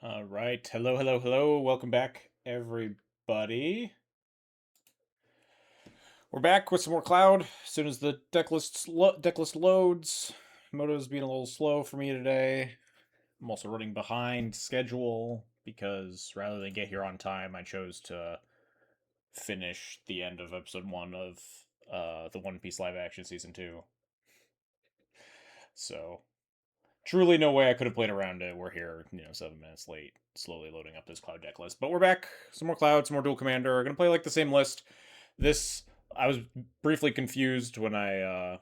All right. Hello, hello, hello. Welcome back, everybody. We're back with some more Cloud. As soon as the deck list loads. Moto's being a little slow for me today. I'm also running behind schedule because rather than get here on time, I chose to finish the end of episode 1 of the One Piece live action season 2. So, truly no way I could have played around it. We're here, 7 minutes late, slowly loading up this Cloud deck list. But we're back. Some more Cloud, some more Duel Commander. We're going to play like the same list. This, I was briefly confused when I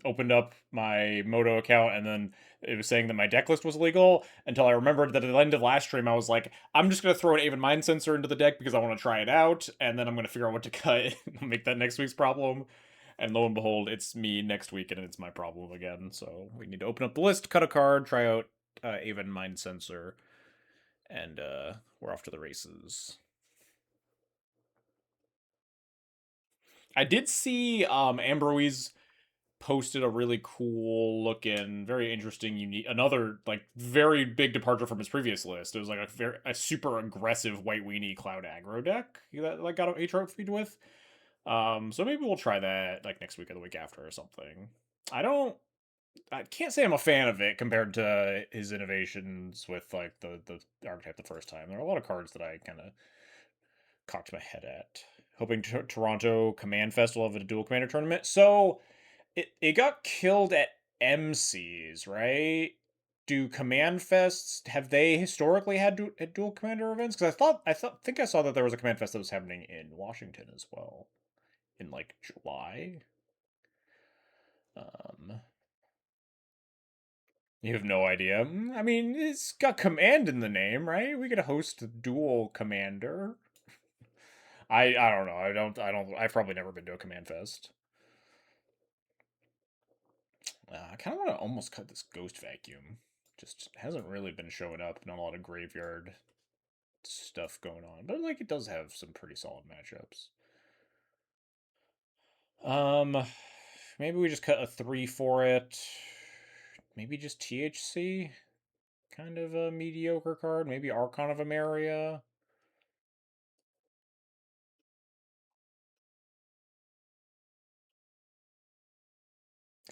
opened up my Moto account and then it was saying that my deck list was legal until I remembered that at the end of last stream I was like, I'm just going to throw an Aven Mind Sensor into the deck because I want to try it out, and then I'm going to figure out what to cut and make that next week's problem. And lo and behold, it's me next week and it's my problem again. So we need to open up the list, cut a card, try out Aven Mind Sensor, and we're off to the races. I did see Ambroise posted a really cool looking, very interesting, unique, another like very big departure from his previous list. It was like a super aggressive white weenie cloud aggro deck that like got a trophy with. So maybe we'll try that like next week or the week after or something. I can't say I'm a fan of it compared to his innovations with like the archetype the first time. There are a lot of cards that I kind of cocked my head at. Hoping Toronto Command Festival of a Dual Commander tournament. So it got killed at MCs, right? Do Command Fests have they historically had dual commander events? Because think I saw that there was a Command Fest that was happening in Washington as well, in like July. Um, you have no idea. I mean, it's got command in the name, right? We could host a dual commander. I don't know. I've probably never been to a Command Fest. I kind of want to almost cut this Ghost Vacuum. Just hasn't really been showing up. Not a lot of graveyard stuff going on, but like it does have some pretty solid matchups. Um, maybe we just cut a 3 for it. Maybe just THC, kind of a mediocre card. Maybe Archon of Emeria.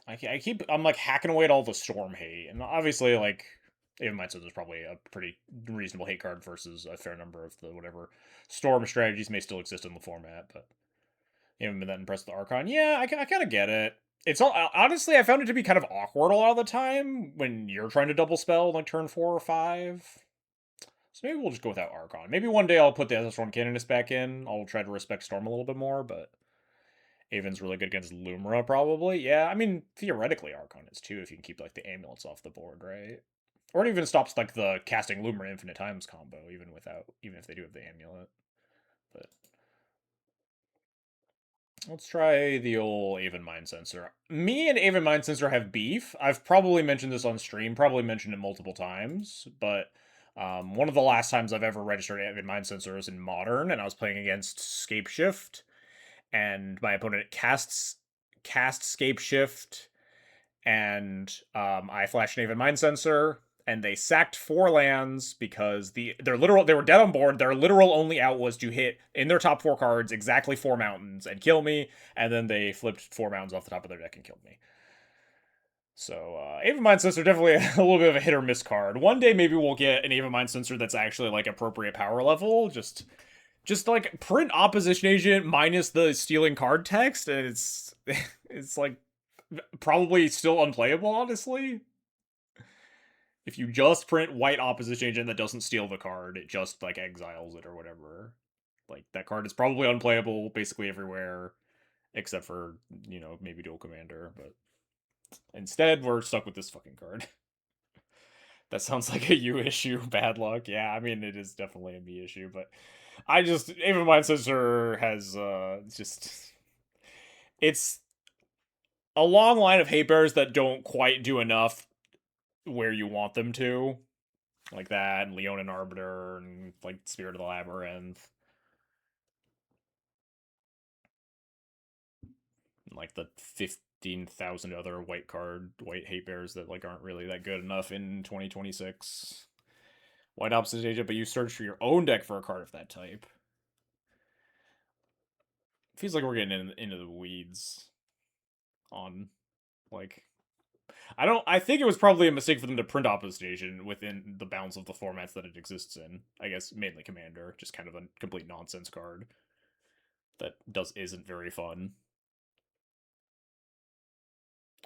I'm like hacking away at all the Storm hate, and obviously like Even Mind says is probably a pretty reasonable hate card versus a fair number of the whatever Storm strategies may still exist in the format, but you haven't been that impressed with the Archon. Yeah, I kind of get it. It's all honestly, I found it to be kind of awkward a lot of the time when you're trying to double spell like turn 4 or 5. So maybe we'll just go without Archon. Maybe one day I'll put the Storm Canonist back in. I'll try to respect Storm a little bit more, but Aven's really good against Lumra, probably. Yeah, I mean, theoretically Archon is too if you can keep like the amulets off the board, right? Or it even stops like the casting Lumra infinite times combo, even if they do have the amulet. But let's try the old Aven Mind Sensor. Me and Aven Mind Sensor have beef. I've probably mentioned this on stream, probably mentioned it multiple times, but one of the last times I've ever registered Aven Mind Sensor was in Modern, and I was playing against Sk8r, and my opponent cast Sk8r, and I flashed an Aven Mind Sensor, and they sacked 4 lands because they were dead on board. Their literal only out was to hit in their top 4 cards exactly 4 mountains and kill me, and then they flipped 4 mountains off the top of their deck and killed me. So Aven Mind Sensor definitely a little bit of a hit or miss card. One day maybe we'll get an Aven Mind Sensor that's actually like appropriate power level. Just like print opposition agent minus the stealing card text, and it's like probably still unplayable, honestly. If you just print white opposition agent that doesn't steal the card, it just like exiles it or whatever. Like that card is probably unplayable basically everywhere, except for, maybe dual commander, but instead we're stuck with this fucking card. That sounds like a you issue, bad luck. Yeah, I mean it is definitely a me issue, but Even Mind Sister has it's a long line of hate bears that don't quite do enough where you want them to. Like that, and Leonin Arbiter, and like Spirit of the Labyrinth, and like the 15,000 other white hate bears that like aren't really that good enough in 2026. White opposite agent, but you search for your own deck for a card of that type. Feels like we're getting into the weeds on, like, I don't. I think it was probably a mistake for them to print opposite agent within the bounds of the formats that it exists in. I guess mainly Commander, just kind of a complete nonsense card that isn't very fun.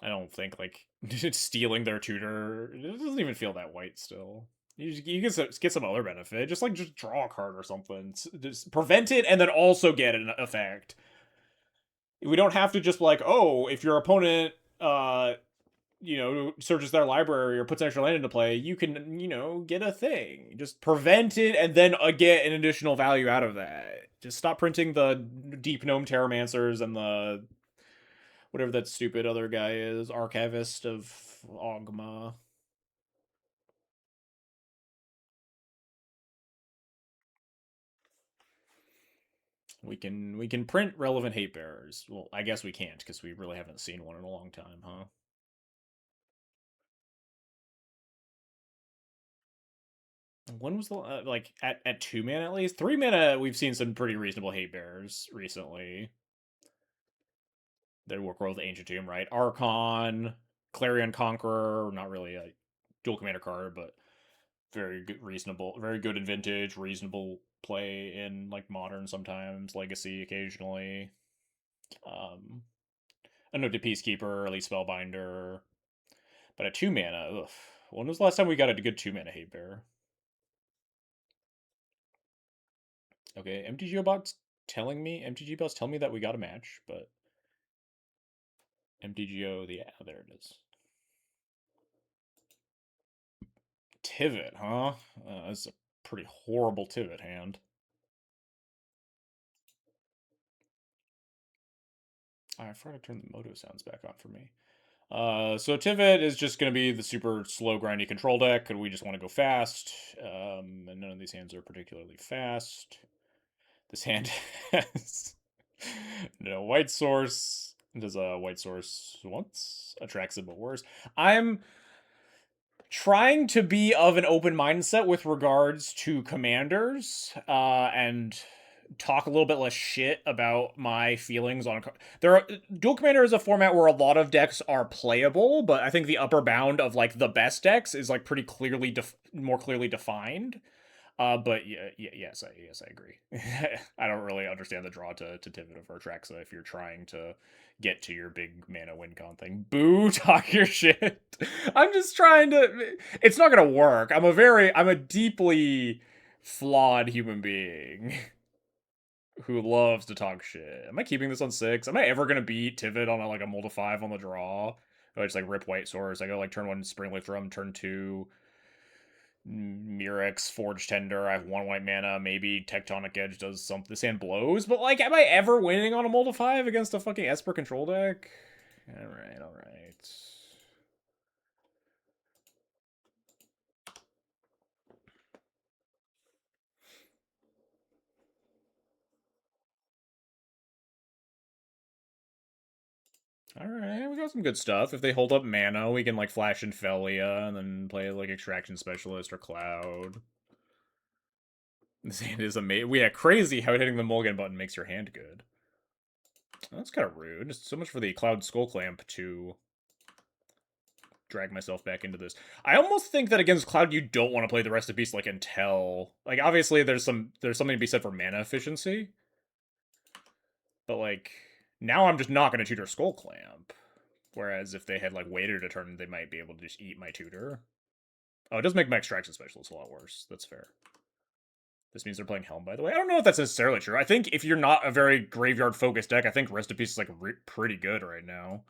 I don't think like stealing their tutor. It doesn't even feel that white still. You get some other benefit. Just draw a card or something. Just prevent it and then also get an effect. We don't have to just be like, oh, if your opponent searches their library or puts an extra land into play, you can, get a thing. Just prevent it and then get an additional value out of that. Just stop printing the Deep Gnome Terramancers and the whatever that stupid other guy is, Archivist of Ogma. We can print relevant hate bearers. Well, I guess we can't because we really haven't seen one in a long time, huh? When was the like at 2 mana at least? 3 mana we've seen some pretty reasonable hate bearers recently. They work well with Ancient Tomb, right? Archon, Clarion Conqueror, not really a dual commander card, but very good, reasonable, very good in vintage, reasonable play in like modern sometimes, legacy occasionally. I know to Peacekeeper, at least Spellbinder, but at 2 mana, ugh. When was the last time we got a good 2 mana hate bearer? Okay, MTG bots telling me that we got a match, but MTGO, yeah, there it is. Tivit, huh? That's a pretty horrible Tivit hand. I forgot to turn the Moto sounds back on for me. So Tivit is just going to be the super slow, grindy control deck, and we just want to go fast. And none of these hands are particularly fast. This hand has no white source. Does a white source once attracts it, but worse. I'm trying to be of an open mindset with regards to commanders, and talk a little bit less shit about my feelings on dual commander is a format where a lot of decks are playable, but I think the upper bound of like the best decks is like pretty clearly more clearly defined. But yes, I agree. I don't really understand the draw to Tivit of Urtraxa if you're trying to get to your big mana win con thing. Boo, talk your shit. I'm just trying to. It's not gonna work. I'm a deeply flawed human being who loves to talk shit. Am I keeping this on 6? Am I ever gonna beat Tivit on like a multi 5 on the draw? I just like rip white source. I go like turn 1 Springleaf Drum, turn 2 Murex, Forge Tender. I have 1 white mana. Maybe Tectonic Edge does something. This hand blows, but like, am I ever winning on a multi 5 against a fucking Esper control deck? Alright, alright. Alright, we got some good stuff. If they hold up mana, we can like flash Infelia and then play like Extraction Specialist or Cloud. This hand is amazing. Yeah, crazy how hitting the mulligan button makes your hand good. That's kind of rude. So much for the Cloud Skull Clamp to drag myself back into this. I almost think that against Cloud, you don't want to play the rest of Beast like until like obviously there's something to be said for mana efficiency, but like now I'm just not going to tutor Skull Clamp. Whereas if they had like waited a turn, they might be able to just eat my tutor. Oh, it does make my Extraction Specialist a lot worse. That's fair. This means they're playing Helm, by the way. I don't know if that's necessarily true. I think if you're not a very graveyard focused deck, I think Rest of Peace is like pretty good right now.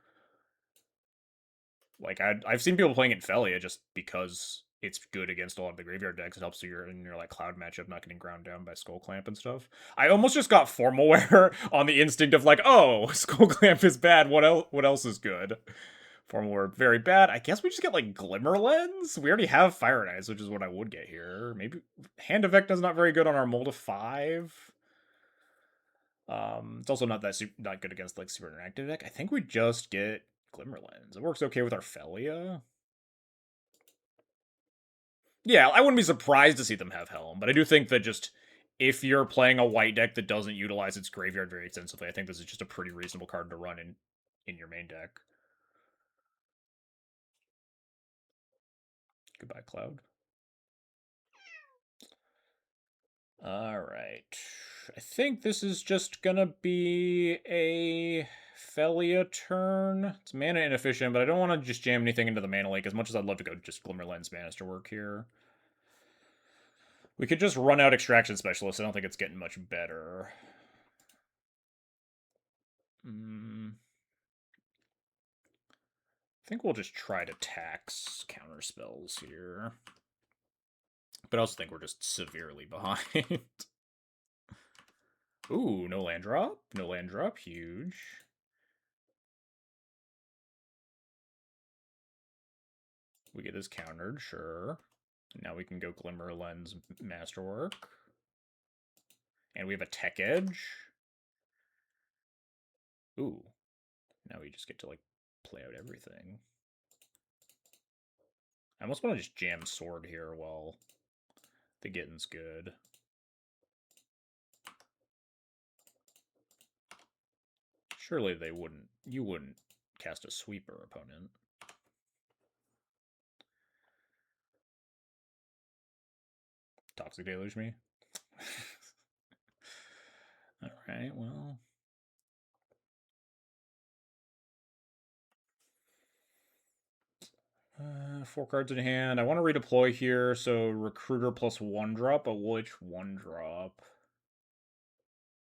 Like I've seen people playing Infelia just because it's good against a lot of the graveyard decks. It helps you in your like Cloud matchup not getting ground down by Skull Clamp and stuff. I almost just got Formalware on the instinct of like, oh, Skull Clamp is bad. What else is good? Formalware very bad. I guess we just get like Glimmer Lens. We already have Fire and Ice, which is what I would get here. Maybe Hand of Vecna's not very good on our Mold of 5. It's also not not good against like super interactive deck. I think we just get Glimmer Lens. It works okay with our Felia. Yeah, I wouldn't be surprised to see them have Helm, but I do think that just if you're playing a white deck that doesn't utilize its graveyard very extensively, I think this is just a pretty reasonable card to run in your main deck. Goodbye, Cloud. Alright. I think this is just gonna be a Felia turn. It's mana inefficient, but I don't want to just jam anything into the mana lake as much as I'd love to go just Glimmer Lens Masterwork here. We could just run out Extraction Specialist. I don't think it's getting much better. I think we'll just try to tax counter spells here. But I also think we're just severely behind. Ooh, no land drop. No land drop. Huge. We get this countered, sure. Now we can go Glimmer Lens Masterwork. And we have a Tech Edge. Ooh. Now we just get to, like, play out everything. I almost want to just jam Sword here while the getting's good. Surely they wouldn't... You wouldn't cast a Sweeper, opponent. Toxic Deluge me? Alright, well... 4 cards in hand. I want to redeploy here, so Recruiter plus 1-drop, but which 1-drop?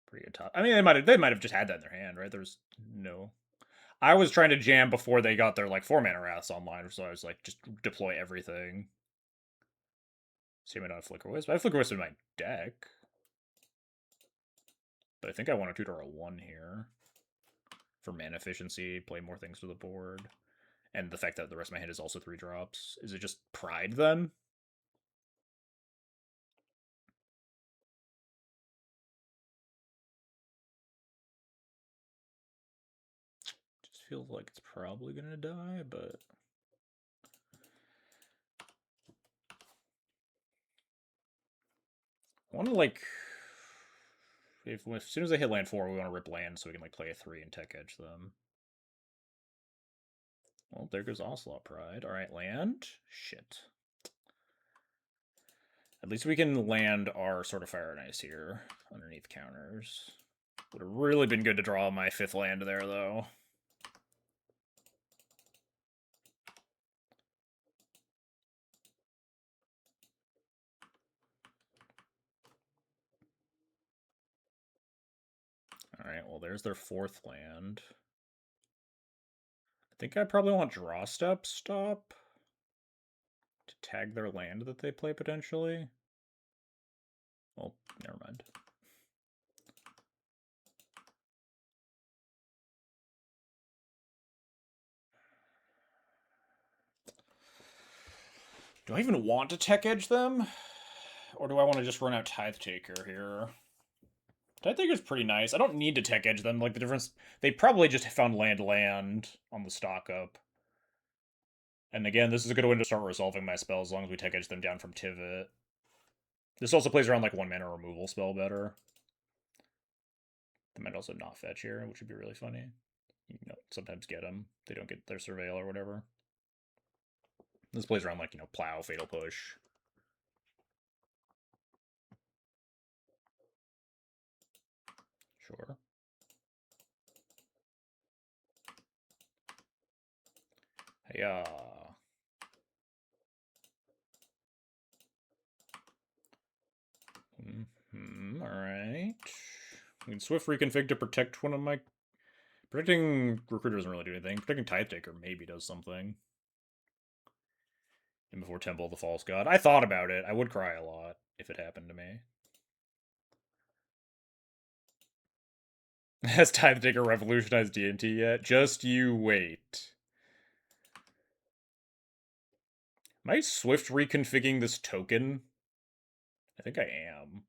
Pretty good top. I mean, they might have just had that in their hand, right? There's no... I was trying to jam before they got their, like, 4-mana Wraths online, so I was like, just deploy everything. Same amount of Flicker Wisp. I have Flicker Wisp in my deck. But I think I want to tutor a 1 here. For mana efficiency, play more things to the board. And the fact that the rest of my hand is also 3 drops. Is it just Pride, then? Just feels like it's probably gonna die, but... I want to, like... As soon as they hit land 4, we want to rip land so we can, like, play a 3 and Tech Edge them. Well, there goes Ocelot Pride. Alright, land. Shit. At least we can land our Sword of Fire and Ice here underneath counters. Would have really been good to draw my 5th land there, though. Alright, well, there's their 4th land. I think I probably want Draw Step Stop to tag their land that they play, potentially. Well, never mind. Do I even want to Tech Edge them? Or do I want to just run out Tithe Taker here? Tithe Taker's pretty nice. I don't need to Tech Edge them. Like, the difference... They probably just found land on the stock up. And again, this is a good way to start resolving my spells as long as we Tech Edge them down from Tivit. This also plays around, like, 1-mana removal spell better. They might also not fetch here, which would be really funny. You know, sometimes get them. They don't get their Surveil or whatever. This plays around, like, you know, Plow, Fatal Push. Sure. Yeah. Alright. We can Swift Reconfig to protect one of my... Protecting Recruiter doesn't really do anything. Protecting Tithe Taker maybe does something. And before Temple of the False God. I thought about it. I would cry a lot if it happened to me. Has Tithe Taker revolutionized D&T yet? Just you wait. Am I Swift reconfiguring this token? I think I am.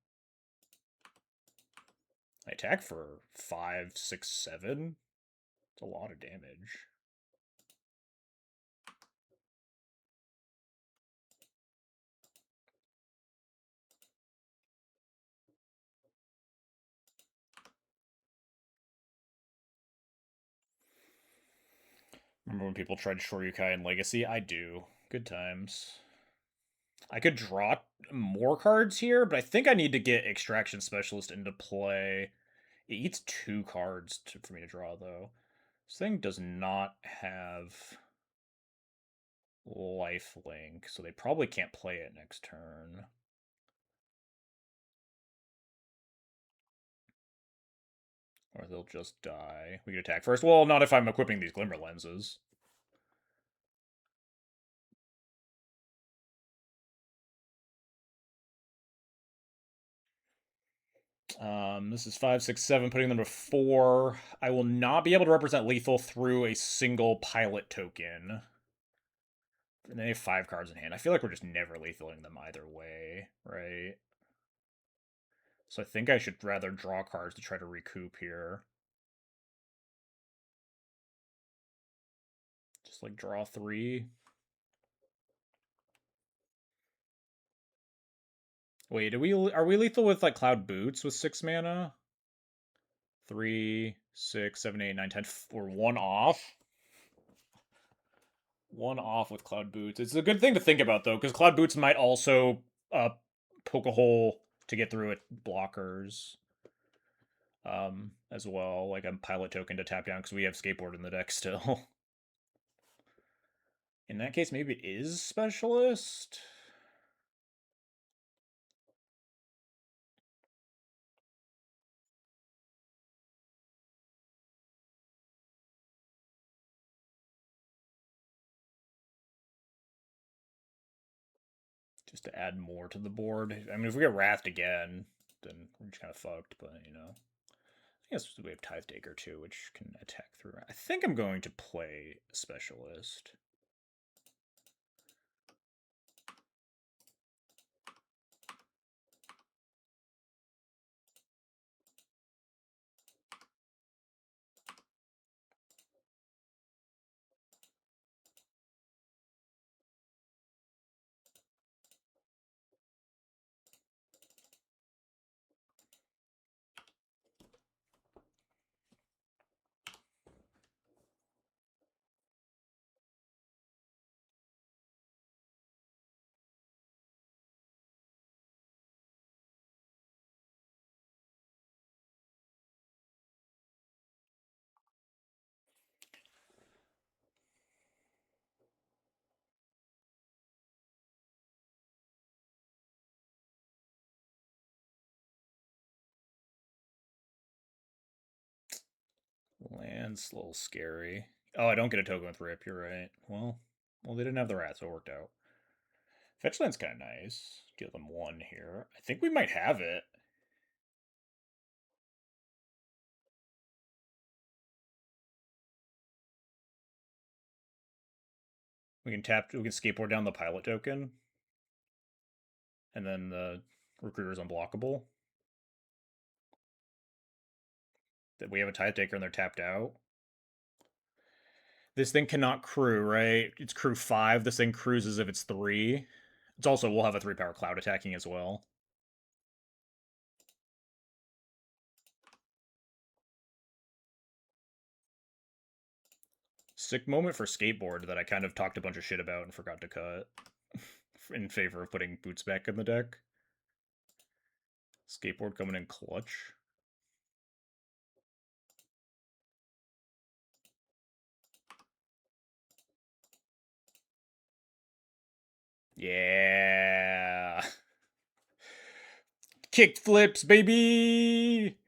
I attack for 5, 6, 7. It's a lot of damage. Remember when people tried Shoryukai in Legacy? I do. Good times. I could draw more cards here, but I think I need to get Extraction Specialist into play. It eats 2 cards for me to draw, though. This thing does not have lifelink, so they probably can't play it next turn. Or they'll just die. We can attack first. Well, not if I'm equipping these Glimmer Lenses. This is 5, 6, 7, putting them to 4. I will not be able to represent lethal through a single pilot token. And they have 5 cards in hand. I feel like we're just never lethaling them either way, right? So I think I should rather draw cards to try to recoup here. Just like draw 3. Wait, are we lethal with like Cloud Boots with 6 mana? 3, 6, 7, 8, 9, 10. We're 1 off. 1 off with Cloud Boots. It's a good thing to think about though, because Cloud Boots might also poke a hole to get through it blockers. As well, like a pilot token to tap down because we have skateboard in the deck still. In that case, maybe it is specialist. Just to add more to the board. I mean, if we get Wrathed again, then we're just kind of fucked, but you know. I guess we have Tithe Taker too, which can attack through. I think I'm going to play Specialist. Land's a little scary. Oh, I don't get a token with Rip, you're right. Well, they didn't have the rat, so it worked out. Fetch land's kind of nice. Deal them 1 here. I think we might have it. We can skateboard down the pilot token. And then the recruiter's unblockable. That we have a Tithe Taker and they're tapped out. This thing cannot crew, right? It's crew 5. This thing cruises if it's 3. It's also, we'll have a 3-power cloud attacking as well. Sick moment for skateboard that I kind of talked a bunch of shit about and forgot to cut. In favor of putting boots back in the deck. Skateboard coming in clutch. Yeah. Kick flips, baby.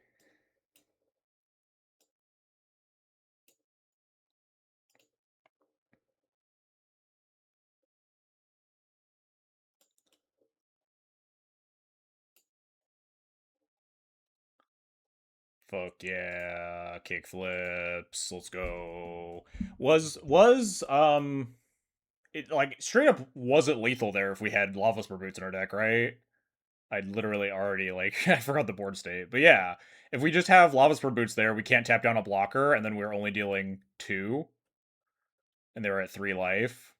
Fuck yeah, kick flips. Let's go. Was it like straight up wasn't lethal there if we had lavaspur boots in our deck, right? I literally already like I forgot the board state. But yeah, if we just have lavaspur boots there, we can't tap down a blocker and then we're only dealing 2 and they're at 3 life.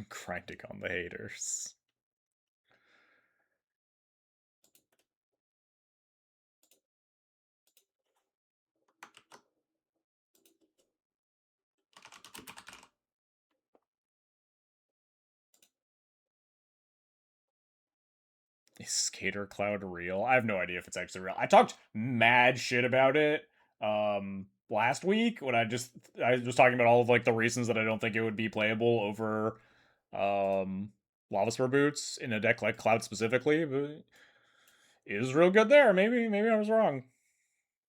Grinding on the haters. Is Sk8r Cloud real? I have no idea if it's actually real. I talked mad shit about it last week when I was talking about all of like the reasons that I don't think it would be playable over lavaspur boots in a deck like Cloud specifically, but it was real good there. Maybe I was wrong.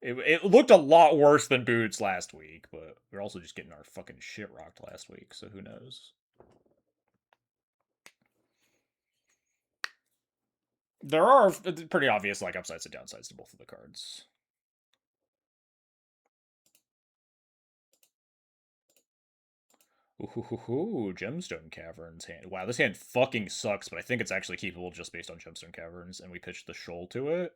It looked a lot worse than boots last week, but we're also just getting our fucking shit rocked last week, so who knows. There are pretty obvious like upsides and downsides to both of the cards. Ooh, Gemstone Caverns hand. Wow, this hand fucking sucks, but I think it's actually keepable just based on Gemstone Caverns, and we pitched the shoal to it.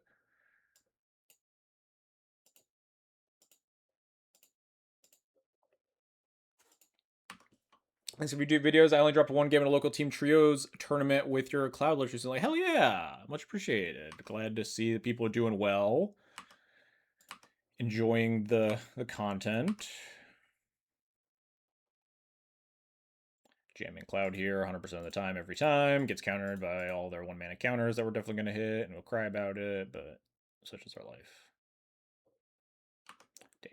And so if you do videos, I only dropped one game in a local team trios tournament with your Cloudless recently. Hell yeah! Much appreciated. Glad to see that people are doing well. Enjoying the content. Jamming Cloud here 100% of the time, every time. Gets countered by all their 1-mana counters that we're definitely going to hit, and we'll cry about it, but such is our life. Damn.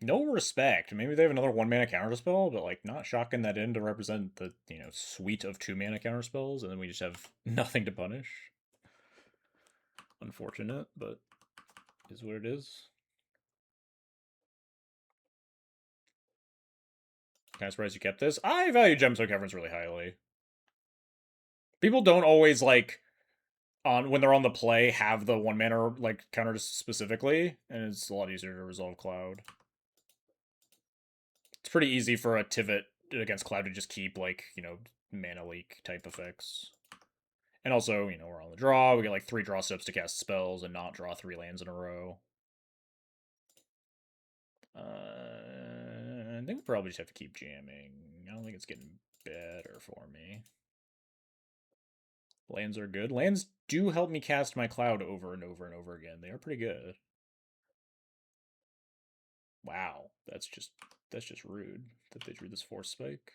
No respect. Maybe they have another 1-mana counterspell, but like not shocking that in to represent the, suite of 2-mana counterspells, and then we just have nothing to punish. Unfortunate, but is what it is. Kind of surprised you kept this. I value Gemstone Caverns really highly. People don't always like when they're on the play have the 1-mana like counters specifically, and it's a lot easier to resolve Cloud. It's pretty easy for a Tivit against Cloud to just keep like, mana leak type effects. And also, we're on the draw. We get like 3 draw steps to cast spells and not draw 3 lands in a row. I think we probably just have to keep jamming. I don't think it's getting better for me. Lands are good. Lands do help me cast my Cloud over and over and over again. They are pretty good. Wow, that's just rude that they drew this Force Spike.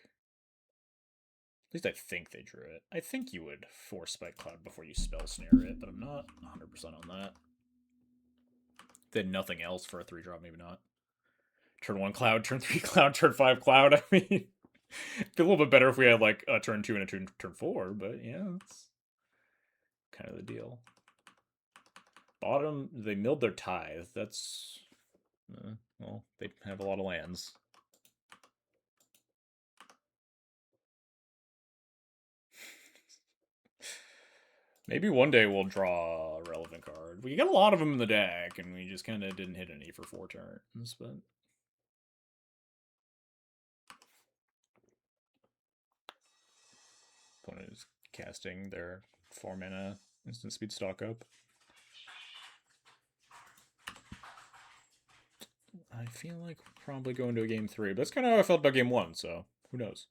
At least I think they drew it. I think you would Force Spike Cloud before you Spell Snare it, but I'm not 100% on that. Then nothing else for a 3-drop, maybe not. Turn 1 Cloud, turn 3 Cloud, turn 5 Cloud. I mean, it'd be a little bit better if we had like a turn 2 and a turn 4, but yeah, that's kind of the deal. Bottom, they milled their Tithe. That's, well, they have a lot of lands. Maybe one day we'll draw a relevant card. We got a lot of them in the deck, and we just kind of didn't hit any for 4 turns, but... Opponent is casting their 4-mana instant speed stock up. I feel like probably going to a game 3, but that's kind of how I felt about game 1, so who knows.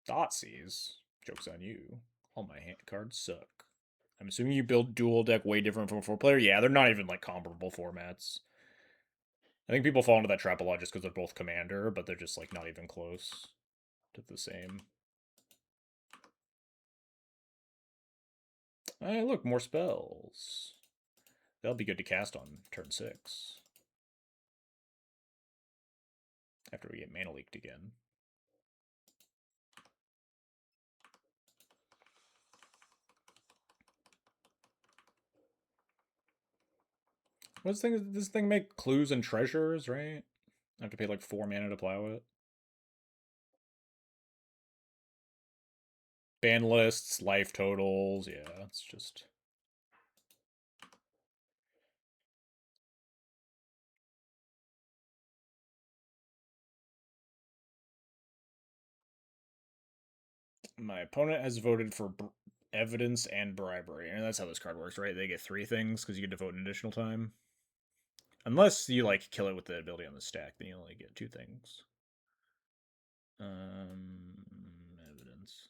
Thoughtseize? Joke's on you. All my hand cards suck. I'm assuming you build Duel deck way different from a 4-player? Yeah, they're not even like comparable formats. I think people fall into that trap a lot just because they're both Commander, but they're just like not even close to the same. Hey, look, more spells. That'll be good to cast on turn 6. After we get mana leaked again. What's this thing make clues and treasures, right? I have to pay like 4 mana to plow it. Ban lists, life totals, yeah, it's just... My opponent has voted for evidence and bribery, and that's how this card works, right? They get 3 things because you get to vote an additional time. Unless you like kill it with the ability on the stack, then you only get 2 things. Evidence.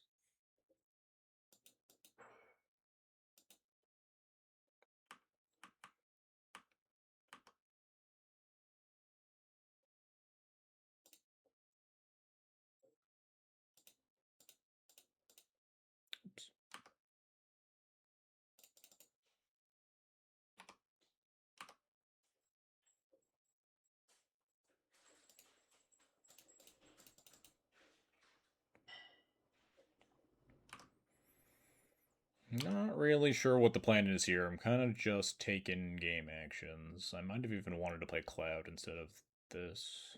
Not really sure what the plan is here. I'm kind of just taking game actions. I might have even wanted to play Cloud instead of this.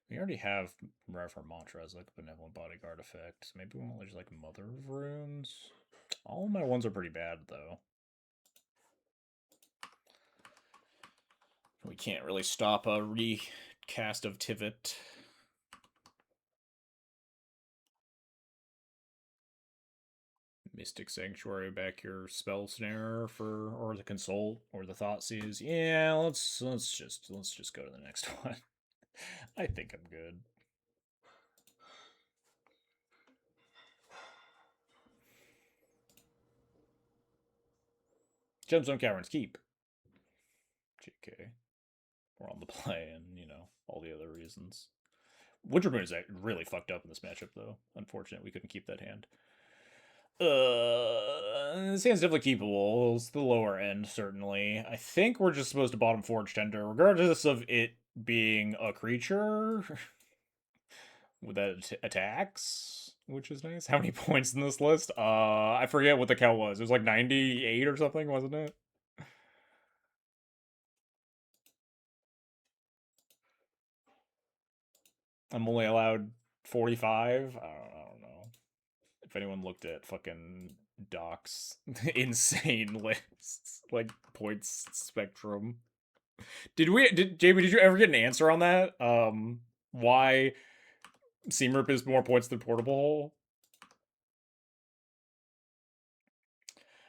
We already have Refer Mantra as like a benevolent bodyguard effect. Maybe we want to just like Mother of Runes. All of my ones are pretty bad though. We can't really stop a recast of Tivit. Mystic Sanctuary back your spell snare for or the consult or the thought seize. Yeah, let's just go to the next one. I think I'm good. Gemstone Cavern's Keep. JK. We're on the play and, you know, all the other reasons. Winter Moon is really fucked up in this matchup, though. Unfortunate we couldn't keep that hand. This hand's definitely keepable. It's the lower end, certainly. I think we're just supposed to bottom Forge Tender, regardless of it being a creature that attacks, which is nice. How many points in this list? I forget what the count was. It was like 98 or something, wasn't it? I'm only allowed 45. I don't know. If anyone looked at fucking Doc's insane lists, like points spectrum. Jamie, did you ever get an answer on that? Why Seamrip is more points than Portable?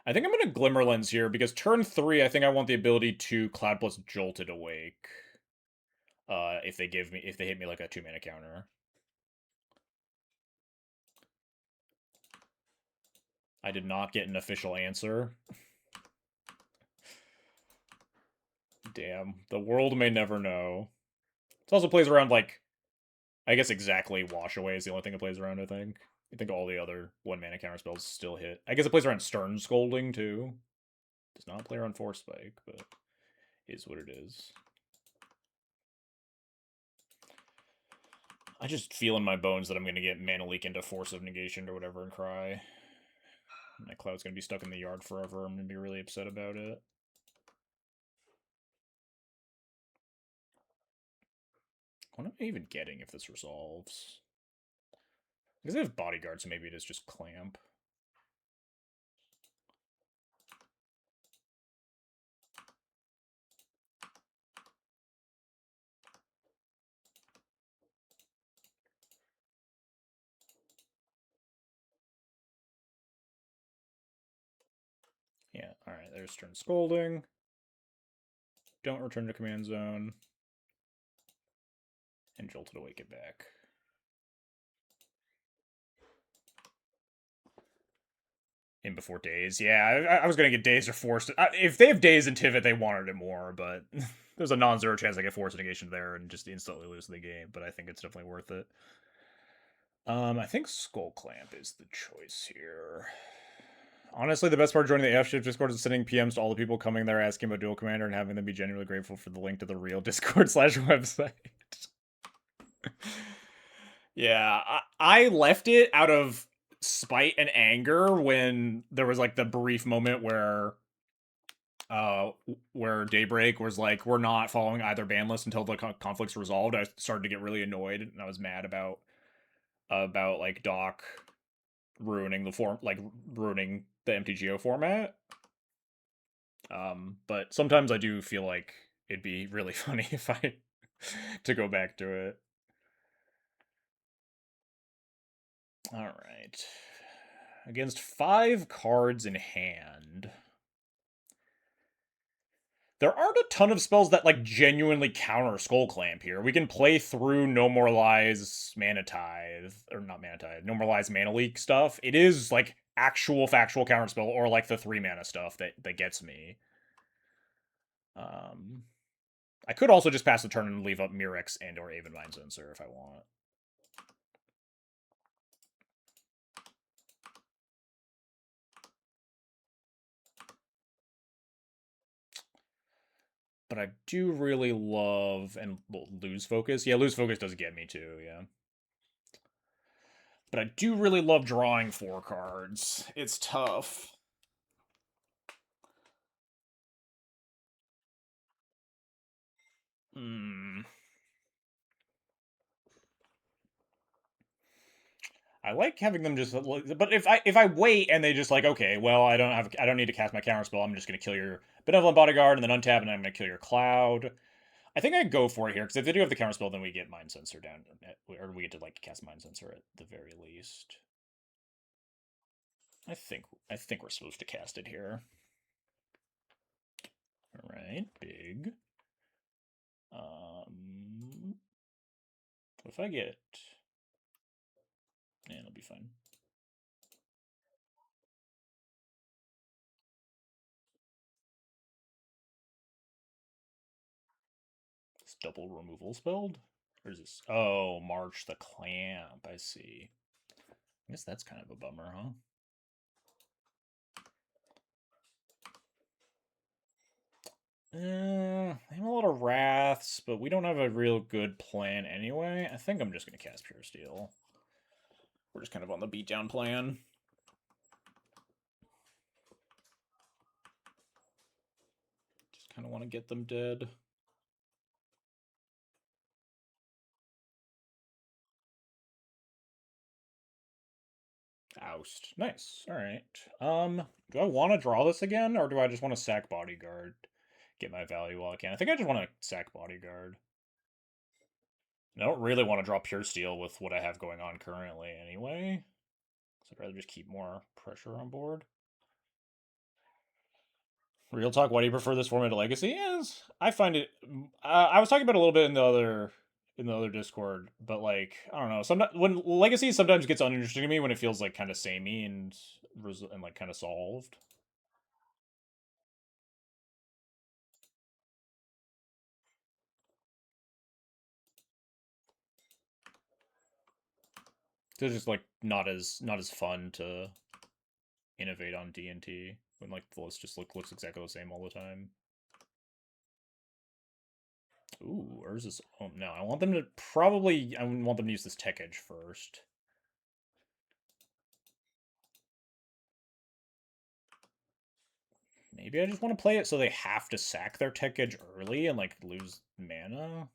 I think I'm gonna Glimmer Lens here because turn 3, I think I want the ability to Cloud plus Jolted Awake. If they hit me like a 2-mana counter. I did not get an official answer. Damn, the world may never know. It also plays around like, I guess exactly Wash Away is the only thing it plays around. I think all the other 1-mana counter spells still hit. I guess it plays around Stern Scolding too. Does not play around Force Spike, but is what it is. I just feel in my bones that I'm going to get Mana Leak into Force of Negation or whatever and cry. My Cloud's going to be stuck in the yard forever. I'm going to be really upset about it. What am I even getting if this resolves? Because I have Bodyguard, so maybe it is just Clamp. Yeah, alright, there's Stern Scolding. Don't return to command zone. And Jolted Awake it back. In before Daze. Yeah, I was going to get Daze or Force. If they have Daze and Tivit, they wanted it more, but there's a non-zero chance I get Force Negation there and just instantly lose the game, but I think it's definitely worth it. I think Skull Clamp is the choice here. Honestly, the best part of joining the F-Shift Discord is sending PMs to all the people coming there asking about Duel Commander and having them be genuinely grateful for the link to the real Discord/website. Yeah, I left it out of spite and anger when there was like the brief moment where Daybreak was like, we're not following either ban list until the conflict's resolved. I started to get really annoyed and I was mad about like Doc ruining ruining the MTGO format. But sometimes I do feel like it'd be really funny if I to go back to it. All right. Against 5 cards in hand. There aren't a ton of spells that like genuinely counter Skull Clamp here. We can play through No More Lies, Mana Tithe, or not Mana Tithe, No More Lies, Mana Leak stuff. It is like actual factual counter spell or like the 3 mana stuff that gets me. I could also just pass the turn and leave up Mirrex and or Aven Mindcensor if I want. But I do really lose focus. Yeah, lose focus does get me too, yeah. But I do really love drawing 4 cards. It's tough. I like having them just, but if I wait and they just like, okay, well, I don't need to cast my counter spell. I'm just gonna kill your benevolent bodyguard and then untap, and I'm gonna kill your cloud. I think I go for it here because if they do have the counter spell, then we get Mind Sensor down, or we get to like cast Mind Sensor at the very least. I think we're supposed to cast it here. All right, big. What if I get? Yeah, it'll be fine. This double removal spelled? Or is this? Oh, March the Clamp. I see. I guess that's kind of a bummer, huh? I have a lot of Wraths, but we don't have a real good plan anyway. I think I'm just going to cast Pure Steel. We're just kind of on the beatdown plan. Just kind of want to get them dead. Oust. Nice. All right. Do I want to draw this again, or do I just want to sack Bodyguard? Get my value while I can. I think I just want to sack Bodyguard. I don't really want to draw Pure Steel with what I have going on currently anyway. So I'd rather just keep more pressure on board. Real talk, why do you prefer this format to Legacy? Yes, I find it. I was talking about it a little bit in the other Discord, but like I don't know. Sometimes when Legacy sometimes gets uninteresting to me when it feels like kind of samey and like kind of solved. So it's just like not as fun to innovate on D&T when like the list just looks exactly the same all the time. Ooh, Urza's. Oh no, I want them to probably. I want them to use this Tech Edge first. Maybe I just want to play it so they have to sack their Tech Edge early and like lose mana.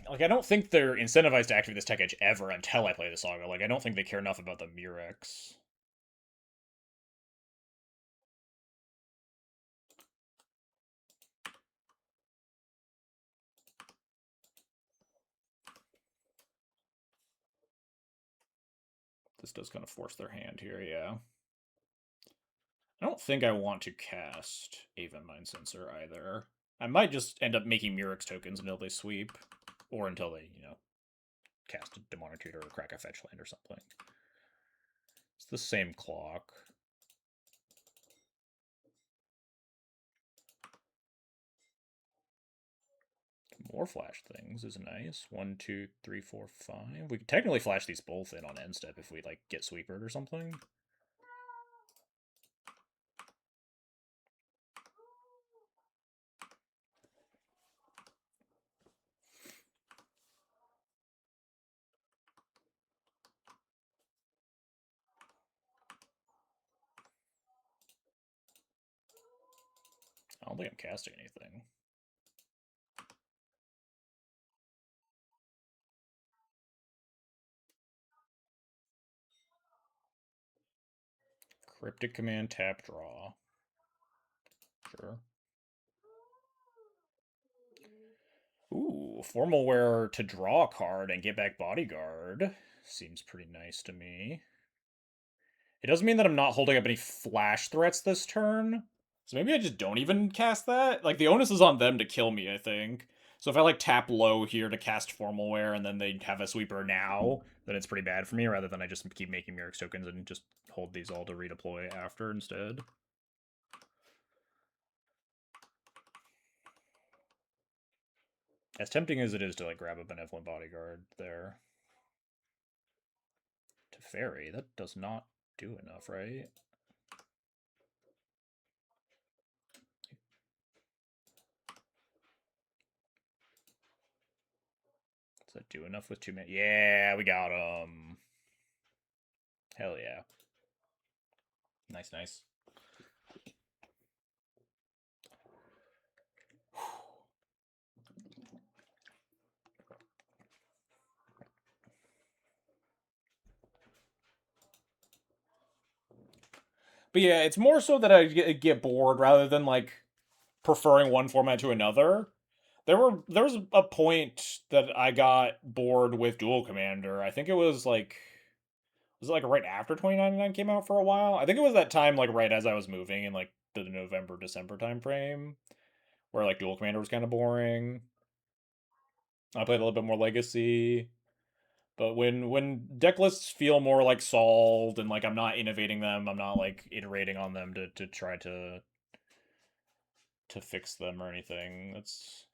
Like, I don't think they're incentivized to activate this Tech Edge ever until I play the Saga. Like, I don't think they care enough about the Murex. This does kind of force their hand here, yeah. I don't think I want to cast Aven Mind Sensor either. I might just end up making Murex tokens until they sweep, or until they, cast a Demonic Tutor or crack a fetch land or something. It's the same clock. More flash things is nice. 1, 2, 3, 4, 5. We could technically flash these both in on end step if we like get Sweepered or something. I don't think I'm casting anything. Cryptic Command, tap, draw. Sure. Ooh, Formal Wear to draw a card and get back Bodyguard. Seems pretty nice to me. It doesn't mean that I'm not holding up any flash threats this turn. So maybe I just don't even cast that? Like, the onus is on them to kill me, I think. So if I, like, tap low here to cast Formal Wear and then they have a Sweeper now, then it's pretty bad for me, rather than I just keep making Murex tokens and just hold these all to redeploy after instead. As tempting as it is to, like, grab a Benevolent Bodyguard there. To Fairy, that does not do enough, right? Does that do enough with 2 minutes? Yeah, we got him. Hell yeah. Nice, nice. But yeah, it's more so that I get bored rather than like preferring one format to another. There was a point that I got bored with Duel Commander. I think it was it like right after 2099 came out for a while. I think it was that time like right as I was moving in like the November December time frame where like Duel Commander was kind of boring. I played a little bit more Legacy. But when deck lists feel more like solved and like I'm not innovating them, I'm not like iterating on them to try to fix them or anything. It's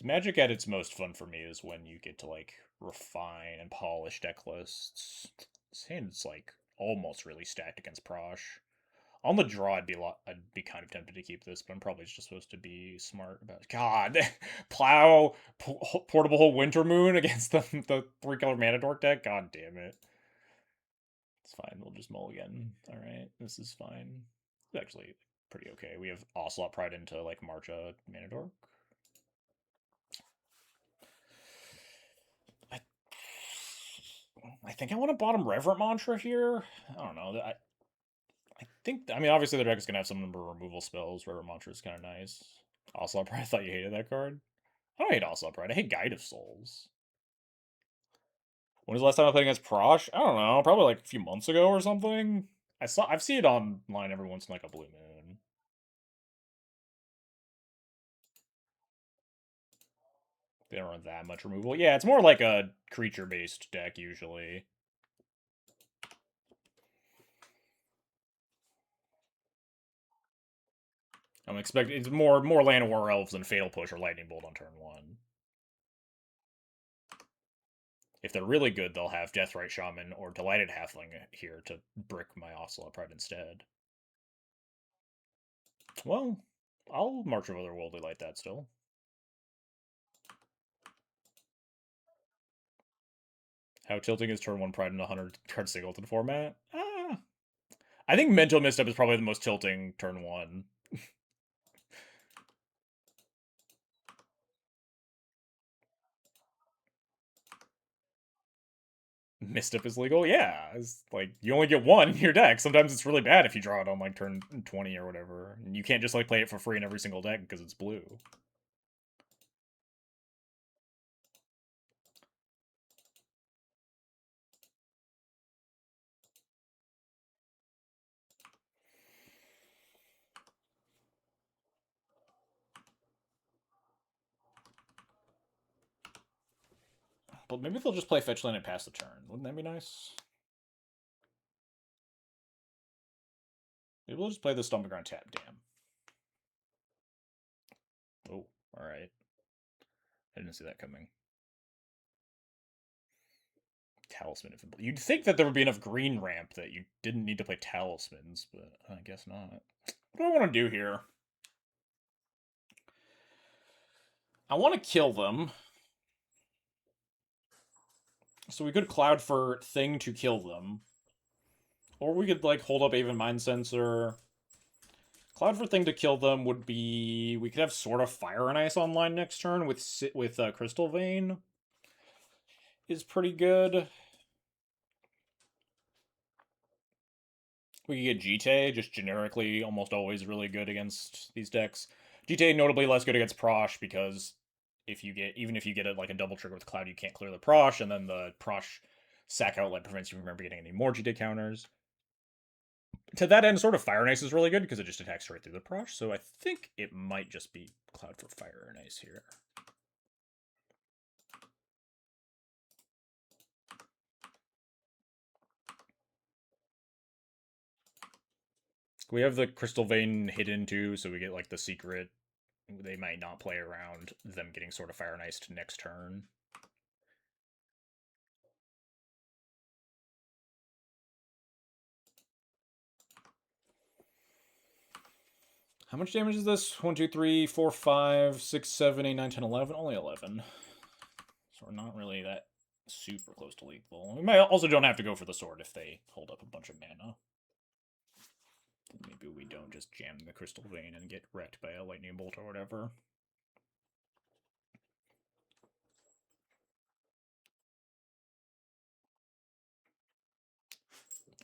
Magic at its most fun for me is when you get to like refine and polish deck lists. This hand's like almost really stacked against Prosh. On the draw, I'd be kind of tempted to keep this, but I'm probably just supposed to be smart about. God, plow portable hole Winter Moon against the 3-color mana dork deck. God damn it. It's fine. We'll just mulligan. All right, this is fine. It's actually pretty okay. We have Ocelot Pride into like Marcha mana dork. I think I want to bottom Reverent Mantra here. I don't know. I think, I mean, obviously the deck is going to have some number of removal spells. Reverent Mantra is kind of nice. Also, I probably thought you hated that card. I don't hate Also Pride. I hate Guide of Souls. When was the last time I played against Prosh? I don't know. Probably like a few months ago or something. I've seen it online every once in like a blue moon. They don't run that much removal. Yeah, it's more like a creature-based deck usually. I'm expecting it's more Land of War Elves than Fatal Push or Lightning Bolt on turn 1. If they're really good, they'll have Deathrite Shaman or Delighted Halfling here to brick my Ocelot Pride instead. Well, I'll March of Otherworldly Light that still. How tilting is turn 1 Pride in the 100-card singleton format? I think Mental Misstep is probably the most tilting turn 1. Misstep is legal? Yeah. It's like, you only get one in your deck. Sometimes it's really bad if you draw it on like turn 20 or whatever. And you can't just like play it for free in every single deck because it's blue. But maybe they'll just play Fetch Land and pass the turn. Wouldn't that be nice? Maybe we'll just play the Stomping Ground tap. Damn. Oh, alright. I didn't see that coming. Talisman. You'd think that there would be enough green ramp that you didn't need to play Talismans, but I guess not. What do I want to do here? I want to kill them. So we could Cloud for Thing to kill them. Or we could, like, hold up Aven Mind Sensor. Cloud for Thing to kill them would be... We could have sort of Fire and Ice online next turn with Crystal Vein. Is pretty good. We could get Jite, just generically almost always really good against these decks. Jite notably less good against Prosh because even if you get like a double trigger with Cloud, you can't clear the Prosh, and then the Prosh sack outlet prevents you from ever getting any more Jite counters. To that end, sort of Fire and Ice is really good because it just attacks straight through the Prosh, so I think it might just be Cloud for Fire and Ice here. We have the Crystal Vein hidden too, so we get like the secret. They might not play around them getting sort of Fire and Ice next turn. How much damage is this? 1, 2, 3, 4, 5, 6, 7, 8, 9, 10, 11. Only 11. So we're not really that super close to lethal. We might also don't have to go for the sword if they hold up a bunch of mana. Maybe we don't just jam the crystal vein and get wrecked by a lightning bolt or whatever.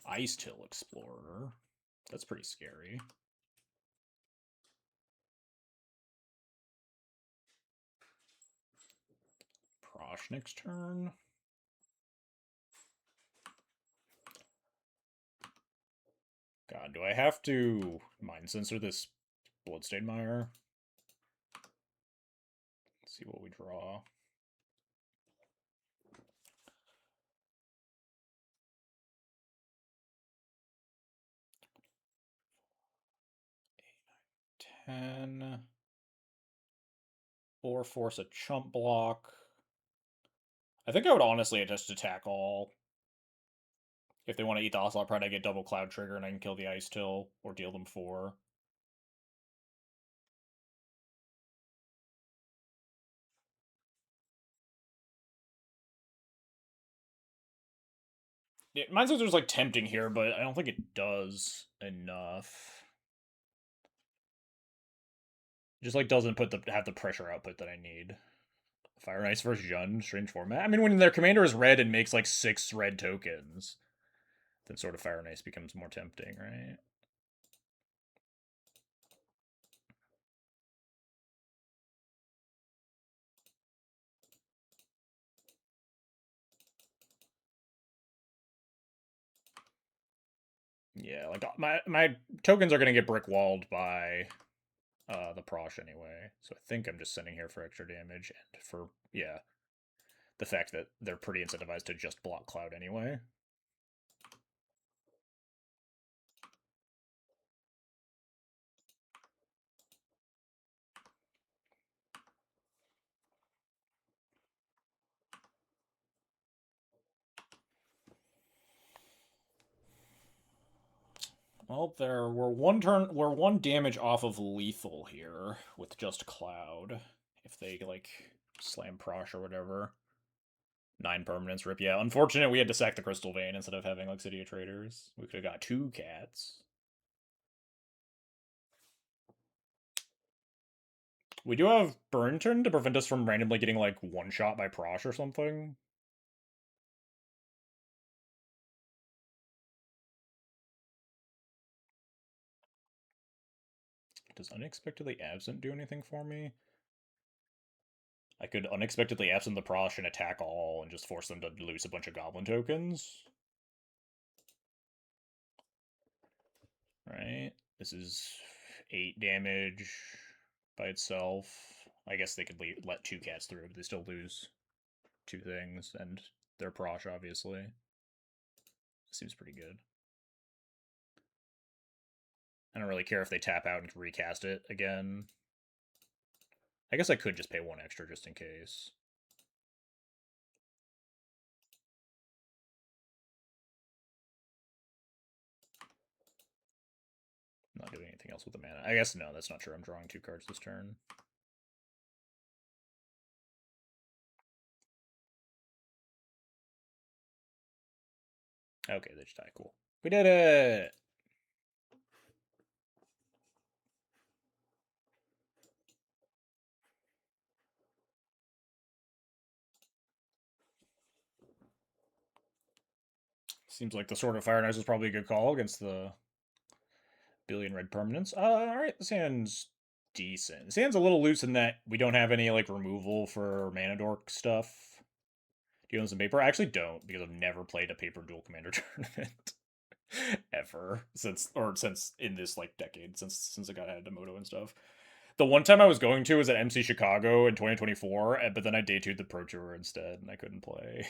Ice Till Explorer. That's pretty scary. Prosh next turn. God, do I have to Mind Sensor this Bloodstained Mire? Let's see what we draw. Eight, 9, 10. Or force a chump block. I think I would honestly just attack all. If they want to eat the Ocelot Pride, I get double Cloud Trigger and I can kill the Ice Till or deal them 4. Yeah, Mind Sensor's like tempting here, but I don't think it does enough. It just like doesn't have the pressure output that I need. Fire and Ice versus Jund, strange format. I mean, when their commander is red and makes like 6 red tokens, then sort of Fire and Ice becomes more tempting, right? Yeah, like my tokens are gonna get brick walled by the Prosh anyway, so I think I'm just sending here for extra damage and for the fact that they're pretty incentivized to just block Cloud anyway. Well, we're one damage off of lethal here with just Cloud. If they like slam Prosh or whatever. 9 permanents rip. Yeah, unfortunate we had to sack the Crystal Vein instead of having like City of Traders. We could have got 2 cats. We do have Burn Turn to prevent us from randomly getting like one shot by Prosh or something. Does Unexpectedly Absent do anything for me? I could Unexpectedly Absent the Prosh and attack all and just force them to lose a bunch of Goblin tokens. Right? This is 8 damage by itself. I guess they could let 2 cats through, but they still lose 2 things, and they're Prosh, obviously. Seems pretty good. I don't really care if they tap out and recast it again. I guess I could just pay 1 extra just in case. Not doing anything else with the mana. I guess no, that's not true. I'm drawing 2 cards this turn. Okay, they just die. Cool. We did it! Seems like the Sword of Fire and Ice was probably a good call against the billion red permanents. Alright, this hand's decent. This hand's a little loose in that we don't have any, like, removal for Mana Dork stuff. Do you own some paper? I actually don't, because I've never played a paper dual commander tournament. Ever. Since in this, like, decade, since I got added to Moto and stuff. The one time I was going to was at MC Chicago in 2024, but then I day 2'd the Pro Tour instead, and I couldn't play.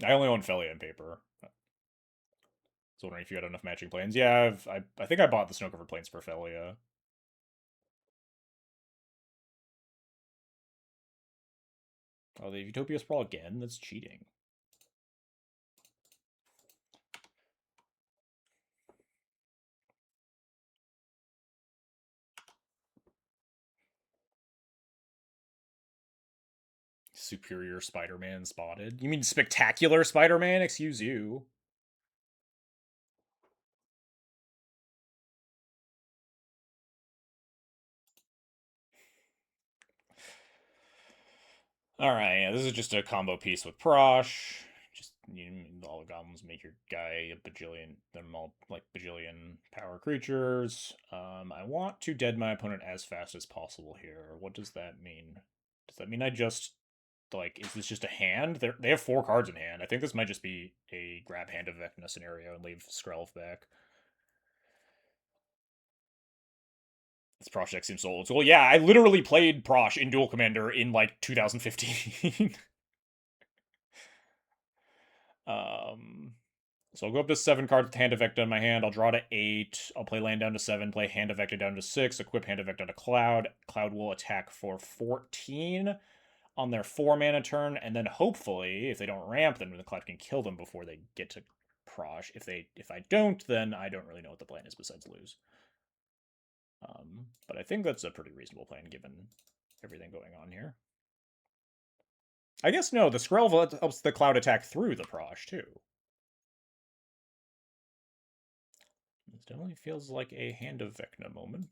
I only own Felia in paper. I was wondering if you had enough matching planes. Yeah, I think I bought the Snowcover planes for Felia. Oh, the Utopia Sprawl again? That's cheating. Superior Spider-Man spotted. You mean spectacular Spider-Man? Excuse you. Alright, yeah, this is just a combo piece with Prosh. Just, all the goblins make your guy a bajillion, them all like bajillion power creatures. I want to dead my opponent as fast as possible here. What does that mean? Does that mean I just, like, is this just a hand? They have 4 cards in hand. I think this might just be a grab hand of Vecna scenario and leave Sk8r back. This Prosh deck seems so old school. Yeah, I literally played Prosh in Duel Commander in, like, 2015. So I'll go up to 7 cards with Hand Effect in my hand. I'll draw to 8. I'll play land down to 7, play Hand Effect down to 6, equip Hand Effect on a Cloud. Cloud will attack for 14 on their 4-mana turn, and then hopefully, if they don't ramp, then the Cloud can kill them before they get to Prosh. If I don't, then I don't really know what the plan is besides lose. But I think that's a pretty reasonable plan given everything going on here. I guess no, the Sk8r helps the Cloud attack through the Prosh, too. This definitely feels like a Hand of Vecna moment.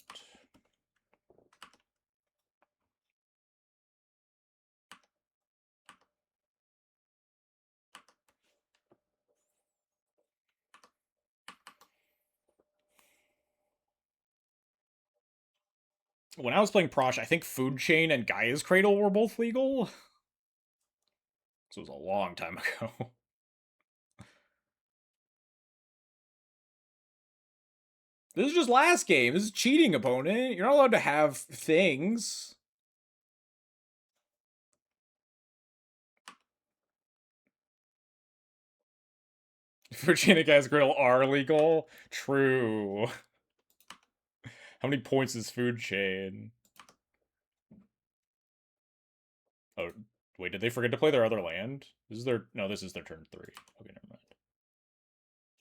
When I was playing Prosh, I think Food Chain and Gaia's Cradle were both legal. This was a long time ago. This is just last game. This is cheating, opponent. You're not allowed to have things. Food Chain and Gaia's Cradle are legal. True. How many points is Food Chain? Oh, wait, did they forget to play their other land? This is their... No, this is their turn 3. Okay, never mind.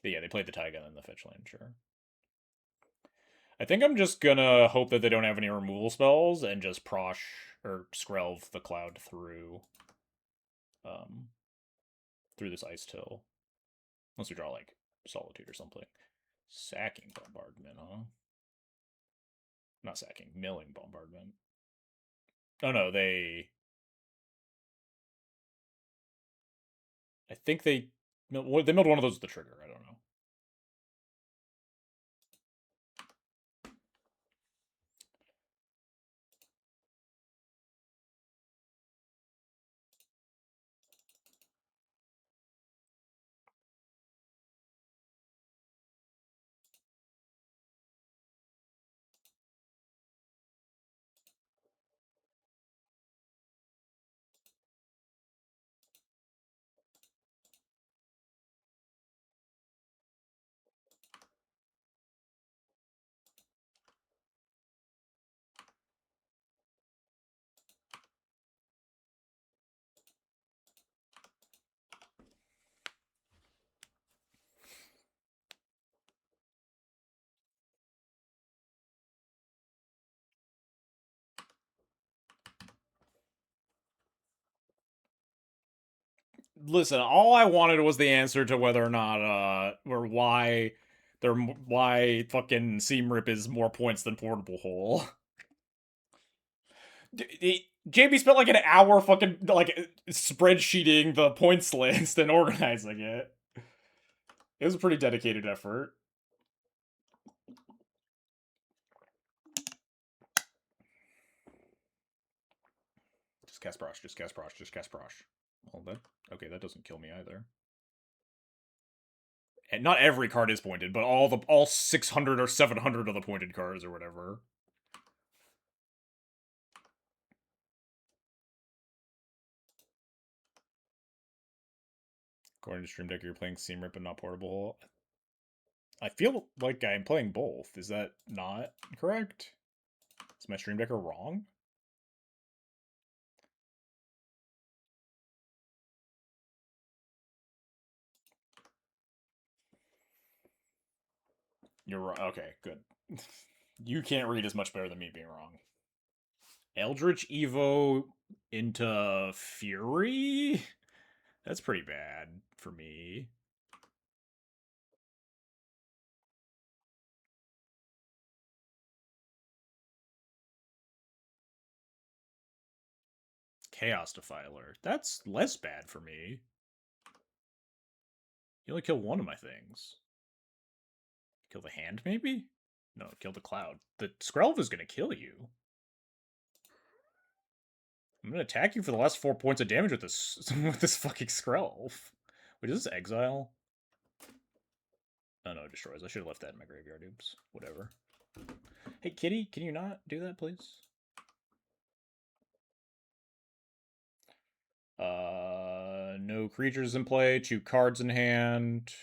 But yeah, they played the Taiga and the fetch land, sure. I think I'm just gonna hope that they don't have any removal spells and just Prosh or Sk8r the Cloud through through this Ice Till. Unless we draw like Solitude or something. Sacking Bombardment, huh? Not sacking, milling Bombardment. Oh no, I think they milled one of those with the trigger, I don't know. Listen, all I wanted was the answer to whether or not, or why fucking Seam Rip is more points than Portable Hole. JB spent like an hour fucking like spreadsheeting the points list and organizing it. It was a pretty dedicated effort. Just cast Prosh, just cast Prosh, just cast Prosh. Well, that doesn't kill me either. And not every card is pointed, but all 600 or 700 of the pointed cards or whatever. According to Stream Deck, you're playing Seam Rip and not Portable. I feel like I'm playing both. Is that not correct? Is my Stream Decker wrong? You're right. Okay, good. You can't read as much better than me being wrong. Eldritch Evo into Fury? That's pretty bad for me. Chaos Defiler. That's less bad for me. You only kill one of my things. Kill the hand, maybe? No, kill the cloud. The Skrelv is gonna kill you. I'm gonna attack you for the last 4 points of damage with this with this fucking Skrelv. Wait, is this exile? Oh no, it destroys. I should have left that in my graveyard. Oops. Whatever. Hey, kitty, can you not do that, please? No creatures in play. 2 cards in hand.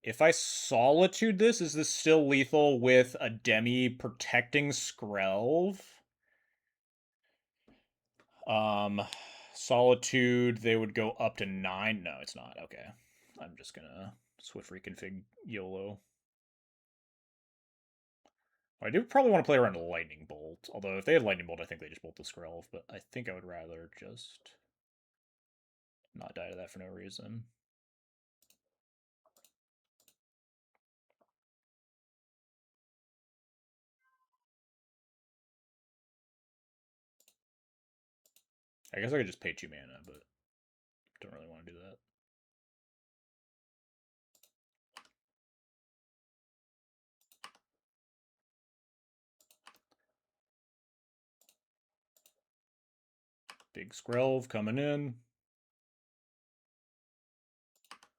If I Solitude this, is this still lethal with a Demi protecting Skrelv? Solitude, they would go up to 9. No, it's not. Okay. I'm just gonna Swift reconfig YOLO. I do probably want to play around a Lightning Bolt. Although if they had Lightning Bolt, I think they just bolt the Skrelv. But I think I would rather just not die to that for no reason. I guess I could just pay 2 mana, but don't really want to do that. Big Skrelv coming in.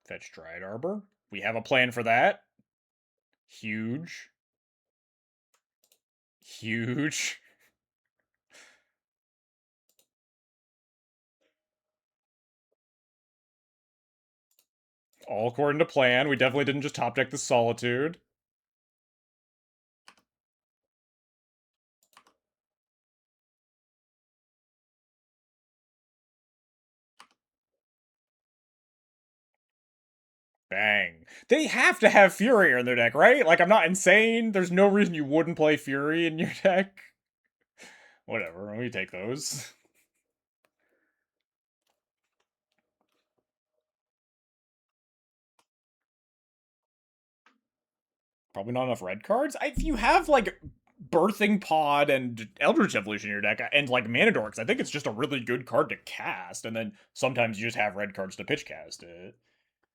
Fetch Dryad Arbor. We have a plan for that. Huge. Huge. All according to plan. We definitely didn't just top deck the Solitude. Bang. They have to have Fury in their deck, right? Like, I'm not insane. There's no reason you wouldn't play Fury in your deck. Whatever, we take those. Probably not enough red cards. If you have, like, Birthing Pod and Eldritch Evolution in your deck, and, like, Mana Dorks, I think it's just a really good card to cast, and then sometimes you just have red cards to pitch cast it.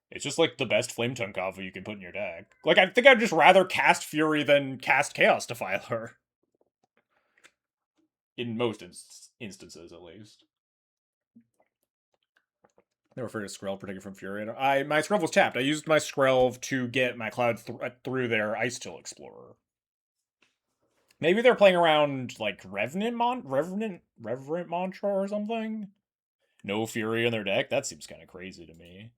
It's just, like, the best Flame Tongue combo you can put in your deck. Like, I think I'd just rather cast Fury than cast Chaos Defiler. In most instances, at least. They refer to Skrelv protected from Fury. My Skrelv was tapped. I used my Skrelv to get my Cloud through their Ice Till Explorer. Maybe they're playing around like Revenant Mantra or something. No Fury in their deck. That seems kind of crazy to me.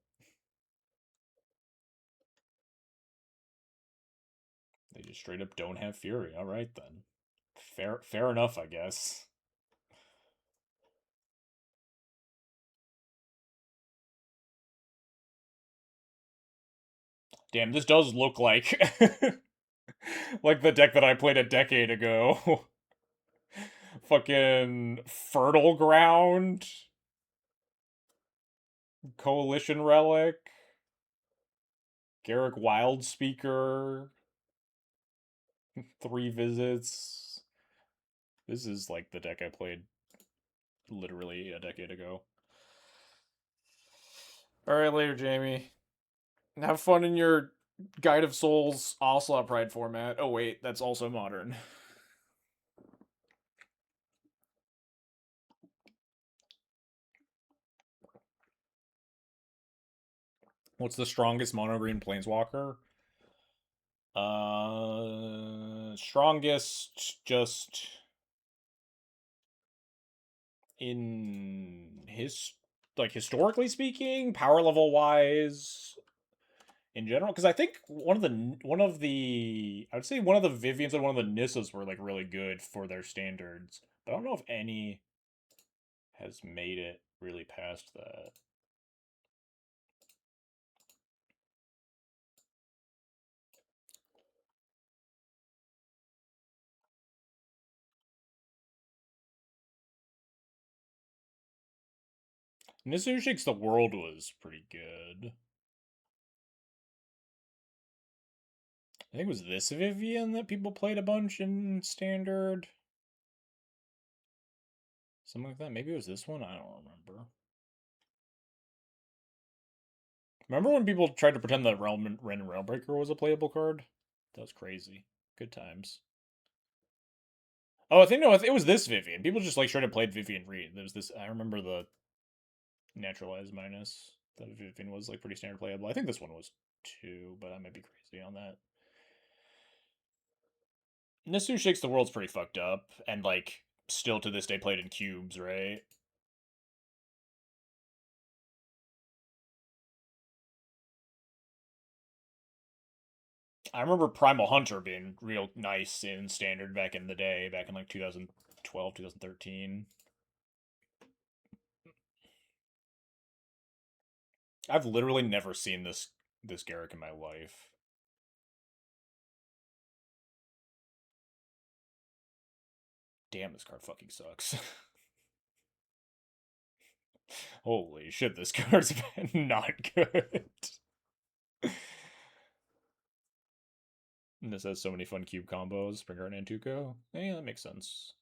They just straight up don't have Fury. All right then. Fair enough, I guess. Damn, this does look like like the deck that I played a decade ago. Fucking Fertile Ground, Coalition Relic, Garrick Wildspeaker, 3 visits. This is like the deck I played literally a decade ago. Alright, later, Jamie. Have fun in your Guide of Souls Ocelot Pride format. Oh, wait, that's also modern. What's the strongest mono green planeswalker? Strongest just in his like historically speaking, power level wise, in general, because I think I would say one of the Vivians and one of the Nissas were like really good for their standards, but I don't know if any has made it really past that. Nisu Shakes the World was pretty good. I think it was this Vivian that people played a bunch in Standard. Something like that. Maybe it was this one? I don't remember. Remember when people tried to pretend that Ren Railbreaker was a playable card? That was crazy. Good times. Oh, I think no, it was this Vivian. People just like straight up played Vivian Reed. There was this. I remember the Naturalized minus. That Vivian was like pretty standard playable. I think this one was too, but I might be crazy on that. Nisu Shakes the World's pretty fucked up, and like still to this day played in cubes, right? I remember Primal Hunter being real nice in standard back in the day, back in like 2012, 2013. I've literally never seen this Garrick in my life. Damn, this card fucking sucks. Holy shit, this card's been not good. And this has so many fun cube combos. Springer and Antuco. Yeah, that makes sense.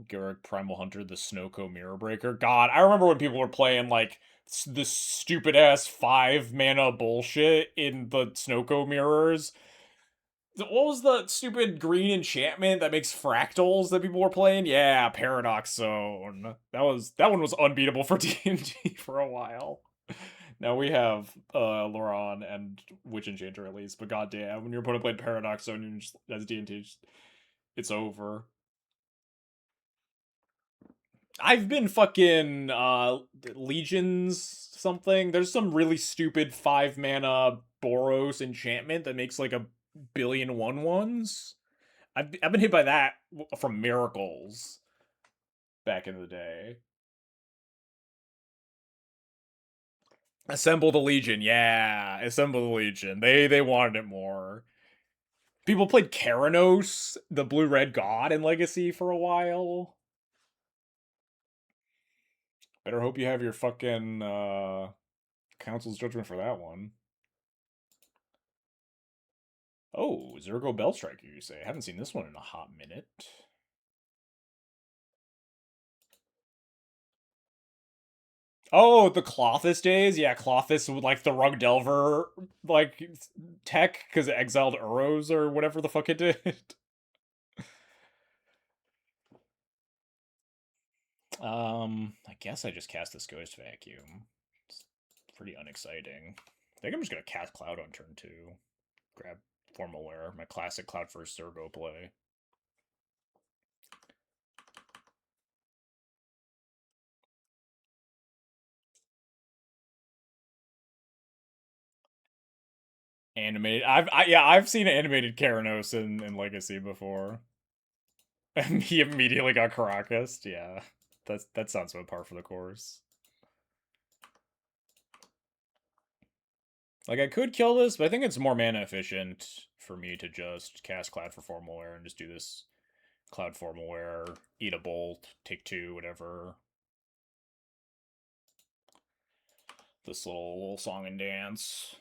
Garrick Primal Hunter, the Snowco Mirror Breaker. God, I remember when people were playing like this stupid ass 5 mana bullshit in the Snowco mirrors. What was the stupid green enchantment that makes fractals that people were playing? Yeah, Paradox Zone. That one was unbeatable for D&D for a while. Now we have Loran and Witch Enchanter at least, but goddamn, when your opponent played Paradox Zone and just, as D&D, it's over. I've been fucking Legions something. There's some really stupid 5 mana Boros enchantment that makes like a billion 1/1s. I've been hit by that from Miracles back in the day. Assemble the Legion, yeah. Assemble the Legion. They wanted it more. People played Keranos, the blue-red god in Legacy for a while. Better hope you have your fucking Council's Judgment for that one. Oh, Zergo Bellstriker, you say? I haven't seen this one in a hot minute. Oh, the Clothis days? Yeah, Clothis with like the Rug Delver like tech because it exiled Uros or whatever the fuck it did. I guess I just cast this Ghost Vacuum. It's pretty unexciting. I think I'm just gonna cast Cloud on turn 2. Grab Formal Wear, my classic Cloud first Zergo play. Animated. I've seen animated Keranos in Legacy before. And he immediately got Caracas. Yeah. That sounds about par for the course. Like, I could kill this, but I think it's more mana efficient for me to just cast Cloud for Formal Wear and just do this Cloud Formal Wear, eat a bolt, take 2, whatever. This little song and dance.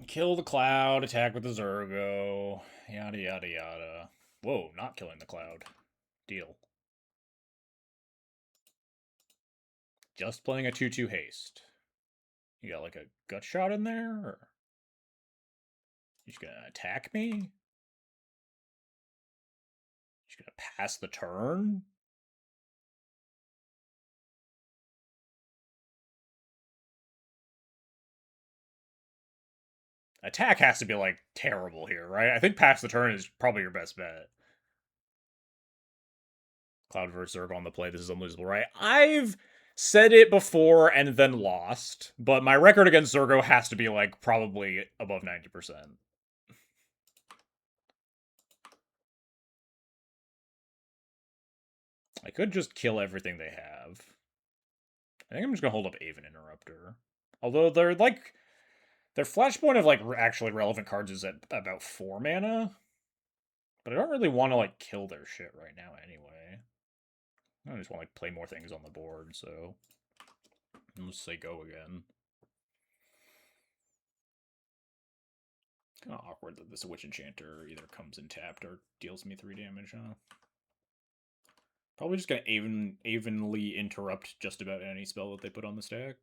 Kill the Cloud, attack with the Zergo, yada yada yada. Whoa, not killing the Cloud. Deal. Just playing a 2/2 haste. You got like a gut shot in there? Or you just gonna attack me? You just gonna pass the turn? Attack has to be like terrible here, right? I think pass the turn is probably your best bet. Cloud versus Zerg on the play. This is unlosable, right? I've said it before and then lost, but my record against Zergo has to be like probably above 90%. I could just kill everything they have. I think I'm just gonna hold up Aven Interrupter. Although their flashpoint of like actually relevant cards is at about 4 mana. But I don't really want to like kill their shit right now anyway. I just want to like play more things on the board, so let's say go again. Kind of awkward that this Witch Enchanter either comes in tapped or deals me 3 damage, huh? Probably just gonna evenly interrupt just about any spell that they put on the stack.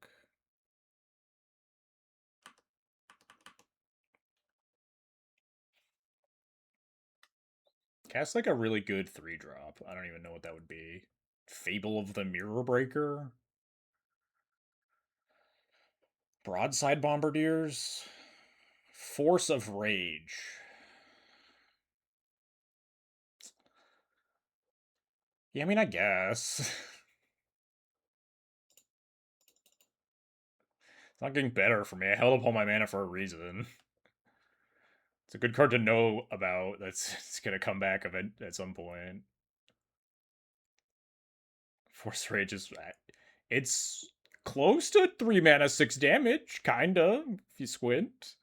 Cast like a really good 3-drop. I don't even know what that would be. Fable of the Mirror Breaker? Broadside Bombardiers? Force of Rage. Yeah, I mean, I guess. It's not getting better for me. I held up all my mana for a reason. It's a good card to know about. That's it's gonna come back at some point. Force Rage is it's close to 3 mana, 6 damage, kinda, if you squint.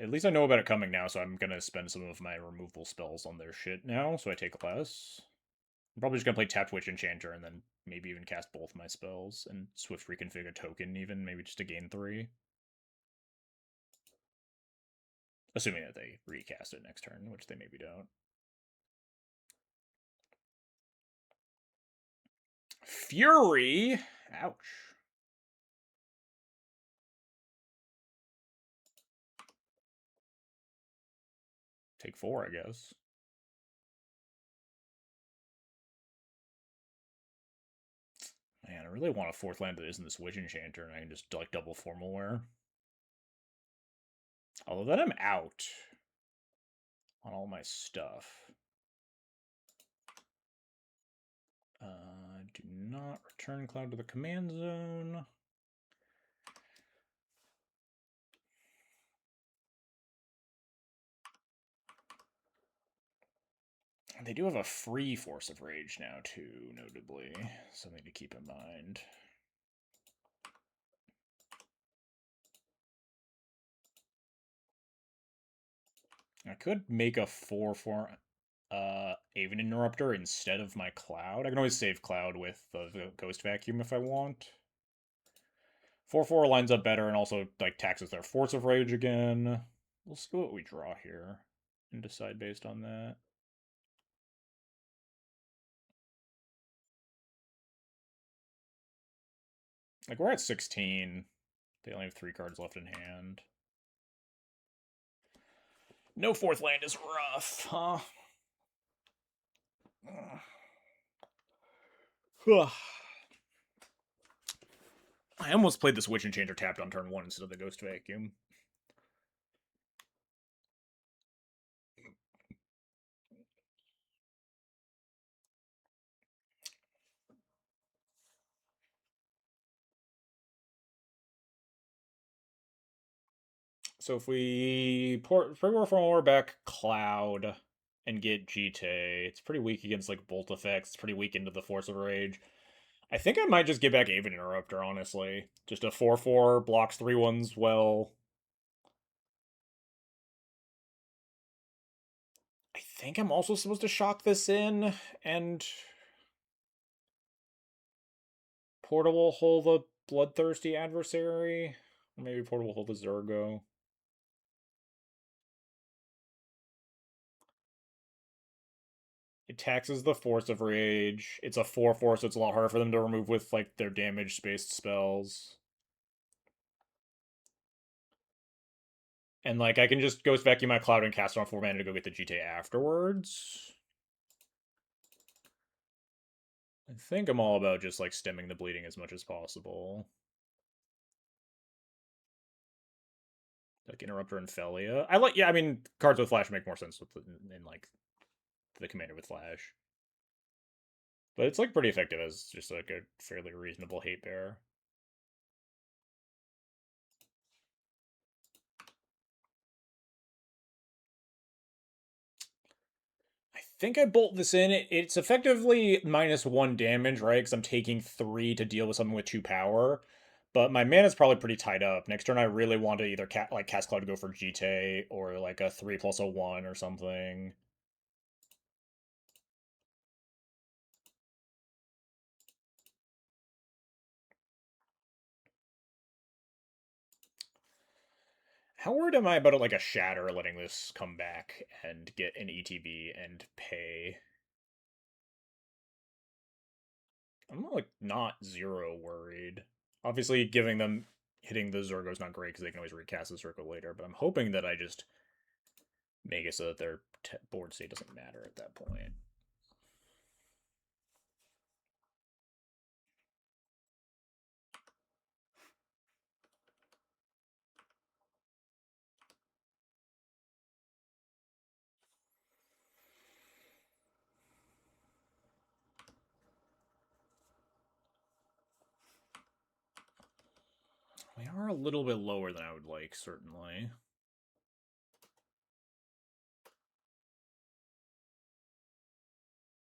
At least I know about it coming now, so I'm gonna spend some of my removal spells on their shit now, so I take less. I'm probably just gonna play Tapped Witch Enchanter and then maybe even cast both my spells and Swift Reconfigure a token, even, maybe just to gain 3. Assuming that they recast it next turn, which they maybe don't. Fury? Ouch. Take 4, I guess. Man, I really want a 4th land that isn't this Witch Enchanter, and I can just, like, double Formal Wear. Although then I'm out on all my stuff. Do not return Cloud to the command zone. They do have a free Force of Rage now, too, notably. Something to keep in mind. I could make a 4/4 Aven Interrupter instead of my Cloud. I can always save Cloud with the Ghost Vacuum if I want. 4/4 lines up better and also like taxes their Force of Rage again. We'll see what we draw here and decide based on that. Like we're at 16. They only have 3 cards left in hand. No 4th land is rough, huh? I almost played this Witch Enchanter tapped on turn 1 instead of the Ghost Vacuum. So if we bring our from back Cloud and get Jite, it's pretty weak against like bolt effects. It's pretty weak into the Force of Rage. I think I might just get back Aven Interrupter, honestly. Just a 4/4, blocks 3/1s well. I think I'm also supposed to shock this in and Portable Hole the Bloodthirsty Adversary. Or maybe Portable Hole the Zergo. It taxes the Force of Rage. It's a 4/4, so it's a lot harder for them to remove with like their damage-based spells. And like I can just Ghost Vacuum my Cloud and cast it on 4 mana to go get the GTA afterwards. I think I'm all about just like stemming the bleeding as much as possible. Like Interrupter and Felia. I mean, cards with Flash make more sense with in like the Commander with Flash. But it's like pretty effective as just like a fairly reasonable hate bearer. I think I bolt this in. It's effectively -1 damage, right? Because I'm taking 3 to deal with something with 2 power. But my mana's probably pretty tied up. Next turn, I really want to either cast Cloud to go for Jite or like a 3+1 or something. How worried am I about it, like a Shatter letting this come back and get an ETB and pay? I'm like not 0 worried. Obviously, giving them hitting the Zergo is not great because they can always recast the circle later, but I'm hoping that I just make it so that their board state doesn't matter at that point. We are a little bit lower than I would like, certainly.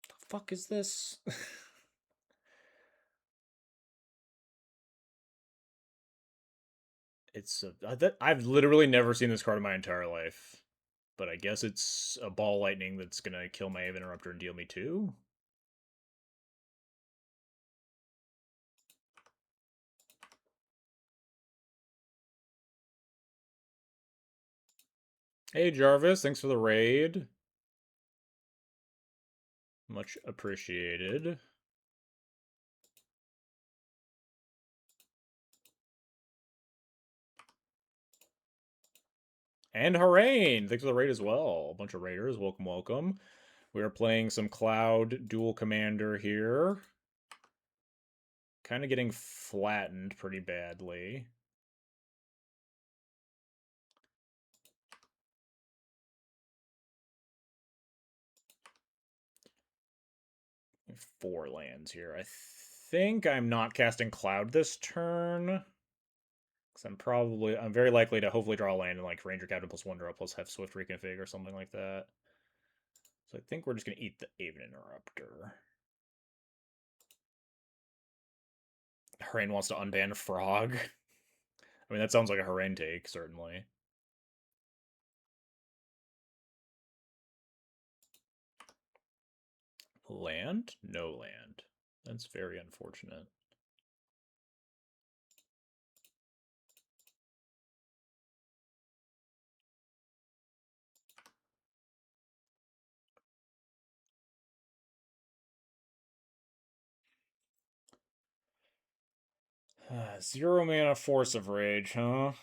The fuck is this? It's I've literally never seen this card in my entire life. But I guess it's a ball lightning that's gonna kill my Ave Interrupter and deal me 2. Hey Jarvis, thanks for the raid. Much appreciated. And Harain, thanks for the raid as well. A bunch of raiders, welcome, welcome. We are playing some Cloud Duel Commander here. Kind of getting flattened pretty badly. Four lands here. I think I'm not casting Cloud this turn. Because I'm very likely to hopefully draw a land and like Ranger Captain +1 draw plus have Swift reconfig or something like that. So I think we're just going to eat the Aven Interrupter. Harain wants to unban Frog. I mean, that sounds like a Harain take, certainly. Land? No land. That's very unfortunate. Zero mana Force of Rage, huh?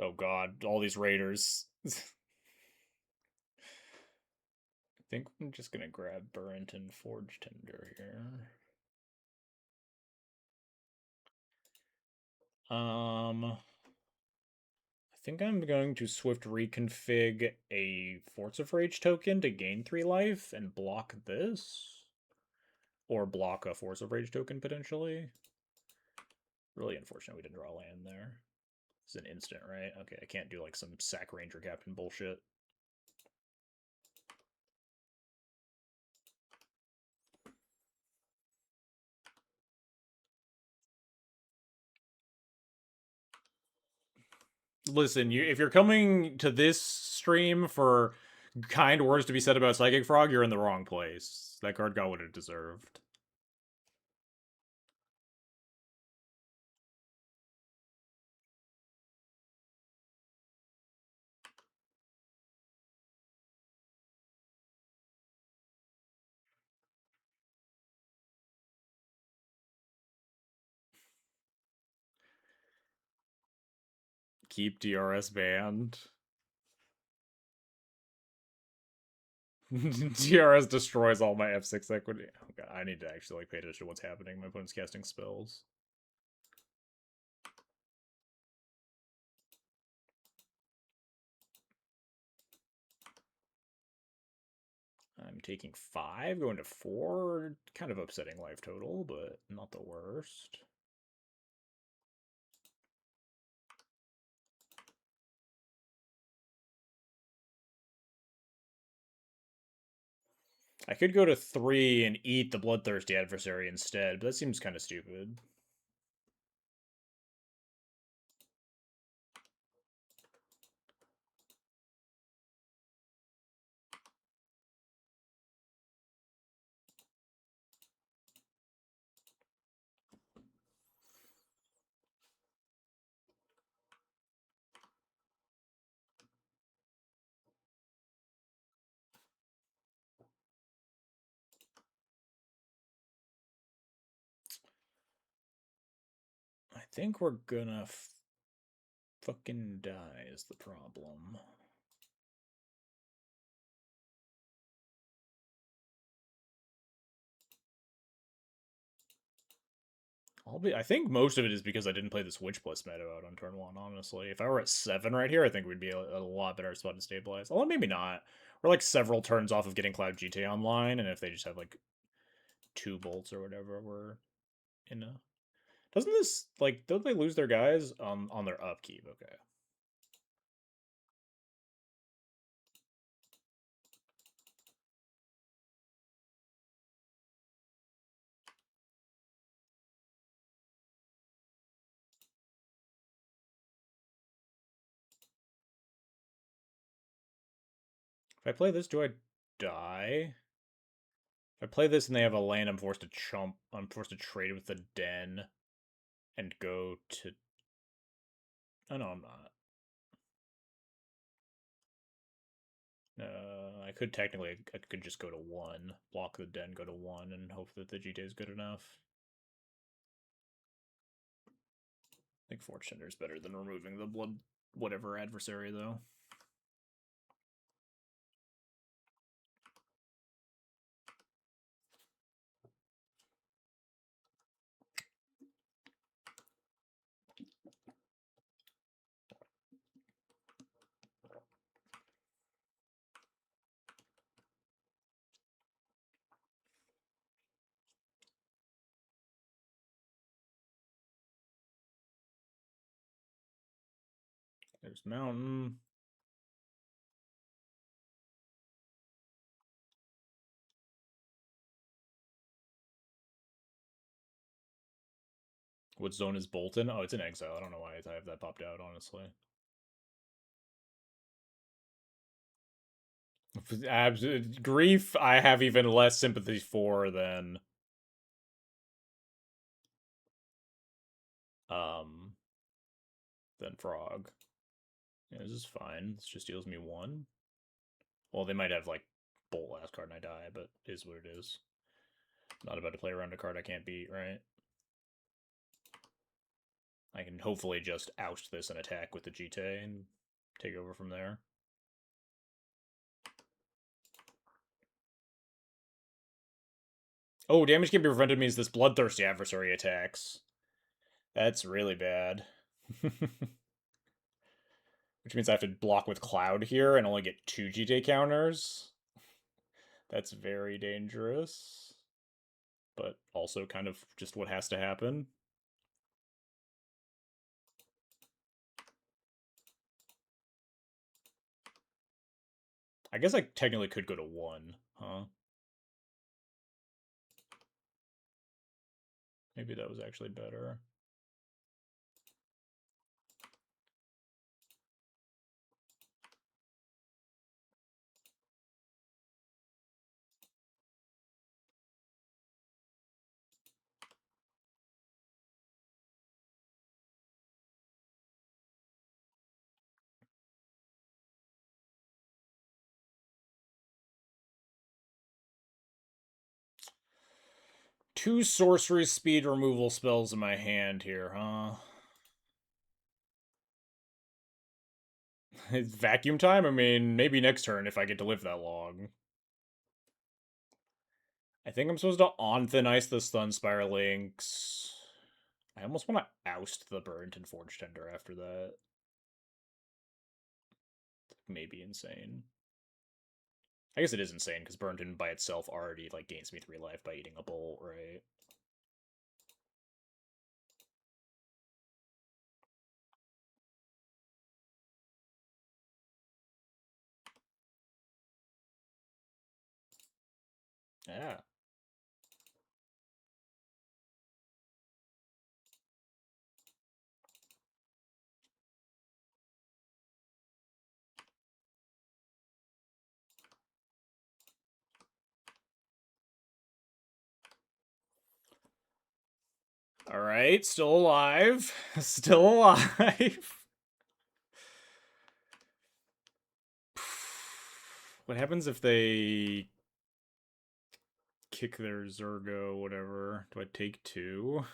Oh god, all these raiders. I think I'm just gonna grab Burrington Forge Tender here. I think I'm going to Swift reconfig a Force of Rage token to gain 3 life and block this. Or block a Force of Rage token, potentially. Really unfortunate we didn't draw land there. It's an instant, right? Okay, I can't do like some sack Ranger Captain bullshit. Listen, if you're coming to this stream for kind words to be said about Psychic Frog, you're in the wrong place. That card got what it deserved. Keep DRS banned. DRS destroys all my F6 equity. Oh god, I need to actually like pay attention to what's happening. My opponent's casting spells. I'm taking 5, going to 4. Kind of upsetting life total, but not the worst. I could go to 3 and eat the bloodthirsty adversary instead, but that seems kind of stupid. I think we're gonna fucking die is the problem. I think most of it is because I didn't play the Switch Plus meta out on turn 1, honestly. If I were at 7 right here, I think we'd be a lot better spot to stabilize. Although maybe not. We're like several turns off of getting Cloud GT online, and if they just have like 2 bolts or whatever, we're in a... Doesn't this, like, don't they lose their guys on their upkeep? Okay. If I play this, do I die? If I play this and they have a land, I'm forced to chump. I'm forced to trade with the den and go to... Oh, no, I'm not. I could technically, I could just go to 1, block the den, go to 1, and hope that the GTA is good enough. I think Forge Tender is better than removing the blood whatever adversary, though. There's Mountain. What zone is Bolton? Oh, it's in exile. I don't know why I have that popped out, honestly. Grief, I have even less sympathy for um than Frog. Yeah, this is fine. This just deals me 1. Well, they might have like Bolt last card and I die, but it is what it is. Not about to play around a card I can't beat, right? I can hopefully just oust this and attack with the GTA and take over from there. Oh, damage can be prevented means this bloodthirsty adversary attacks. That's really bad. Which means I have to block with Cloud here and only get 2 GTA counters. That's very dangerous. But also kind of just what has to happen. I guess I technically could go to 1, huh? Maybe that was actually better. Two sorcery speed removal spells in my hand here, huh? It's vacuum time? I mean, maybe next turn if I get to live that long. I think I'm supposed to on thin ice the stun spiralinks. I almost want to oust the burnt and forge tender after that. Maybe insane. I guess it is insane because Burnton by itself already like gains me 3 life by eating a bolt, right? Yeah. All right, still alive. Still alive. What happens if they kick their Zergo, whatever? Do I take 2?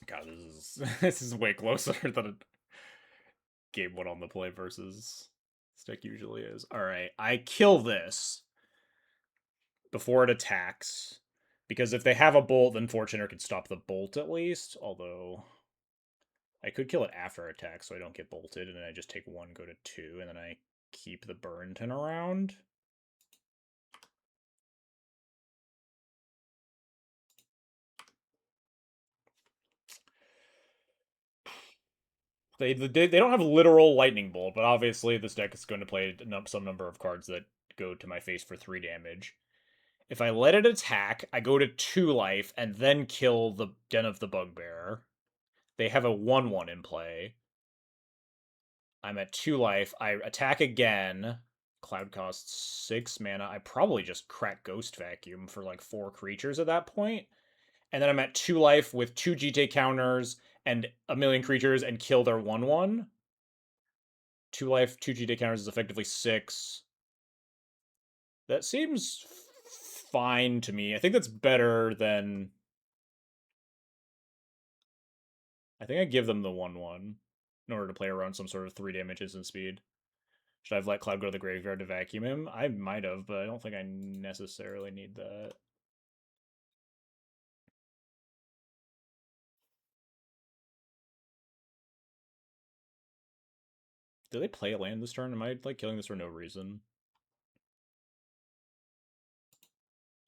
God, this is way closer than a game 1 on the play versus stick usually is. All right, I kill this before it attacks. Because if they have a bolt, then Fortuner can stop the bolt at least. Although I could kill it after attack so I don't get bolted, and then I just take 1, go to 2, and then I keep the Burnton around. They don't have literal lightning bolt, but obviously this deck is going to play some number of cards that go to my face for 3 damage. If I let it attack, I go to 2 life and then kill the Den of the Bugbear. They have a 1/1 in play. I'm at 2 life. I attack again. Cloud costs 6 mana. I probably just crack Ghost Vacuum for like 4 creatures at that point. And then I'm at 2 life with 2 GT counters and a million creatures and kill their 1/1. 2 life, 2 GT counters is effectively 6. That seems fine to me. I think that's better than. I think I give them the 1/1 in order to play around some sort of 3 damage instant speed. Should I have let Cloud go to the graveyard to vacuum him? I might have, but I don't think I necessarily need that. Do they play a land this turn? Am I like killing this for no reason?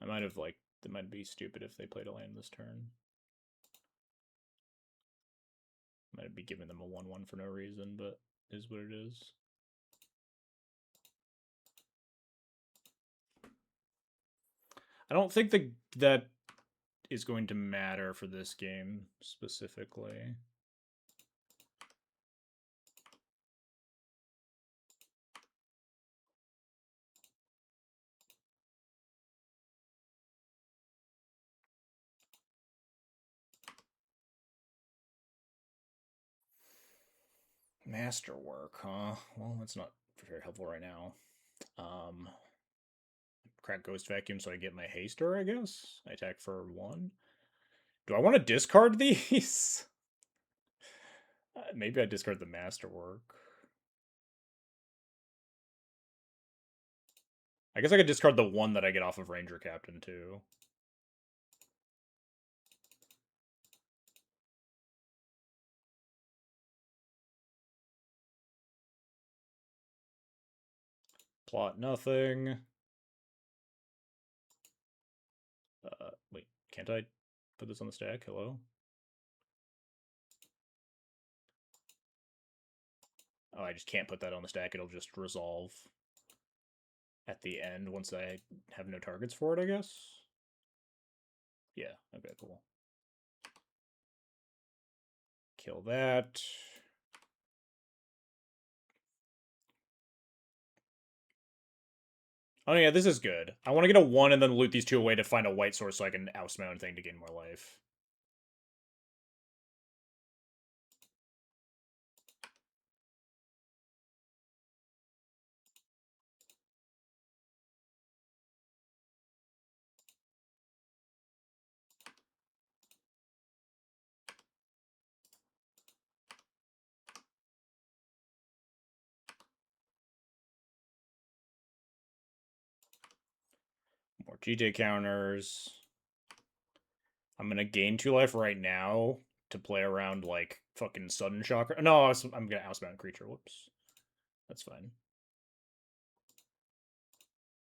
I might have like it might be stupid if they played a land this turn. Might be giving them a 1/1 for no reason, but is what it is. I don't think that is going to matter for this game specifically. Masterwork, huh? Well, that's not very helpful right now. Crack Ghost Vacuum so I get my haster, I guess. I attack for 1. Do I want to discard these? Maybe I discard the Masterwork. I guess I could discard the 1 that I get off of Ranger Captain, too. Plot nothing. Wait, can't I put this on the stack? Hello? Oh, I just can't put that on the stack. It'll just resolve at the end once I have no targets for it, I guess? Yeah, okay, cool. Kill that. Oh yeah, this is good. I want to get a 1 and then loot these 2 away to find a white source so I can oust my own thing to gain more life. More GT counters. I'm gonna gain 2 life right now to play around like fucking sudden shocker. No, I'm gonna housebound creature. Whoops. That's fine.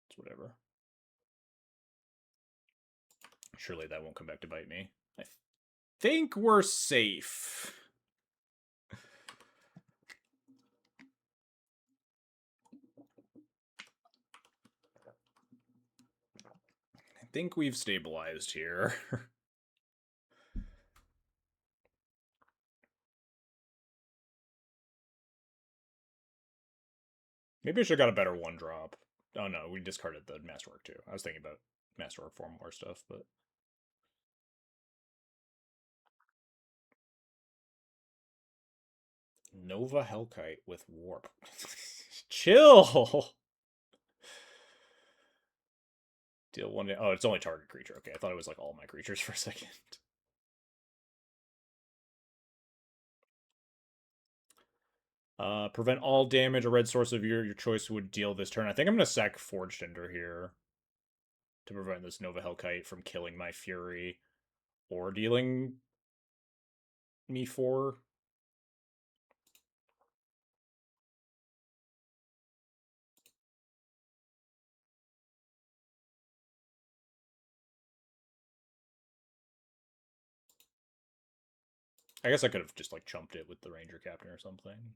It's whatever. Surely that won't come back to bite me. I think we're safe. I think we've stabilized here. Maybe I should have got a better 1-drop. Oh no, we discarded the Masterwork too. I was thinking about Masterwork for more stuff, but... Nova Hellkite with Warp. Chill! Deal 1... Oh, it's only target creature. Okay, I thought it was like all my creatures for a second. Prevent all damage. A red source of your choice would deal this turn. I think I'm going to sack Forged Ender here to prevent this Nova Hellkite from killing my Fury or dealing me 4. I guess I could have just like chumped it with the Ranger Captain or something.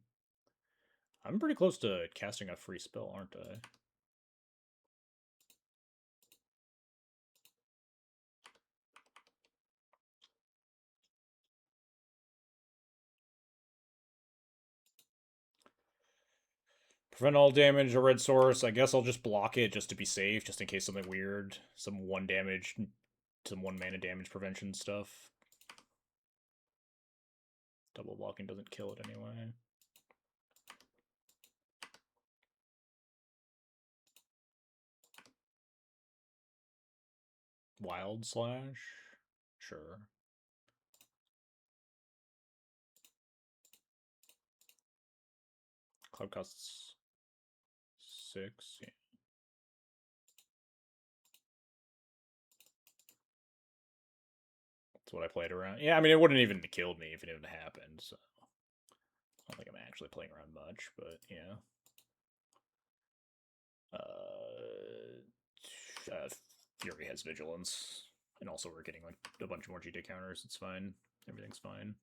I'm pretty close to casting a free spell, aren't I? Prevent all damage, a red source. I guess I'll just block it just to be safe, just in case something weird. Some 1 damage, some 1 mana damage prevention stuff. Double blocking doesn't kill it anyway. Wild Slash? Sure. Cloud costs 6, yeah. That's what I played around. Yeah, I mean, it wouldn't even have killed me if it didn't happen, so... I don't think I'm actually playing around much, but yeah. Fury has Vigilance. And also we're getting like a bunch more GT counters. It's fine. Everything's fine.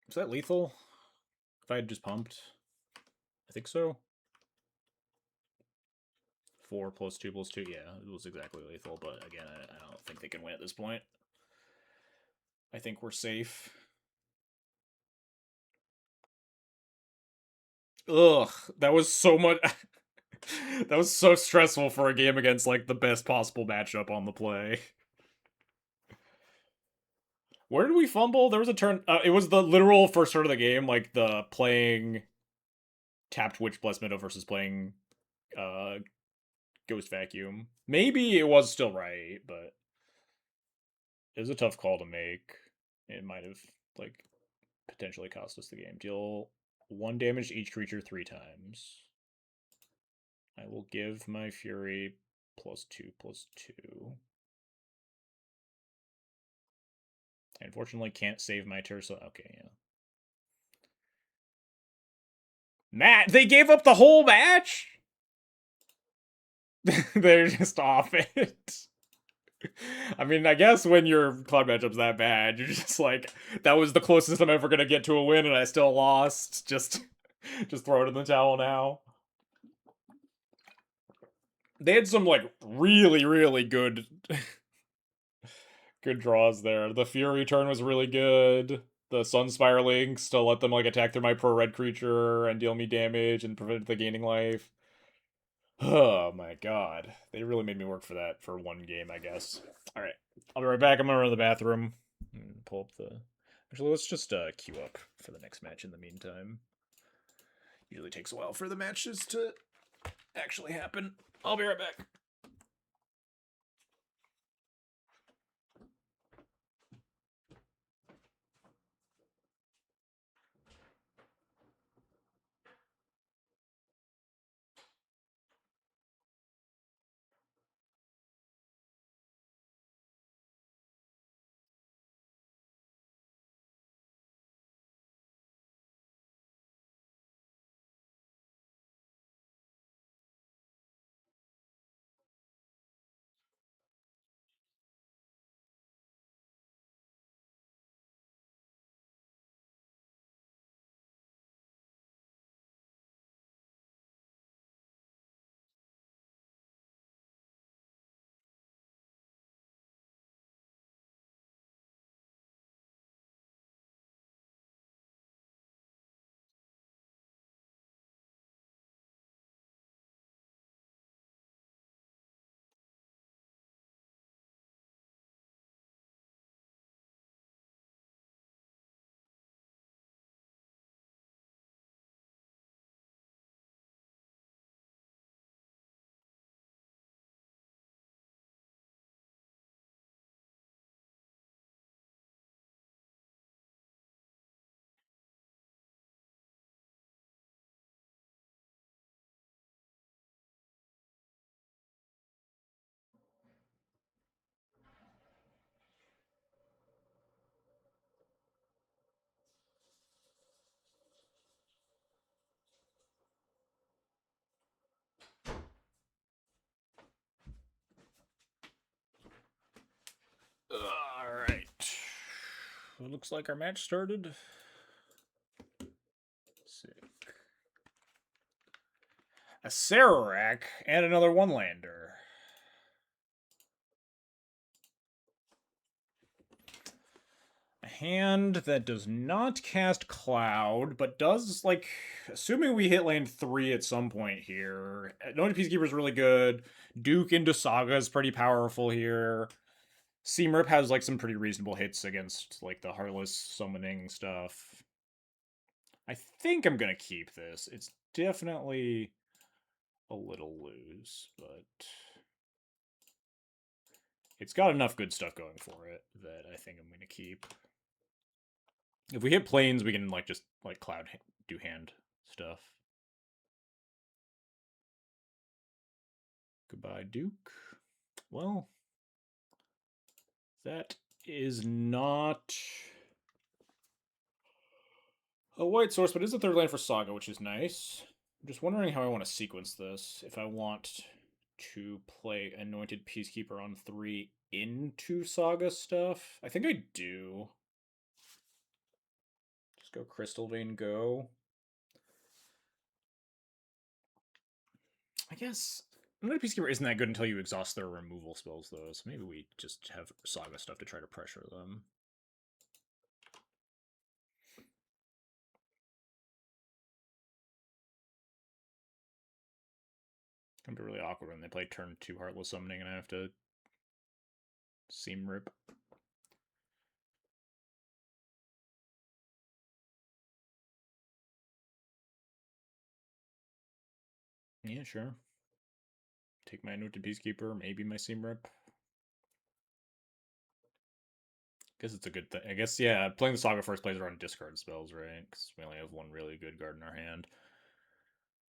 Is that lethal? If I had just pumped? I think so. 4 plus 2 plus 2. Yeah, it was exactly lethal, but again, I don't think they can win at this point. I think we're safe. Ugh, that was so much... that was so stressful for a game against, like, the best possible matchup on the play. Where did we fumble? There was a turn... it was the literal first turn of the game, like, the playing tapped Witch Bless Meadow versus playing Ghost Vacuum. Maybe it was still right, but it was a tough call to make. It might have, like, potentially cost us the game. Deal 1 damage to each creature 3 times. I will give my Fury +2/+2. I unfortunately can't save my Tersa. Okay, yeah. Matt, they gave up the whole match? They're just off it. I mean, I guess when your cloud matchup's that bad, you're just like, that was the closest I'm ever gonna get to a win, and I still lost. Just throw it in the towel now. They had some, like, really, really good good draws there. The Fury turn was really good. The Sunspire links to let them, like, attack through my pro-red creature and deal me damage and prevent the gaining life. Oh my god. They really made me work for that for 1 game, I guess. Alright. I'll be right back. I'm gonna run to the bathroom and pull up the... Actually, let's just queue up for the next match in the meantime. Usually takes a while for the matches to actually happen. I'll be right back. looks like our match started. Sick. A Sk8r and another one-lander. A hand that does not cast Cloud, but does, like, assuming we hit lane 3 at some point here. Anointed Peacekeeper is really good. Duke into Saga is pretty powerful here. Seamrip has, like, some pretty reasonable hits against, like, the Heartless summoning stuff. I think I'm gonna keep this. It's definitely a little loose, but it's got enough good stuff going for it that I think I'm gonna keep. If we hit planes, we can like just like cloud do hand stuff. Goodbye, Duke. Well, that is not a white source, but it is a third land for Saga, which is nice. I'm just wondering how I want to sequence this. If I want to play Anointed Peacekeeper on 3 into Saga stuff. I think I do. Just go Crystal Vein, go. I guess Anointed Peacekeeper isn't that good until you exhaust their removal spells, though, so maybe we just have Saga stuff to try to pressure them. It's gonna be really awkward when they play turn 2 Heartless Summoning and I have to Seamrip. Yeah, sure. Take my Anointed Peacekeeper, maybe my Seamrip. Guess it's a good thing. I guess, yeah, playing the Saga first plays around discard spells, right? Because we only have one really good card in our hand.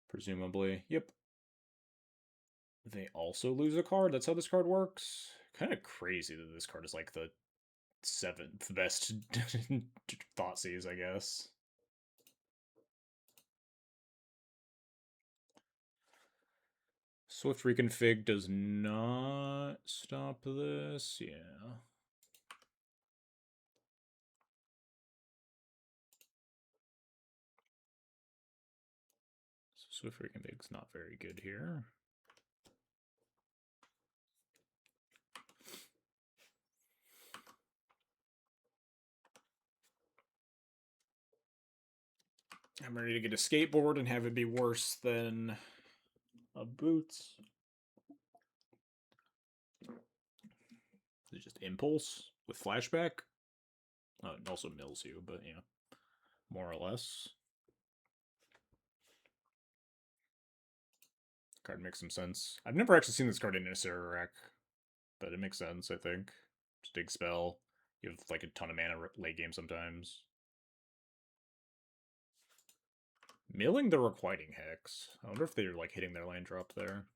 Presumably. Yep. They also lose a card? That's how this card works? Kind of crazy that this card is like the 7th best Thoughtseize, I guess. Swift reconfig does not stop this. Yeah. So Swift reconfig's not very good here. I'm ready to get a skateboard and have it be worse than a boots. Is it just impulse with flashback? Oh, it also mills you, but yeah, more or less. Card makes some sense. I've never actually seen this card in a Sk8r, but it makes sense, I think. Just dig spell. You have like a ton of mana late game sometimes. Milling the Requiting Hex. I wonder if they're like hitting their land drop there.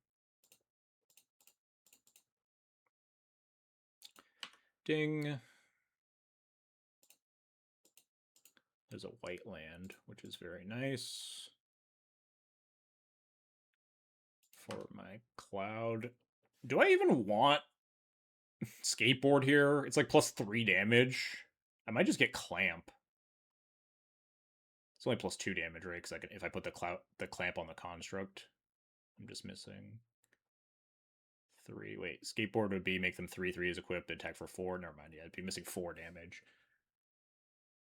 Ding. There's a white land, which is very nice. For my cloud. Do I even want skateboard here? It's like +3 damage. I might just get clamp. It's only +2 damage, right? Because I can, if I put the clamp on the construct, I'm just missing 3. Wait, skateboard would be make them 3/3 as equipped, attack for 4. Never mind. Yeah, I'd be missing 4 damage.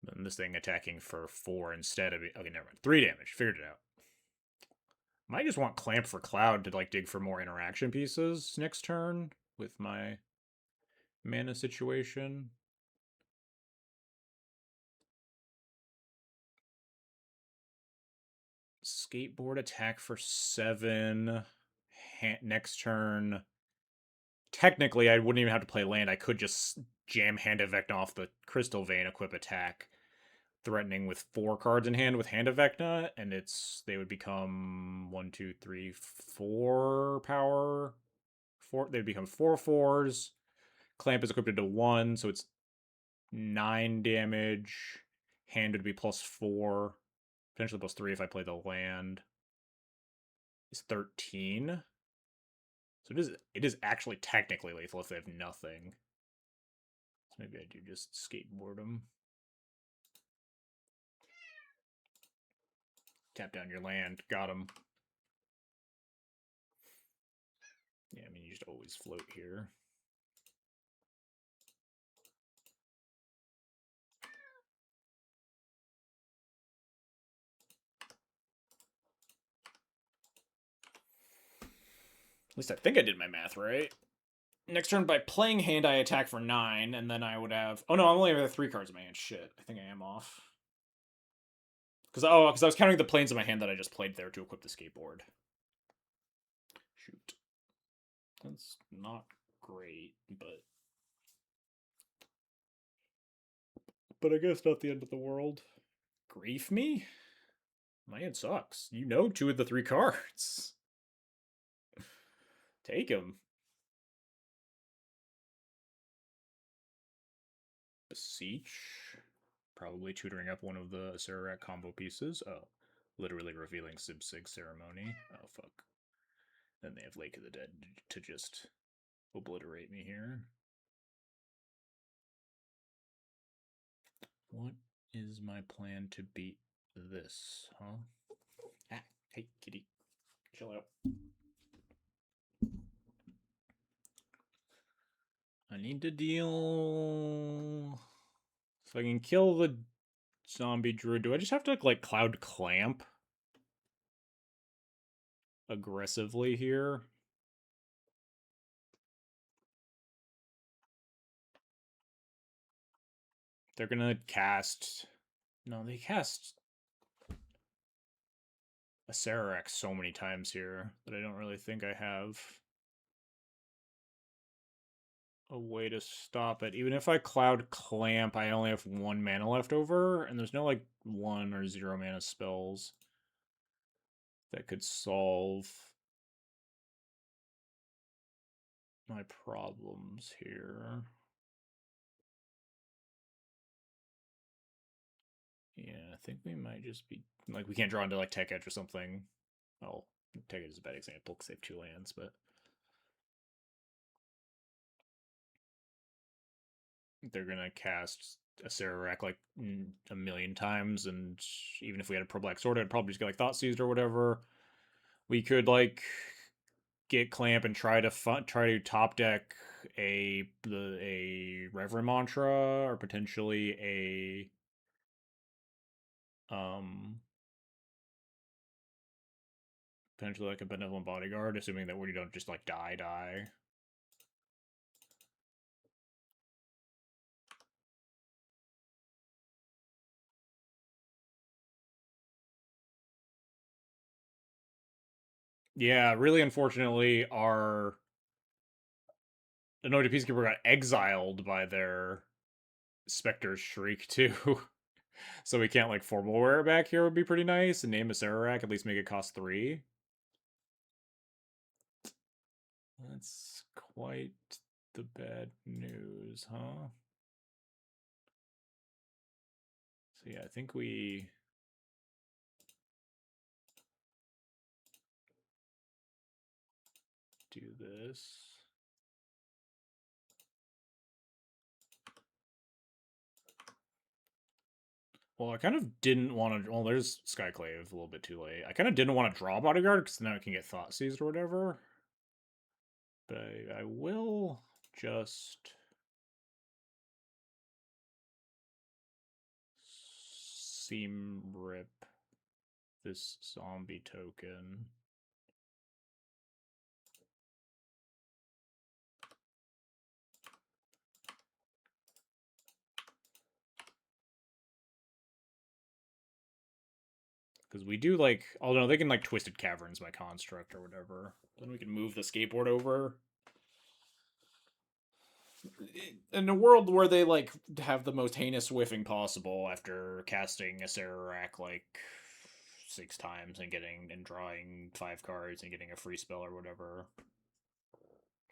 Then this thing attacking for 4 instead of okay, never mind. 3 damage. Figured it out. Might just want clamp for cloud to like dig for more interaction pieces next turn with my mana situation. Skateboard attack for 7. Next turn. Technically, I wouldn't even have to play land. I could just jam Hand of Vecna off the Crystal Vein, equip attack, threatening with 4 cards in hand with Hand of Vecna, and they would become 1, 2, 3, 4 power. They'd become 4/4s. Clamp is equipped into 1, so it's 9 damage. Hand would be +4. Potentially +3 if I play the land. It's 13. So it is actually technically lethal if they have nothing. So maybe I do just skateboard them. Tap down your land. Got him. Yeah, I mean, you just always float here. At least I think I did my math right. Next turn, by playing hand, I attack for 9, and then I would have... Oh, no, I only have 3 cards in my hand. Shit, I think I am off. Because I was counting the planes in my hand that I just played there to equip the skateboard. Shoot. That's not great, but... But I guess not the end of the world. Grief me? My hand sucks. You know 2 of the 3 cards. Take him. Beseech. Probably tutoring up one of the Serac combo pieces. Oh. Literally revealing Sig ceremony. Oh, fuck. Then they have Lake of the Dead to just obliterate me here. What is my plan to beat this, huh? Ah, hey, kitty. Chill out. I need to deal... So I can kill the zombie druid. Do I just have to, like, Cloud Clamp? Aggressively here? They're gonna cast... No, they cast a Serac so many times here that I don't really think I have a way to stop it. Even if I Cloud Clamp, I only have 1 mana left over, and there's no, like, 1 or 0 mana spells that could solve my problems here. Yeah, I think we might just be... Like, we can't draw into, like, Tech Edge or something. Well, Tech Edge is a bad example because they have 2 lands, but... They're gonna cast a Serac, like, a million times, and even if we had a Pro Black Sword, I'd probably just get, like, Thought Seized or whatever. We could, like, get Clamp and try to top deck a Reverend Mantra, or potentially a... Potentially, like, a Benevolent Bodyguard, assuming that we don't just, like, die. Yeah, really unfortunately, our Anointed Peacekeeper got exiled by their Spectre's Shriek, too. So we can't, like, formal wear it back here would be pretty nice, and name a Serac, at least make it cost 3. That's quite the bad news, huh? So yeah, I think we... do this. Well, I kind of didn't want to... Well, there's Skyclave a little bit too late. I kind of didn't want to draw Bodyguard, because now I can get Thought Seized or whatever. But I will just... Seam Rip this zombie token. Because we do, like... Although they can, like, Twisted Caverns my construct or whatever. Then we can move the skateboard over. In a world where they, like, have the most heinous whiffing possible after casting a Serac, like, 6 times and drawing 5 cards and getting a free spell or whatever.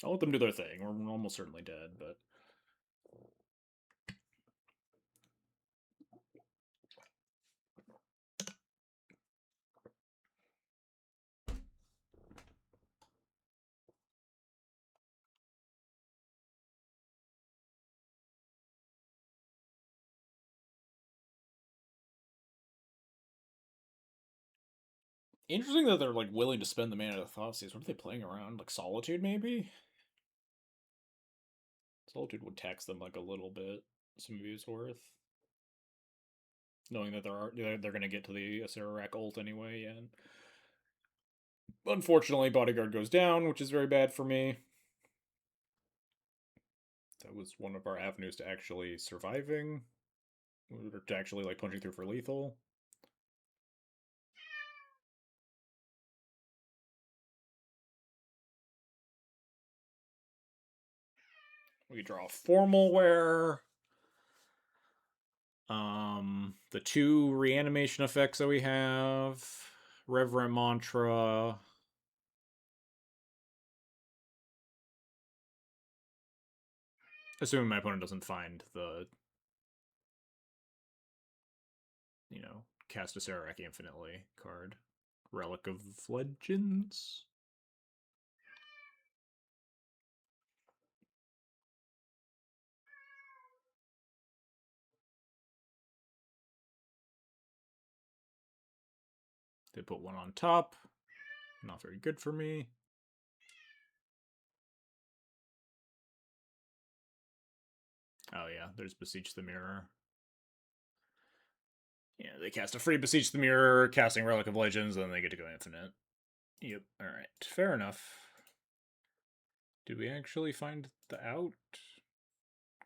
I'll let them do their thing. We're almost certainly dead, but... Interesting that they're like willing to spend the mana to Thoughtseize. What are they playing around? Like Solitude, maybe? Solitude would tax them like a little bit. Some moves worth. Knowing that they're gonna get to the Sk8r ult anyway, yeah. Unfortunately, Bodyguard goes down, which is very bad for me. That was one of our avenues to actually surviving. Or to actually like punching through for lethal. We draw Formalware. The 2 reanimation effects that we have. Reverent Mantra. Assuming my opponent doesn't find the, cast a Sk8r infinitely card. Relic of Legends. They put one on top. Not very good for me. Oh yeah, there's Beseech the Mirror. Yeah, they cast a free Beseech the Mirror, casting Relic of Legends, and then they get to go infinite. Yep, alright. Fair enough. Did we actually find the out?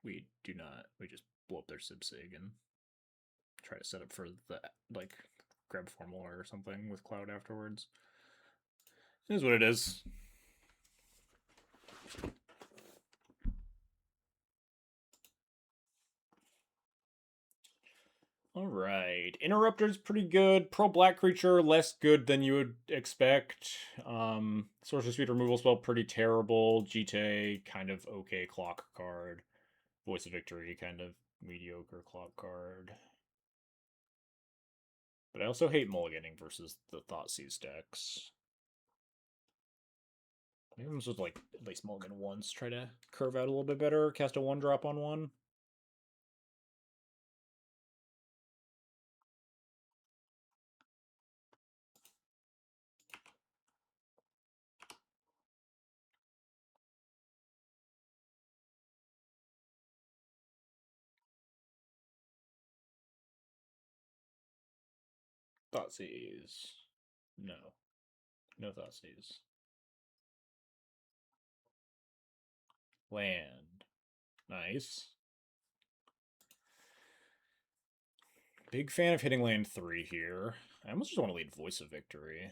We do not. We just blow up their Sibsig and try to set up for the, like, grab Formula or something with Cloud afterwards. It is what it is. Alright. Interruptor's pretty good. Pro Black Creature, less good than you would expect. Sorcerer Speed removal spell, pretty terrible. Jite, kind of okay clock card. Voice of Victory, kind of mediocre clock card. But I also hate mulliganing versus the Thoughtseize decks. Maybe I'm supposed to, like, at least mulligan once, try to curve out a little bit better, cast a 1-drop on one. Thoughtseize. No. No Thoughtseize. Land. Nice. Big fan of hitting land 3 here. I almost just want to lead Voice of Victory.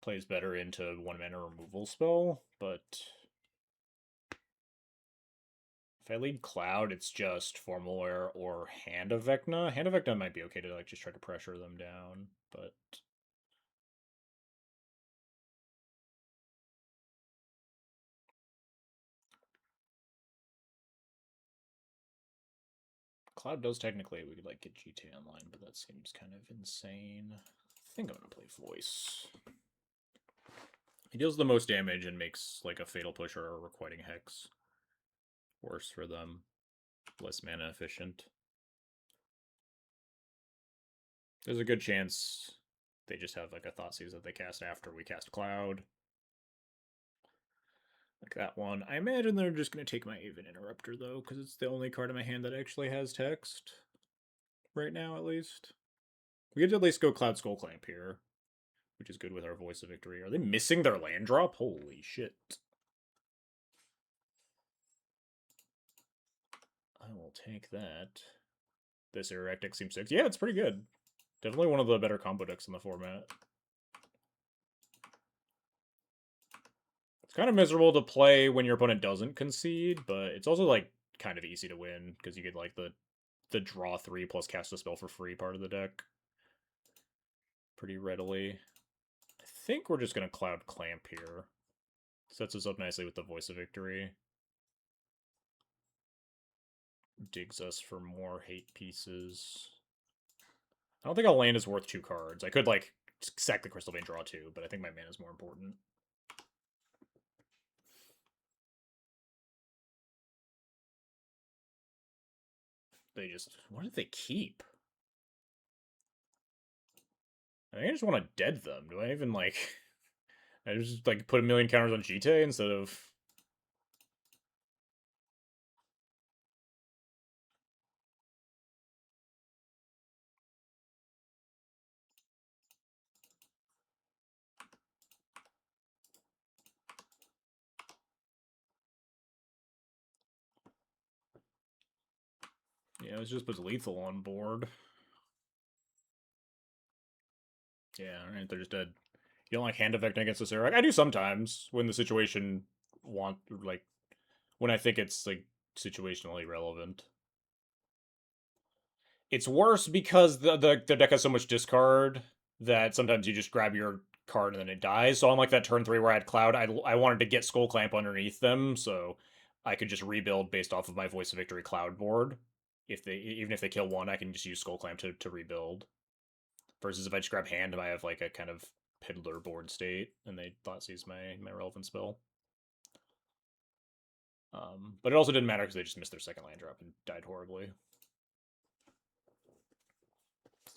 Plays better into 1-mana removal spell, but if I lead Cloud, it's just Formalware or Hand of Vecna. Hand of Vecna might be okay to like just try to pressure them down, but Cloud does technically, we could like get GT online, but that seems kind of insane. I think I'm gonna play Voice. He deals the most damage and makes like a Fatal Push or a Requiting Hex worse for them. Less mana efficient. There's a good chance they just have like a Thoughtseize that they cast after we cast Cloud. Like that one. I imagine they're just going to take my Aven Interrupter, though, because it's the only card in my hand that actually has text. Right now, at least. We get to at least go Cloud Skull Clamp here, which is good with our Voice of Victory. Are they missing their land drop? Holy shit. I will take that. This Erectic seems 6. Yeah, it's pretty good. Definitely one of the better combo decks in the format. It's kind of miserable to play when your opponent doesn't concede, but it's also like kind of easy to win because you get like the draw 3 plus cast a spell for free part of the deck pretty readily. I think we're just gonna Cloud Clamp here. Sets us up nicely with the Voice of Victory. Digs us for more hate pieces. I don't think a land is worth 2 cards. I could like sack the Crystal Vein, draw 2, but I think my mana is more important. They just... What did they keep? I just want to dead them. Do I even, like... I just, like, put a million counters on Jite instead of... Yeah, it just puts lethal on board. Yeah, alright, they're just dead. You don't like hand effecting against this era? I do sometimes, when the situation like, when I think it's, like, situationally relevant. It's worse because the deck has so much discard that sometimes you just grab your card and then it dies. So on, like, that turn 3 where I had Cloud, I wanted to get Skull Clamp underneath them, so I could just rebuild based off of my Voice of Victory Cloud board. Even if they kill one, I can just use Skull Clamp to rebuild. Versus if I just grab hand, I have, like, a kind of piddler board state, and they Thoughtseize my relevant spell. But it also didn't matter because they just missed their second land drop and died horribly.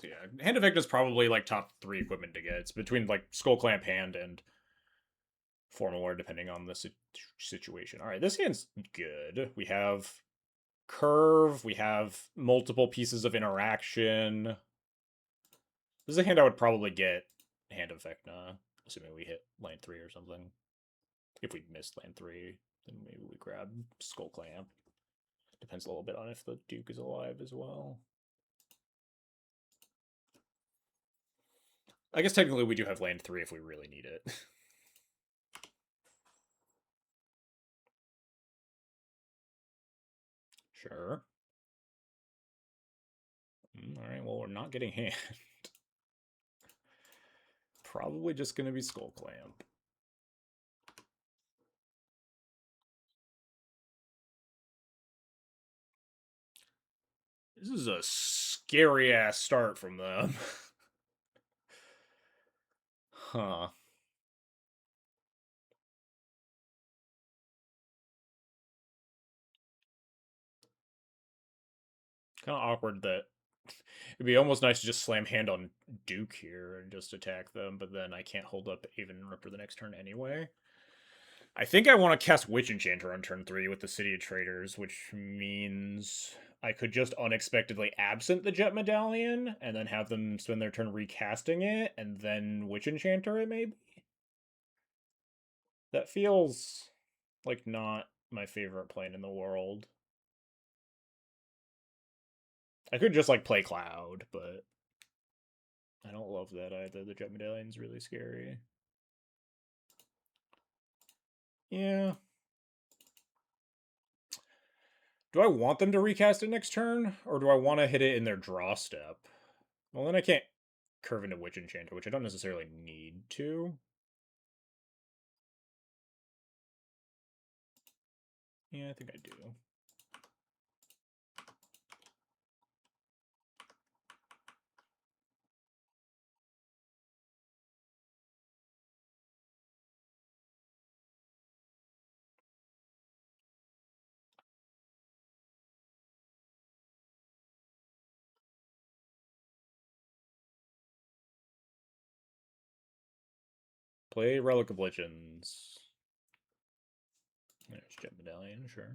So yeah, Hand Effect is probably, like, top 3 equipment to get. It's between, like, Skull Clamp, Hand, and Formal War, depending on the situation. All right, this hand's good. We have Curve. We have multiple pieces of interaction. This is a hand I would probably get Hand Effect, assuming we hit land 3 or something. If we missed land 3, then maybe we grab Skull Clamp. Depends a little bit on if the Duke is alive as well. I guess technically we do have land 3 if we really need it. Sure. Alright, well, we're not getting hand. Probably just going to be Skull Clamp. This is a scary ass start from them. Huh. Kind of awkward that it'd be almost nice to just slam hand on Duke here and just attack them, but then I can't hold up Aven Ripper the next turn anyway. I think I want to cast Witch Enchanter on turn 3 with the City of Traders, which means I could just unexpectedly absent the Jet Medallion and then have them spend their turn recasting it and then Witch Enchanter it, maybe? That feels like not my favorite plan in the world. I could just, like, play Cloud, but I don't love that either. The Jet Medallion's really scary. Yeah. Do I want them to recast it next turn, or do I want to hit it in their draw step? Well, then I can't curve into Witch Enchanter, which I don't necessarily need to. Yeah, I think I do. Play Relic of Legends. There's Jet Medallion, sure.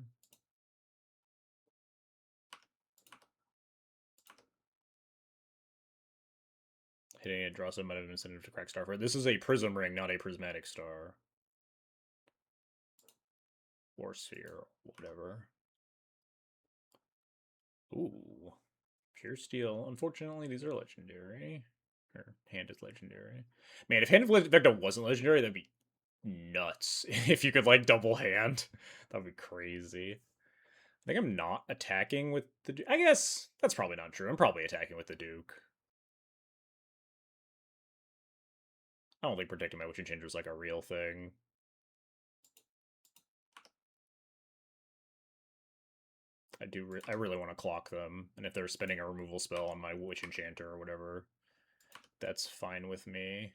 Hitting it, draw some might have an incentive to crack Starfire. This is a Prism Ring, not a Prismatic Star. Or Sphere, whatever. Ooh. Pure Steel. Unfortunately, these are legendary. Or Hand is legendary. Man, if Hand of Vecta wasn't legendary, that'd be nuts. If you could, like, double hand. That'd be crazy. I think I'm not attacking with the Duke. I guess that's probably not true. I'm probably attacking with the Duke. I don't think protecting my Witch Enchanter is, like, a real thing. I really want to clock them, and if they're spending a removal spell on my Witch Enchanter or whatever, that's fine with me.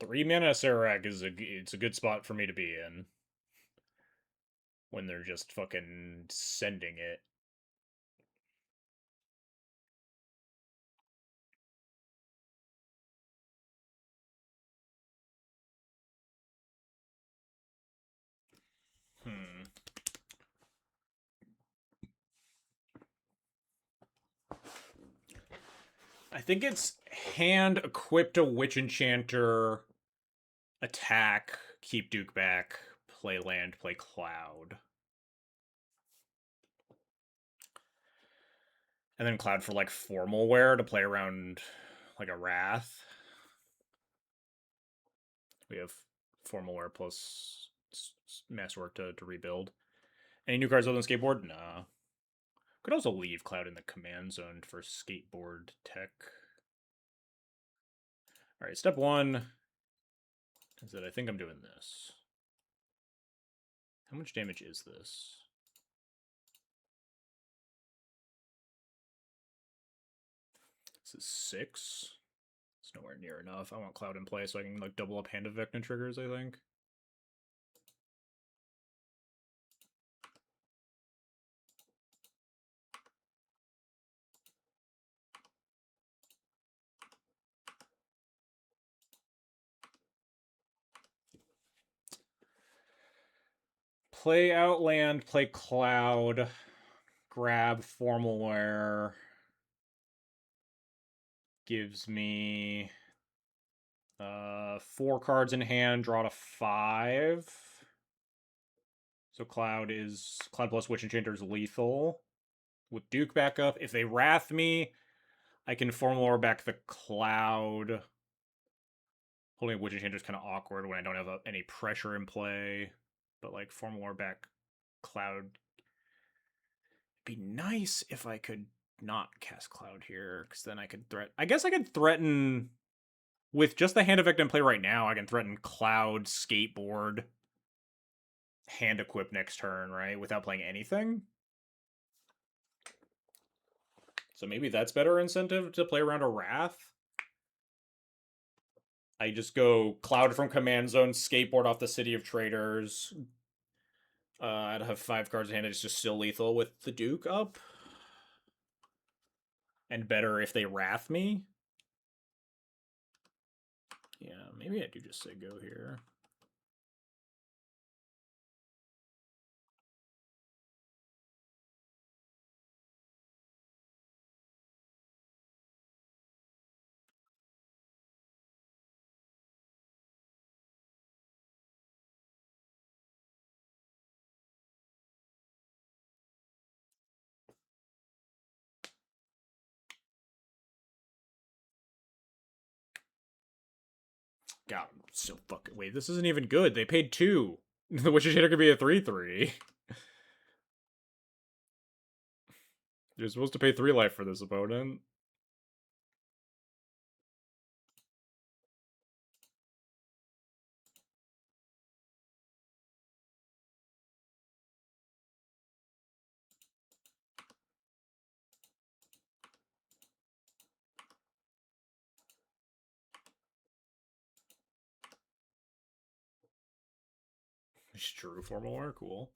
3 mana Serac is it's a good spot for me to be in. When they're just fucking sending it. I think it's hand equipped a Witch Enchanter, attack, keep Duke back, play land, play Cloud. And then Cloud for like formal wear to play around like a Wrath. We have formal wear plus Masterwork to rebuild. Any new cards other than Skateboard? Nah. Could also leave Cloud in the command zone for Skateboard tech. Alright, step one is that I think I'm doing this. How much damage is this? This is 6. It's nowhere near enough. I want Cloud in play so I can like double up Hand of Vecna triggers, I think. Play Outland, play Cloud, grab Formal Wear. Gives me 4 cards in hand, draw to 5. So Cloud plus Witch Enchanter is lethal. With Duke back up, if they Wrath me, I can Formal Wear back the Cloud. Holding a Witch Enchanter is kind of awkward when I don't have any pressure in play. But like Formal Wear back Cloud. It'd be nice if I could not cast Cloud here, because then I could I guess I could threaten with just the Hand of Vecna in play right now. I can threaten Cloud, Skateboard, hand equip next turn, right? Without playing anything. So maybe that's better incentive to play around a Wrath. I just go Cloud from command zone, Skateboard off the City of Traders. I'd have 5 cards in hand. It's just still lethal with the Duke up. And better if they Wrath me. Yeah, maybe I do just say go here. God, I'm so fucking... Wait, this isn't even good. They paid 2. The Witch Enchanter could be a 3/3. You're supposed to pay 3 life for this opponent. It's true, Formal Wear, cool.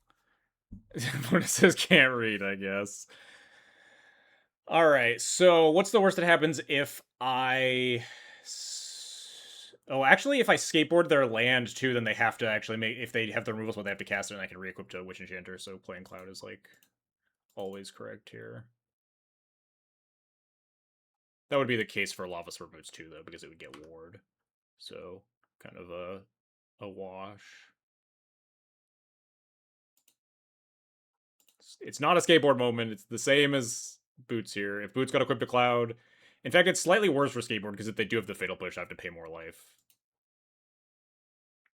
Opponent says can't read, I guess. Alright, so what's the worst that happens if I... Oh, actually, if I Skateboard their land, too, then they have to actually make... If they have the removal spell, they have to cast it, and I can re-equip to Witch Enchanter, so playing Cloud is, like, always correct here. That would be the case for Lavaspur Boots, too, though, because it would get Ward. So, kind of a wash. It's not a Skateboard moment. It's the same as Boots here. If Boots got equipped to Cloud... In fact, it's slightly worse for Skateboard, because if they do have the Fatal Push, I have to pay more life.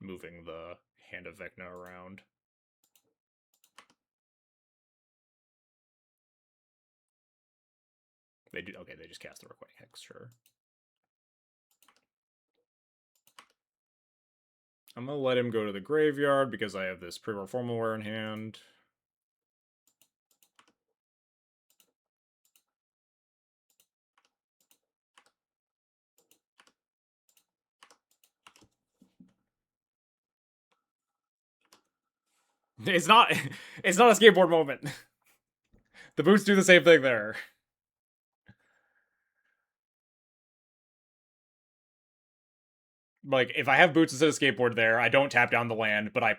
Moving the Hand of Vecna around. They do... Okay, they just cast the Requiting Hex, sure. I'm gonna let him go to the graveyard, because I have this Pre-War Formal Wear in hand. It's not a skateboard moment. The boots do the same thing there. Like, if I have boots instead of skateboard there, I don't tap down the land, but I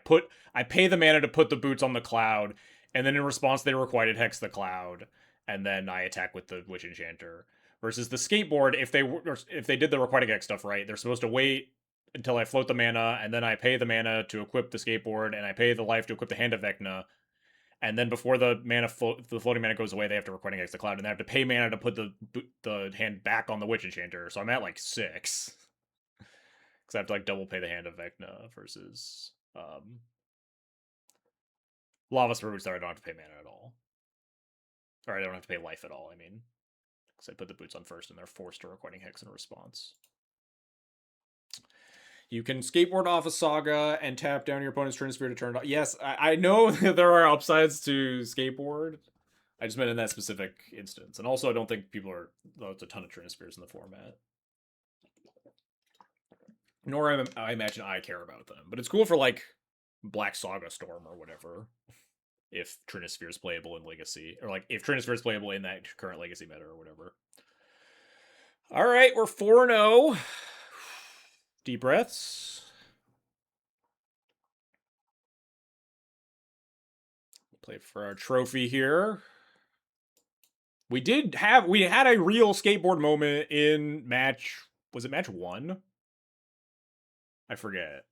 pay the mana to put the boots on the cloud, and then in response they requited hex the cloud, and then I attack with the witch enchanter. Versus the skateboard, if they did the requited hex stuff right, they're supposed to wait until I float the mana, and then I pay the mana to equip the skateboard, and I pay the life to equip the hand of Vecna, and then before the the floating mana goes away, they have to requited hex the cloud, and they have to pay mana to put the hand back on the witch enchanter. So I'm at like 6. Because I have to like double pay the hand of Vecna versus lavaspur, which I don't have to pay mana at all. Or I don't have to pay life at all, I mean. Because I put the boots on first and they're forced to requiting hex in response. You can skateboard off a saga and tap down your opponent's turn sphere to turn it off. Yes, I know there are upsides to skateboard. I just meant in that specific instance. And also, I don't think people are. There's a ton of turn spheres in the format. Nor I imagine I care about them. But it's cool for, like, Black Saga Storm or whatever. If Trinisphere is playable in Legacy. Or, like, if Trinisphere is playable in that current Legacy meta or whatever. Alright, we're 4-0. Deep breaths. Play for our trophy here. We had a real skateboard moment in match. Was it match 1? I forget.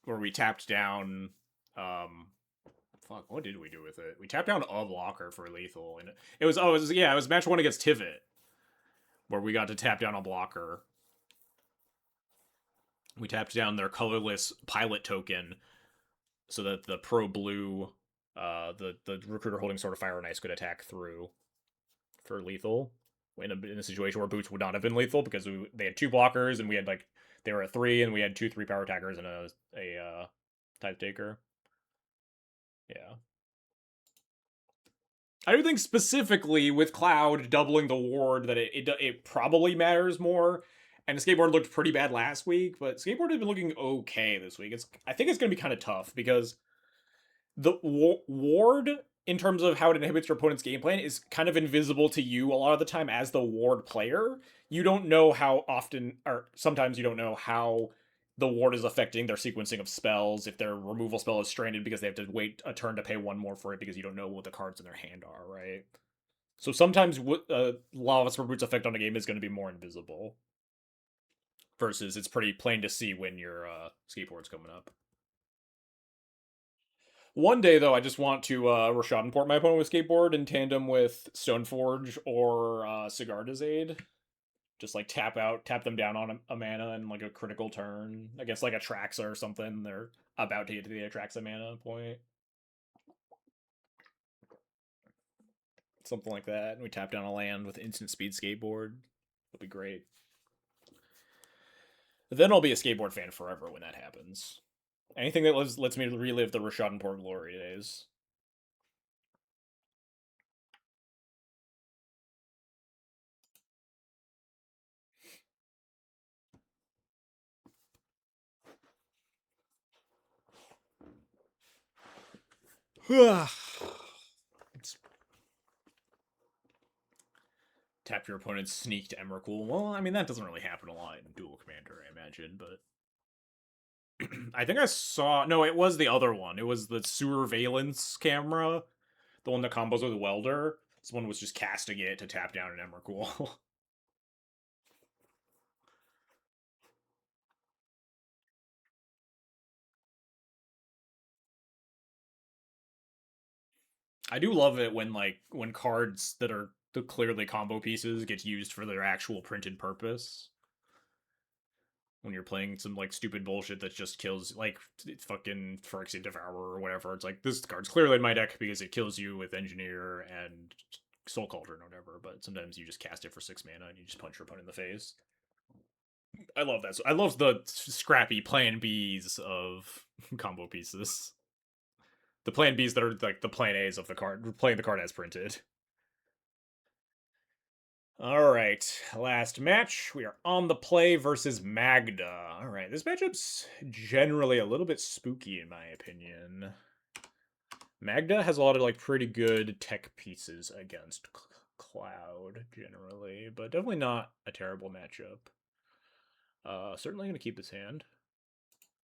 Where we tapped down. Fuck, what did we do with it? We tapped down a blocker for lethal, and it was match 1 against Tivit, where we got to tap down a blocker. We tapped down their colorless pilot token, so that the pro blue, the recruiter holding Sword of Fire and Ice could attack through for lethal. In a situation where boots would not have been lethal because they had 2 blockers and we had like. They were at 3, and we had 2 3-power attackers and a type taker. Yeah. I do think specifically with Cloud doubling the ward that it probably matters more. And Skateboard looked pretty bad last week, but Skateboard has been looking okay this week. I think it's going to be kind of tough because the ward, in terms of how it inhibits your opponent's game plan, is kind of invisible to you a lot of the time as the ward player. You don't know how often, or sometimes you don't know how the ward is affecting their sequencing of spells, if their removal spell is stranded because they have to wait a turn to pay 1 more for it because you don't know what the cards in their hand are, right? So sometimes Lavaspur Boot's effect on a game is going to be more invisible. Versus it's pretty plain to see when your skateboard's coming up. One day, though, I just want to Rashad import my opponent with skateboard in tandem with Stoneforge or Sigarda's Aid. Just like tap them down on a mana and like a critical turn against like a Traxa or something. They're about to get to the Traxa mana point. Something like that. And we tap down a land with instant speed skateboard. It'll be great. Then I'll be a skateboard fan forever when that happens. Anything that lets me relive the Rashad and Port glory days. Tap your opponent's sneaked Emrakul. Well, I mean, that doesn't really happen a lot in Duel Commander, I imagine, but... I think I saw... No, it was the other one. It was the surveillance camera. The one that combos with Welder. This one was just casting it to tap down an Emrakul. I do love it when cards that are clearly combo pieces get used for their actual printed purpose. When you're playing some like stupid bullshit that just kills like fucking Phyrexian Devourer or whatever, it's like this card's clearly in my deck because it kills you with Engineer and Soul Cauldron or whatever. But sometimes you just cast it for 6 mana and you just punch your opponent in the face. I love that. So I love the scrappy plan Bs of combo pieces. The plan Bs that are like the plan As of the card, playing the card as printed. Alright, last match. We are on the play versus Magda. Alright, this matchup's generally a little bit spooky in my opinion. Magda has a lot of like pretty good tech pieces against Cloud generally, but definitely not a terrible matchup. Certainly gonna keep this hand.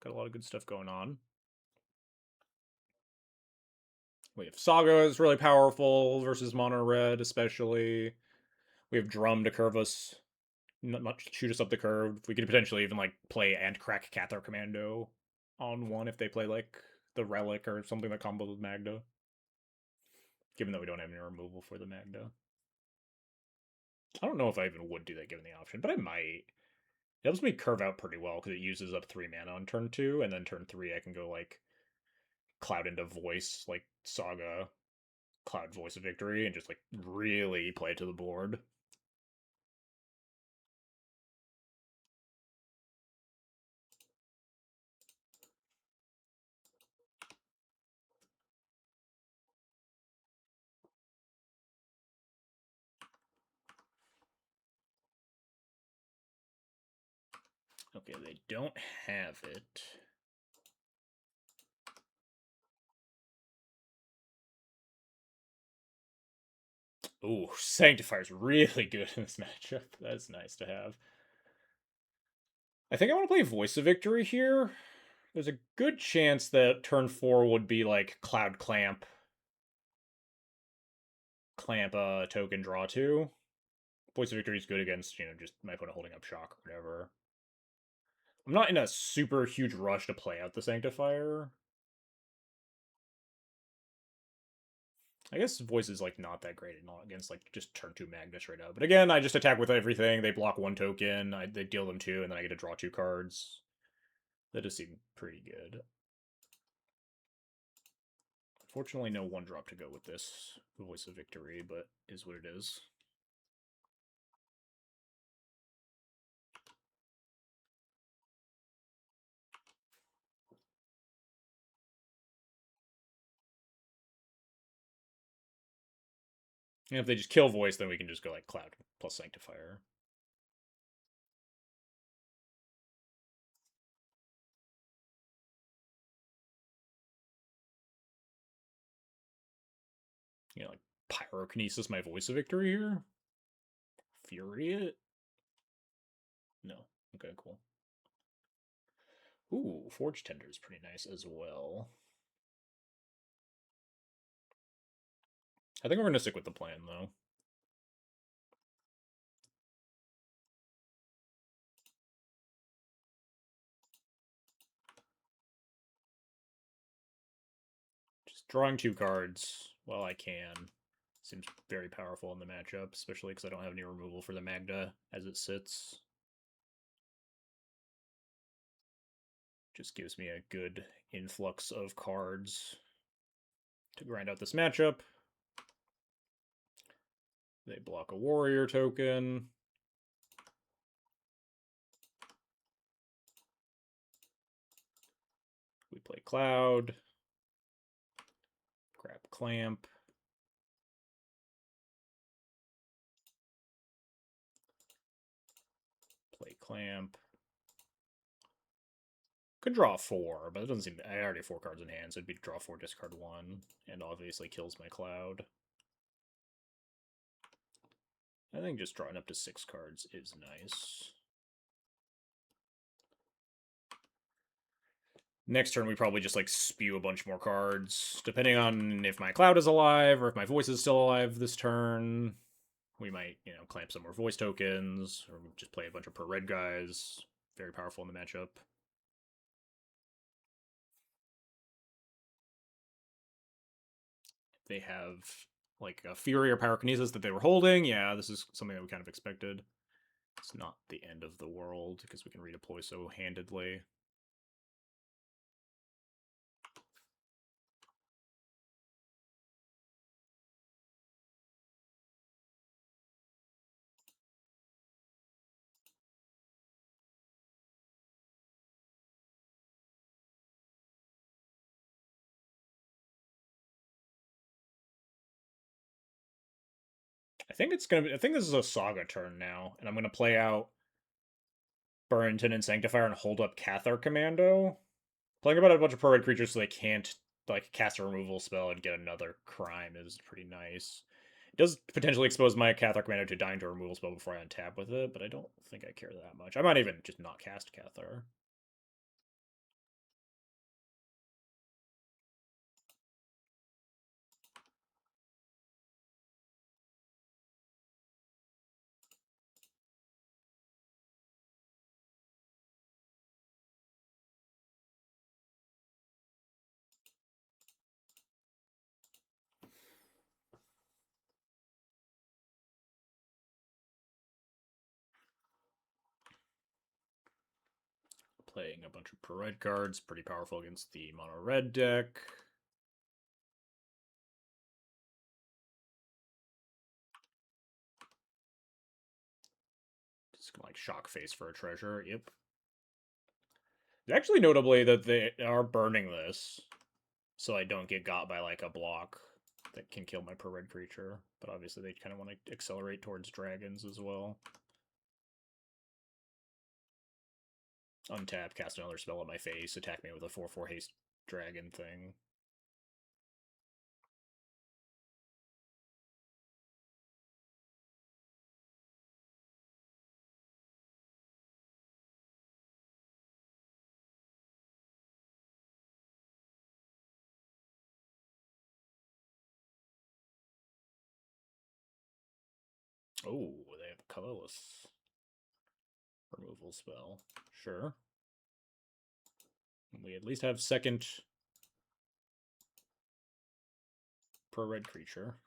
Got a lot of good stuff going on. We have Saga is really powerful versus Mono Red, especially. We have Drum to curve us, not much shoot us up the curve. We could potentially even like play and crack Sk8r Commando on one if they play like the Relic or something that combos with Magda. Given that we don't have any removal for the Magda. I don't know if I even would do that given the option, but I might. It helps me curve out pretty well because it uses up 3 mana on turn 2, and then turn 3 I can go like Cloud into Voice, like Saga, Cloud Voice of Victory, and just like really play to the board. Okay, they don't have it. Ooh, Sanctifier's really good in this matchup. That's nice to have. I think I want to play Voice of Victory here. There's a good chance that turn 4 would be like Cloud Clamp. Clamp a token, draw 2. Voice of Victory is good against, just my opponent holding up Shock or whatever. I'm not in a super huge rush to play out the Sanctifier. I guess Voice is like not that great against like just turn 2 Magnus right now. But again, I just attack with everything. They block 1 token, they deal them 2, and then I get to draw 2 cards. That does seem pretty good. Unfortunately, no 1-drop to go with this Voice of Victory, but is what it is. And if they just kill Voice, then we can just go like Cloud plus Sanctifier. Like Pyrokinesis my Voice of Victory here? Fury it? No. Okay, cool. Ooh, Forge Tender is pretty nice as well. I think we're going to stick with the plan, though. Just drawing 2 cards while I can seems very powerful in the matchup, especially because I don't have any removal for the Magda as it sits. Just gives me a good influx of cards to grind out this matchup. They block a warrior token. We play Cloud. Grab Clamp. Play Clamp. Could draw 4, but it doesn't seem. I already have 4 cards in hand, so it'd be draw 4, discard 1, and obviously kills my Cloud. I think just drawing up to 6 cards is nice. Next turn, we probably just like spew a bunch more cards. Depending on if my Cloud is alive or if my Voice is still alive this turn, we might, clamp some more Voice tokens or just play a bunch of per red guys. Very powerful in the matchup. They have like a Fury or Pyrokinesis that they were holding. Yeah, this is something that we kind of expected. It's not the end of the world because we can redeploy so handedly. I think it's gonna be. I think this is a Saga turn now, and I'm gonna play out Burrington and Sanctifier and hold up Sk8r Commando. Playing about a bunch of pro red creatures so they can't like cast a removal spell and get another crime is pretty nice. It does potentially expose my Cathar commander to dying to a removal spell before I untap with it, but I don't think I care that much. I might even just not cast Cathar. Playing a bunch of pro-red cards, pretty powerful against the mono-red deck. Just gonna like shock face for a treasure. Yep. It's actually notably that they are burning this, so I don't get got by like a block that can kill my pro-red creature. But obviously they kind of want to accelerate towards dragons as well. Untap, cast another spell at my face, attack me with a 4/4 haste dragon thing. Oh, they have a colorless removal spell. Sure. We at least have second pro-red creature.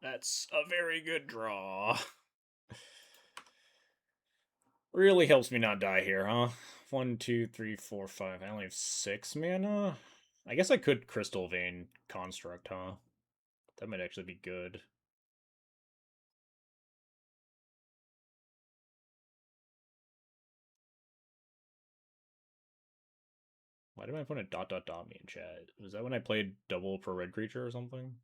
That's a very good draw. Really helps me not die here, huh? 1, 2, 3, 4, 5. I only have 6 mana? I guess I could Crystal Vein Construct, huh? That might actually be good. Why did my opponent ... me in chat? Was that when I played double pro red creature or something?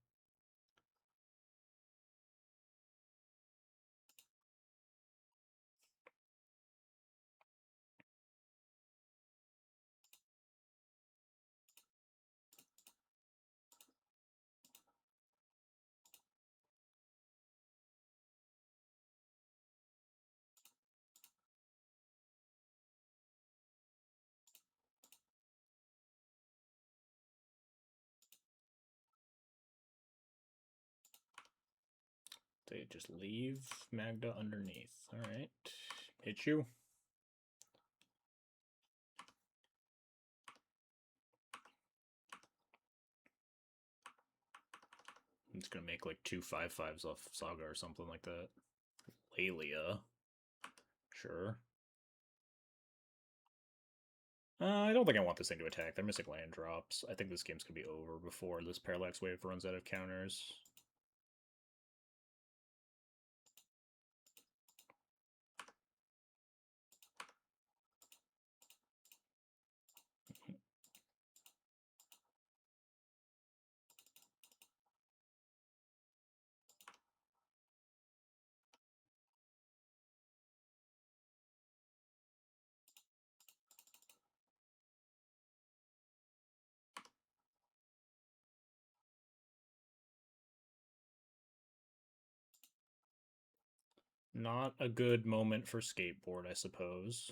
They just leave Magda underneath. Alright. Hit you. I'm just gonna make like 2 5/5s off Saga or something like that. Lelia. Sure. I don't think I want this thing to attack. They're missing land drops. I think this game's gonna be over before this Parallax Wave runs out of counters. Not a good moment for skateboard, I suppose.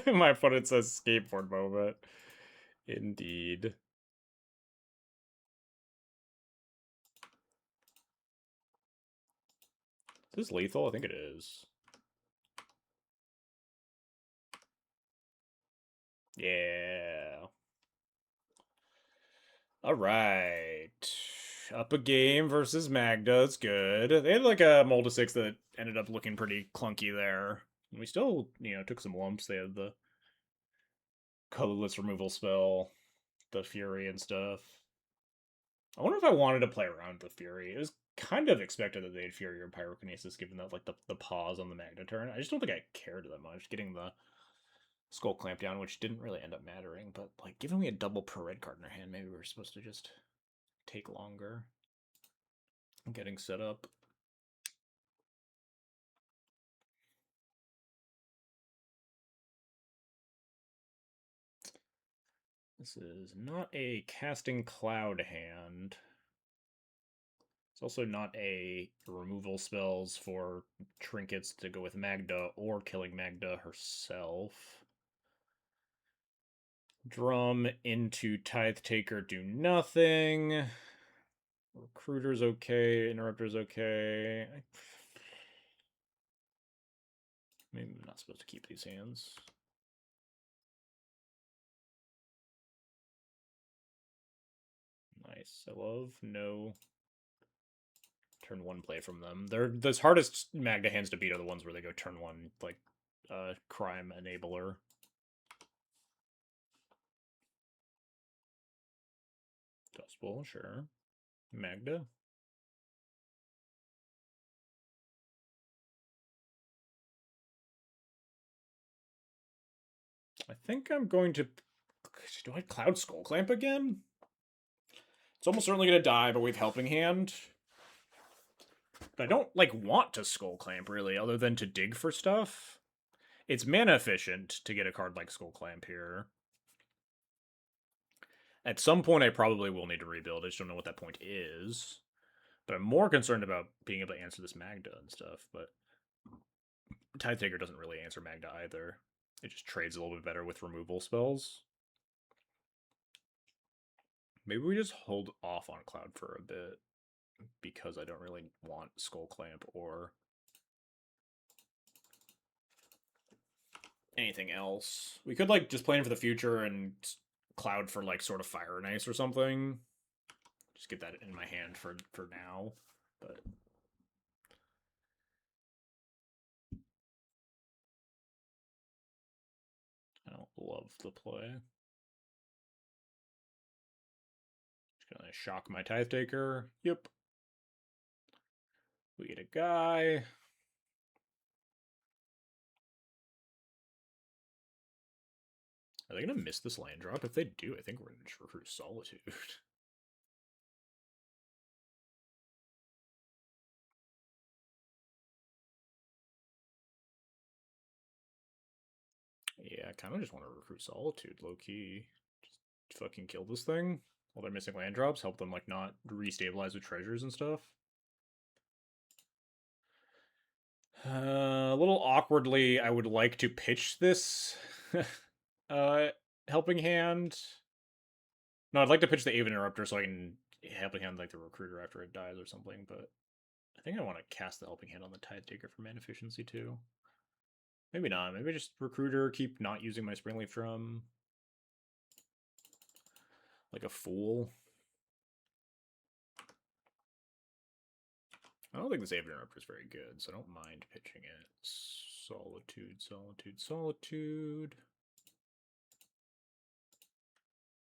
My opponent says skateboard moment. Indeed. Is this lethal? I think it is. Yeah. All right. Up a game versus Magda. It's good. They had like a Molda 6 that ended up looking pretty clunky there. We still, took some lumps. They had the colorless removal spell, the Fury and stuff. I wonder if I wanted to play around with Fury. It was kind of expected that they'd Fury or Pyrokinesis given that like the pause on the Magna turn. I just don't think I cared that much. Getting the Skull Clamp down, which didn't really end up mattering, but like giving me a double per red card in our hand, maybe we were supposed to just take longer. Getting set up. This is not a casting cloud hand. It's also not a removal spells for trinkets to go with Magda or killing Magda herself. Drum into Tithe Taker, do nothing. Recruiter's okay. Interrupter's okay. Maybe I'm not supposed to keep these hands. Nice. I love no turn one play from them. They're the hardest Magda hands to beat are the ones where they go turn one, like crime enabler. Dust Bowl, sure. Magda. I think I'm going to. Do I Cloud Skull Clamp again? It's almost certainly going to die, but with Helping Hand. But I don't like want to Skull Clamp really, other than to dig for stuff. It's mana efficient to get a card like Skull Clamp here. At some point, I probably will need to rebuild. I just don't know what that point is. But I'm more concerned about being able to answer this Magda and stuff. But Tithe Taker doesn't really answer Magda either. It just trades a little bit better with removal spells. Maybe we just hold off on Cloud for a bit because I don't really want Skull Clamp or anything else. We could like just plan for the future and Cloud for like sort of Fire and Ice or something. Just get that in my hand for now. But I don't love the play. Just gonna shock my Tithe Taker. Yep. We get a guy. Are they gonna miss this land drop? If they do, I think we're gonna just recruit Solitude. Yeah, I kind of just want to recruit Solitude, low key. Just fucking kill this thing while they're missing land drops. Help them like not restabilize with treasures and stuff. A little awkwardly, I would like to pitch this uh, helping hand. No, I'd like to pitch the Aven Interrupter so I can helping hand like the recruiter after it dies or something, but I think I want to cast the helping hand on the Tithe Taker for mana efficiency too. Maybe not. Maybe just recruiter, keep not using my Springleaf Drum. Like a fool. I don't think this Aven Interrupter is very good, so I don't mind pitching it. Solitude, Solitude, Solitude.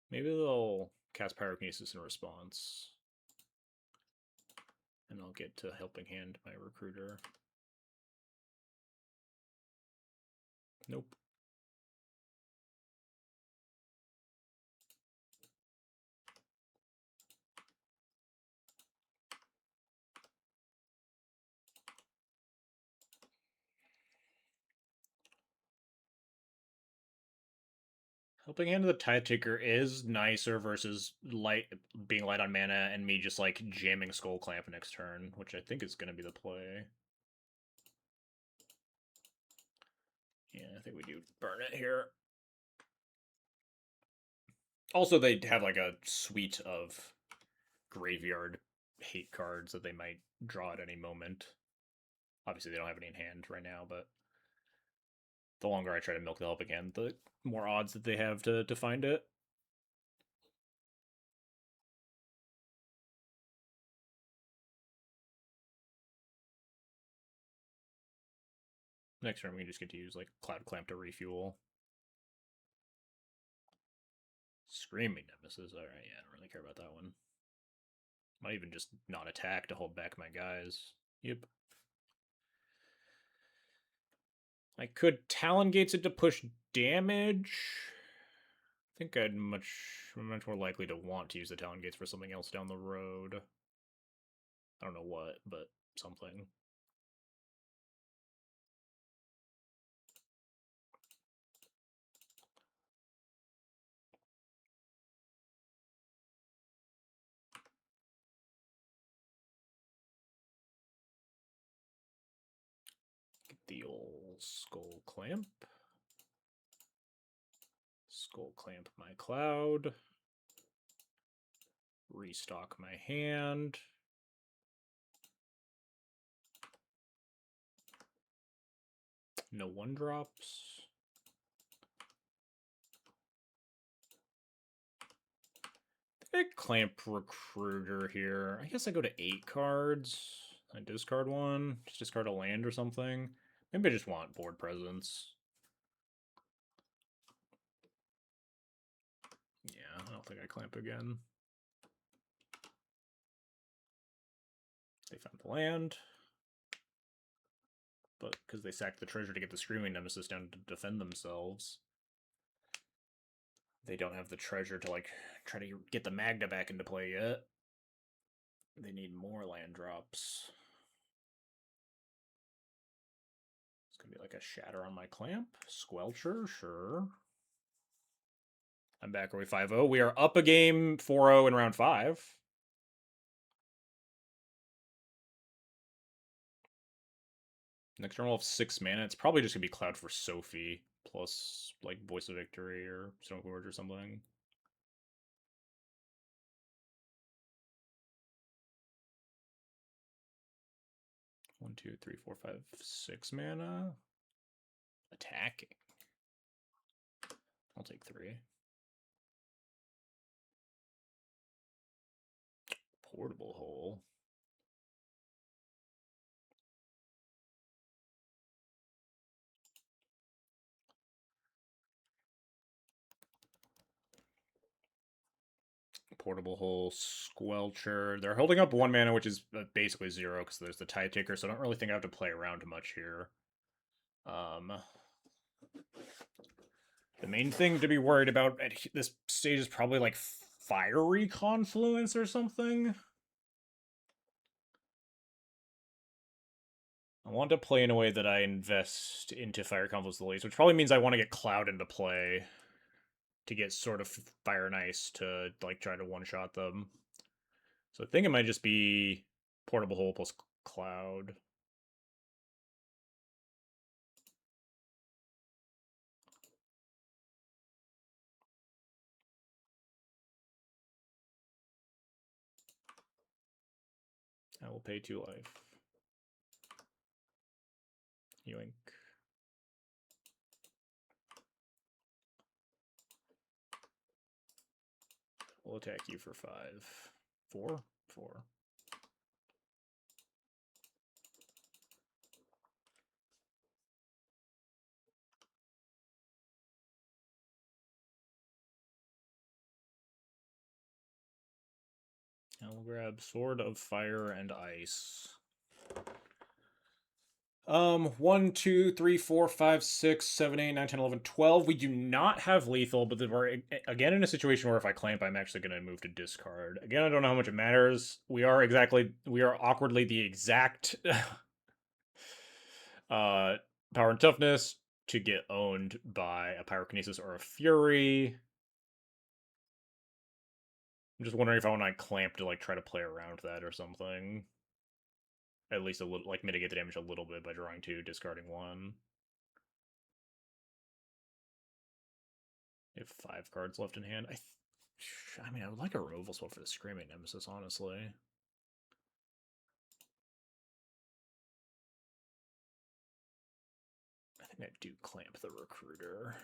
Maybe they'll cast Pyrokinesis in response. And I'll get to Helping Hand my recruiter. Nope. Helping Hand of the Tithe Taker is nicer versus being light on mana and me just like jamming Skull Clamp next turn, which I think is going to be the play. Yeah, I think we do burn it here. Also, they have like a suite of graveyard hate cards that they might draw at any moment. Obviously, they don't have any in hand right now, but the longer I try to milk the Helping Hand, the more odds that they have to find it. Next turn we just get to use like Cloud Clamp to refuel. Screaming Nemesis. Alright, yeah, I don't really care about that one. Might even just not attack to hold back my guys. Yep. I could Talon Gates it to push damage. I think I'm much more likely to want to use the Talon Gates for something else down the road. I don't know what, but something. Get the old Skull Clamp. Skull Clamp my Cloud. Restock my hand. No 1-drops. I Clamp Recruiter here. I guess I go to 8 cards. I discard one. Just discard a land or something. Maybe I just want board presence. Yeah, I don't think I Clamp again. They found the land. But because they sacked the treasure to get the Screaming Nemesis down to defend themselves, they don't have the treasure to like try to get the Magda back into play yet. They need more land drops. It's gonna be like a Shatter on my Clamp. Sk8r, sure. I'm back. Are we 5-0? We are up a game 4-0 in round 5. Next turn we'll have 6 mana. It's probably just gonna be Cloud for Sophie plus like Voice of Victory or Stone Forge or something. One, two, three, four, five, 6 mana. Attacking. I'll take 3. Portable Hole. Portable Hole, Sk8r. They're holding up 1 mana, which is basically 0 because there's the Tide Taker, so I don't really think I have to play around much here. The main thing to be worried about at this stage is probably like Fiery Confluence or something. I want to play in a way that I invest into Fire Confluence the least, which probably means I want to get Cloud into play to get sort of Fire and Ice to like try to one-shot them. So I think it might just be Portable Hole plus Cloud. I will pay 2 life. Yoink. We'll attack you for 5. 4? 4. I will grab Sword of Fire and Ice. 1, 2, 3, 4, 5, 6, 7, 8, 9, 10, 11, 12. We do not have lethal, but we're again in a situation where if I Clamp, I'm actually going to move to discard. Again, I don't know how much it matters. We are awkwardly the exact power and toughness to get owned by a Pyrokinesis or a Fury. I'm just wondering if I want to Clamp to like try to play around that or something. At least a little, like mitigate the damage a little bit by drawing 2, discarding 1. If 5 cards left in hand, I mean, I would like a removal spell for the Screaming Nemesis, honestly. I think I do Clamp the Recruiter.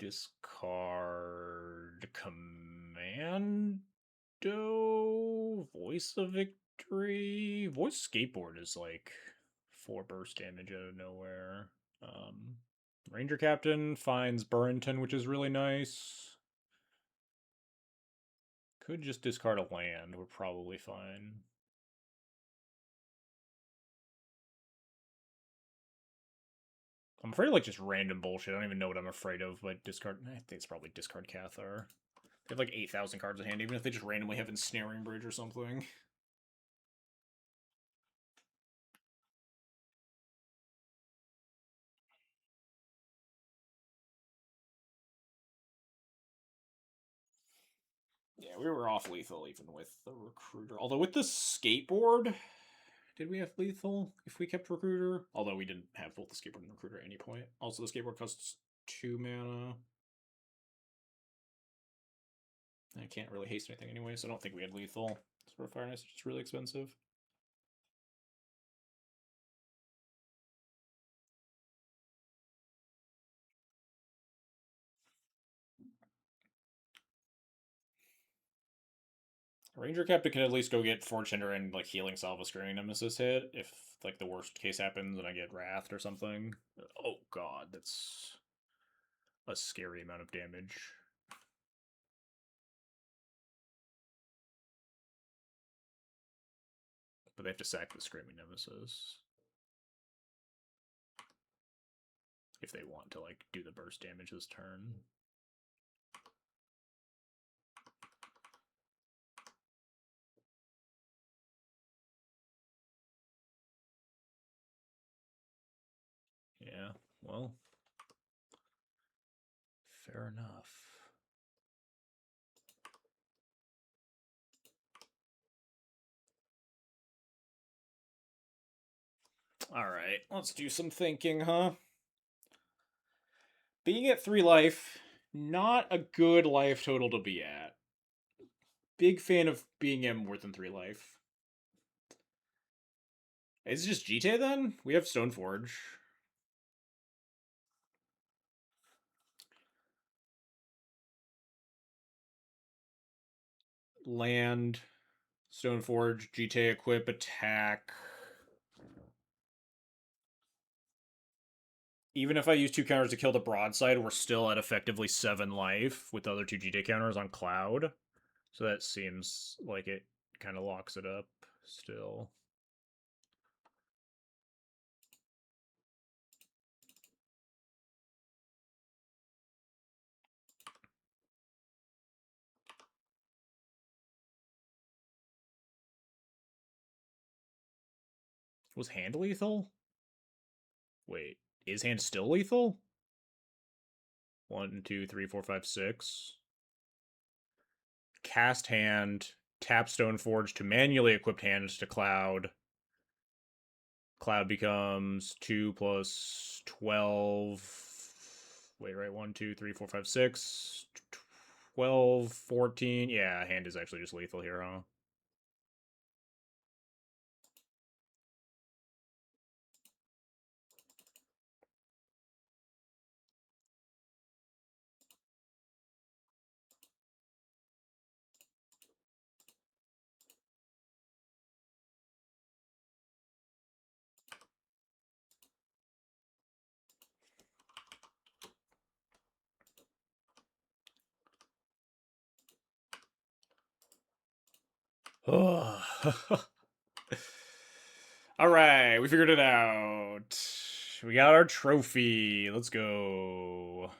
Discard Commando. Voice of Victory. Voice Skateboard is like 4 burst damage out of nowhere. Ranger Captain finds Burrington, which is really nice. Could just discard a land. We're probably fine. I'm afraid of like just random bullshit. I don't even know what I'm afraid of, but discard. I think it's probably discard Sk8r. They have like 8,000 cards in hand, even if they just randomly have Ensnaring Bridge or something. Yeah, we were off lethal even with the Recruiter. Although with the skateboard, did we have lethal if we kept Recruiter? Although we didn't have both the skateboard and Recruiter at any point. Also, the skateboard costs 2 mana. I can't really haste anything anyway, so I don't think we had lethal. So Fire and Ice is just really expensive. Ranger Captain can at least go get Fortuner and like healing salve a Screaming Nemesis hit if like the worst case happens and I get Wrathed or something. Oh god, that's a scary amount of damage. But they have to sack the Screaming Nemesis if they want to like do the burst damage this turn. Yeah, well, fair enough. Alright, let's do some thinking, huh? Being at 3 life, not a good life total to be at. Big fan of being at more than 3 life. Is it just GTA then? We have Stoneforge. Land, Stoneforge, GTA equip, attack. Even if I use 2 counters to kill the broadside, we're still at effectively 7 life with the other 2 GTA counters on Cloud. So that seems like it kind of locks it up still. Was hand lethal? Wait, is hand still lethal? 1, 2, 3, 4, 5, 6. Cast hand, tap Stoneforge to manually equip hands to Cloud. Cloud becomes 2 plus 12. Wait, right? 1, 2, 3, 4, 5, 6. 12, 14. Yeah, hand is actually just lethal here, huh? All right, we figured it out. We got our trophy. Let's go.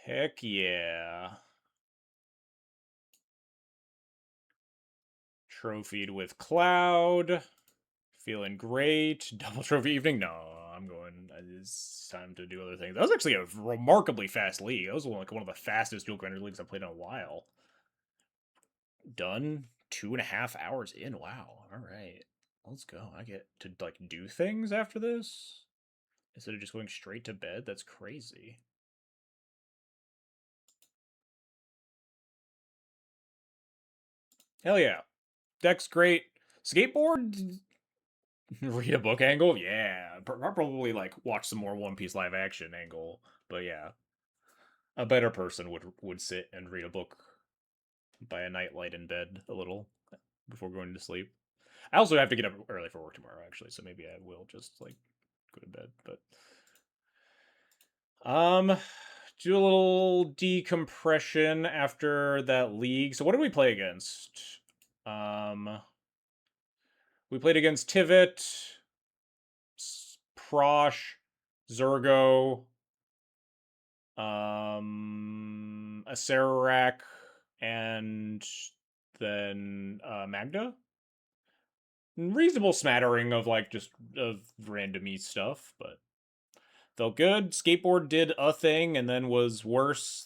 Heck yeah. Trophied with Cloud. Feeling great. Double trophy evening? No, I'm going. It's time to do other things. That was actually a remarkably fast league. That was like one of the fastest dual grinder leagues I've played in a while. Done 2.5 hours in. Wow. All right. Let's go. I get to like do things after this instead of just going straight to bed. That's crazy. Hell yeah. Deck's great. Skateboard? Read a book angle? Yeah. Probably, like, watch some more One Piece live action angle. But yeah. A better person would sit and read a book by a nightlight in bed a little before going to sleep. I also have to get up early for work tomorrow, actually, so maybe I will just, like, go to bed. But um, do a little decompression after that league. So what did we play against? Um, we played against Tivit, Prosh, Zergo, a Sararak, and then Magda. Reasonable smattering of like just of randomy stuff, but felt good. Skateboard did a thing and then was worse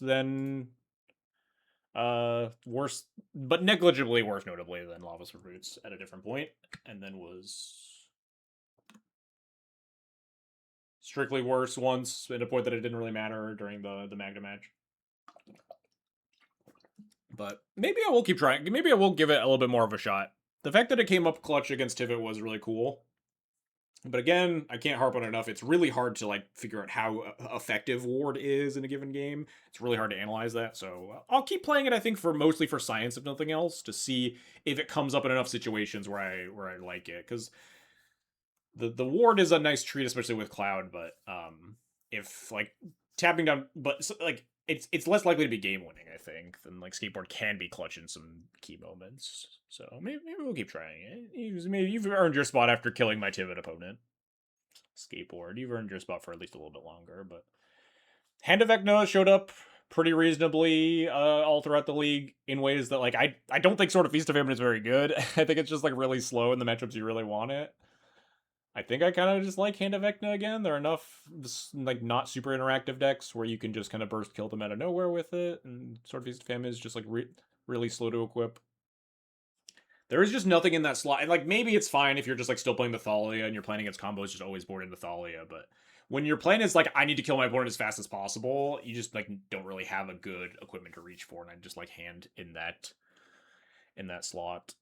but negligibly worse notably than lavaspur boots at a different point, and then was strictly worse once at a point that it didn't really matter during the Magda match. But maybe I will keep trying. Maybe I will give it a little bit more of a shot. The fact that it came up clutch against Tivit was really cool. But again, I can't harp on it enough. It's really hard to like figure out how effective ward is in a given game. It's really hard to analyze that. So I'll keep playing it. I think for mostly for science, if nothing else, to see if it comes up in enough situations where I like it. Because the ward is a nice treat, especially with Cloud. But if like tapping down, but like it's less likely to be game winning, I think, than like skateboard can be clutch in some key moments. So maybe we'll keep trying it. Maybe you've earned your spot after killing my Tivit opponent. Skateboard, you've earned your spot for at least a little bit longer. But Hand of Vecna showed up pretty reasonably all throughout the league in ways that like I don't think Sword of Feast of Famine is very good. I think it's just like really slow in the matchups you really want it. I think I kind of just like Hand of Vecna again. There are enough like not super interactive decks where you can just kind of burst kill them out of nowhere with it, and Sword of Feast of Famine is just like really slow to equip. There is just nothing in that slot. Like maybe it's fine if you're just like still playing the Thalia and you're playing against combos just always boarding the Thalia, but when your plan is like I need to kill my opponent as fast as possible, you just like don't really have a good equipment to reach for, and I just like hand in that slot.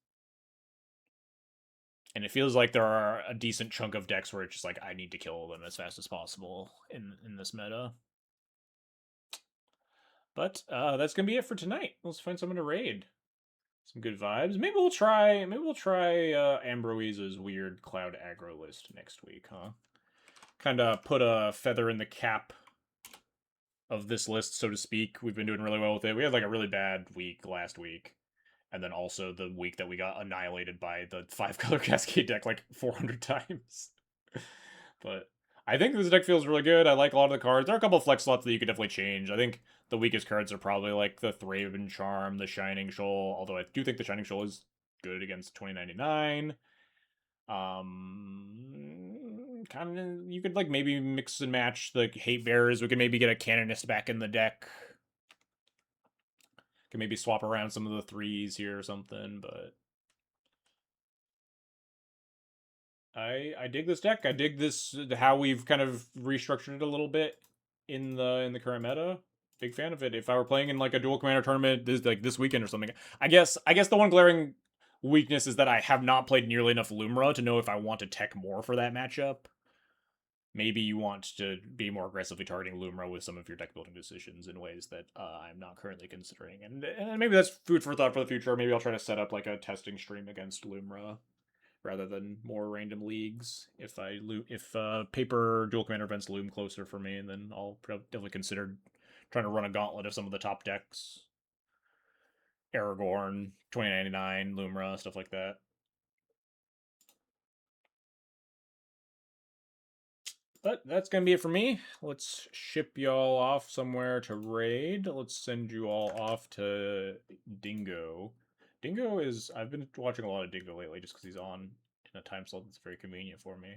And it feels like there are a decent chunk of decks where it's just like I need to kill them as fast as possible in this meta. But that's gonna be it for tonight. Let's find someone to raid. Some good vibes. Maybe we'll try Ambroise's weird cloud aggro list next week, huh? Kind of put a feather in the cap of this list, so to speak. We've been doing really well with it. We had like a really bad week last week, and then also the week that we got annihilated by the 5-color Cascade deck like 400 times. But I think this deck feels really good. I like a lot of the cards. There are a couple of flex slots that you could definitely change. I think the weakest cards are probably like the Thraben Charm, the Shining Shoal, although I do think the Shining Shoal is good against 2099. Kind of, you could like maybe mix and match the Hate Bearers. We could maybe get a Canonist back in the deck. Could maybe swap around some of the threes here or something, but I dig this deck. I dig this how we've kind of restructured it a little bit in the current meta. Big fan of it. If I were playing in like a dual commander tournament this weekend or something, I guess the one glaring weakness is that I have not played nearly enough Lumra to know if I want to tech more for that matchup. Maybe you want to be more aggressively targeting Lumra with some of your deck building decisions in ways that I'm not currently considering, and maybe that's food for thought for the future. Maybe I'll try to set up like a testing stream against Lumra rather than more random leagues. If paper dual commander events loom closer for me, and then I'll definitely consider trying to run a gauntlet of some of the top decks. Aragorn, 2099, Lumra, stuff like that. But that's going to be it for me. Let's ship y'all off somewhere to raid. Let's send you all off to Dingo. Dingo is... I've been watching a lot of Dingo lately just because he's on in a time slot that's very convenient for me.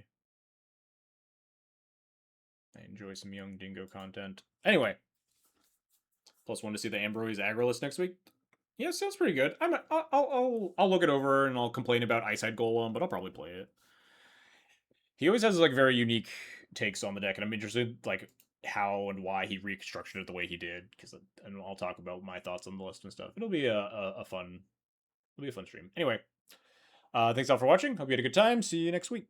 I enjoy some young Dingo content. Anyway. +1 to see the Ambroise aggro list next week. Yeah, sounds pretty good. I'll look it over and I'll complain about Ice-Eyed Golem, but I'll probably play it. He always has like very unique takes on the deck, and I'm interested like how and why he reconstructed it the way he did, because and I'll talk about my thoughts on the list and stuff. It'll be a fun It'll be a fun stream. Anyway, thanks all for watching. Hope you had a good time. See you next week.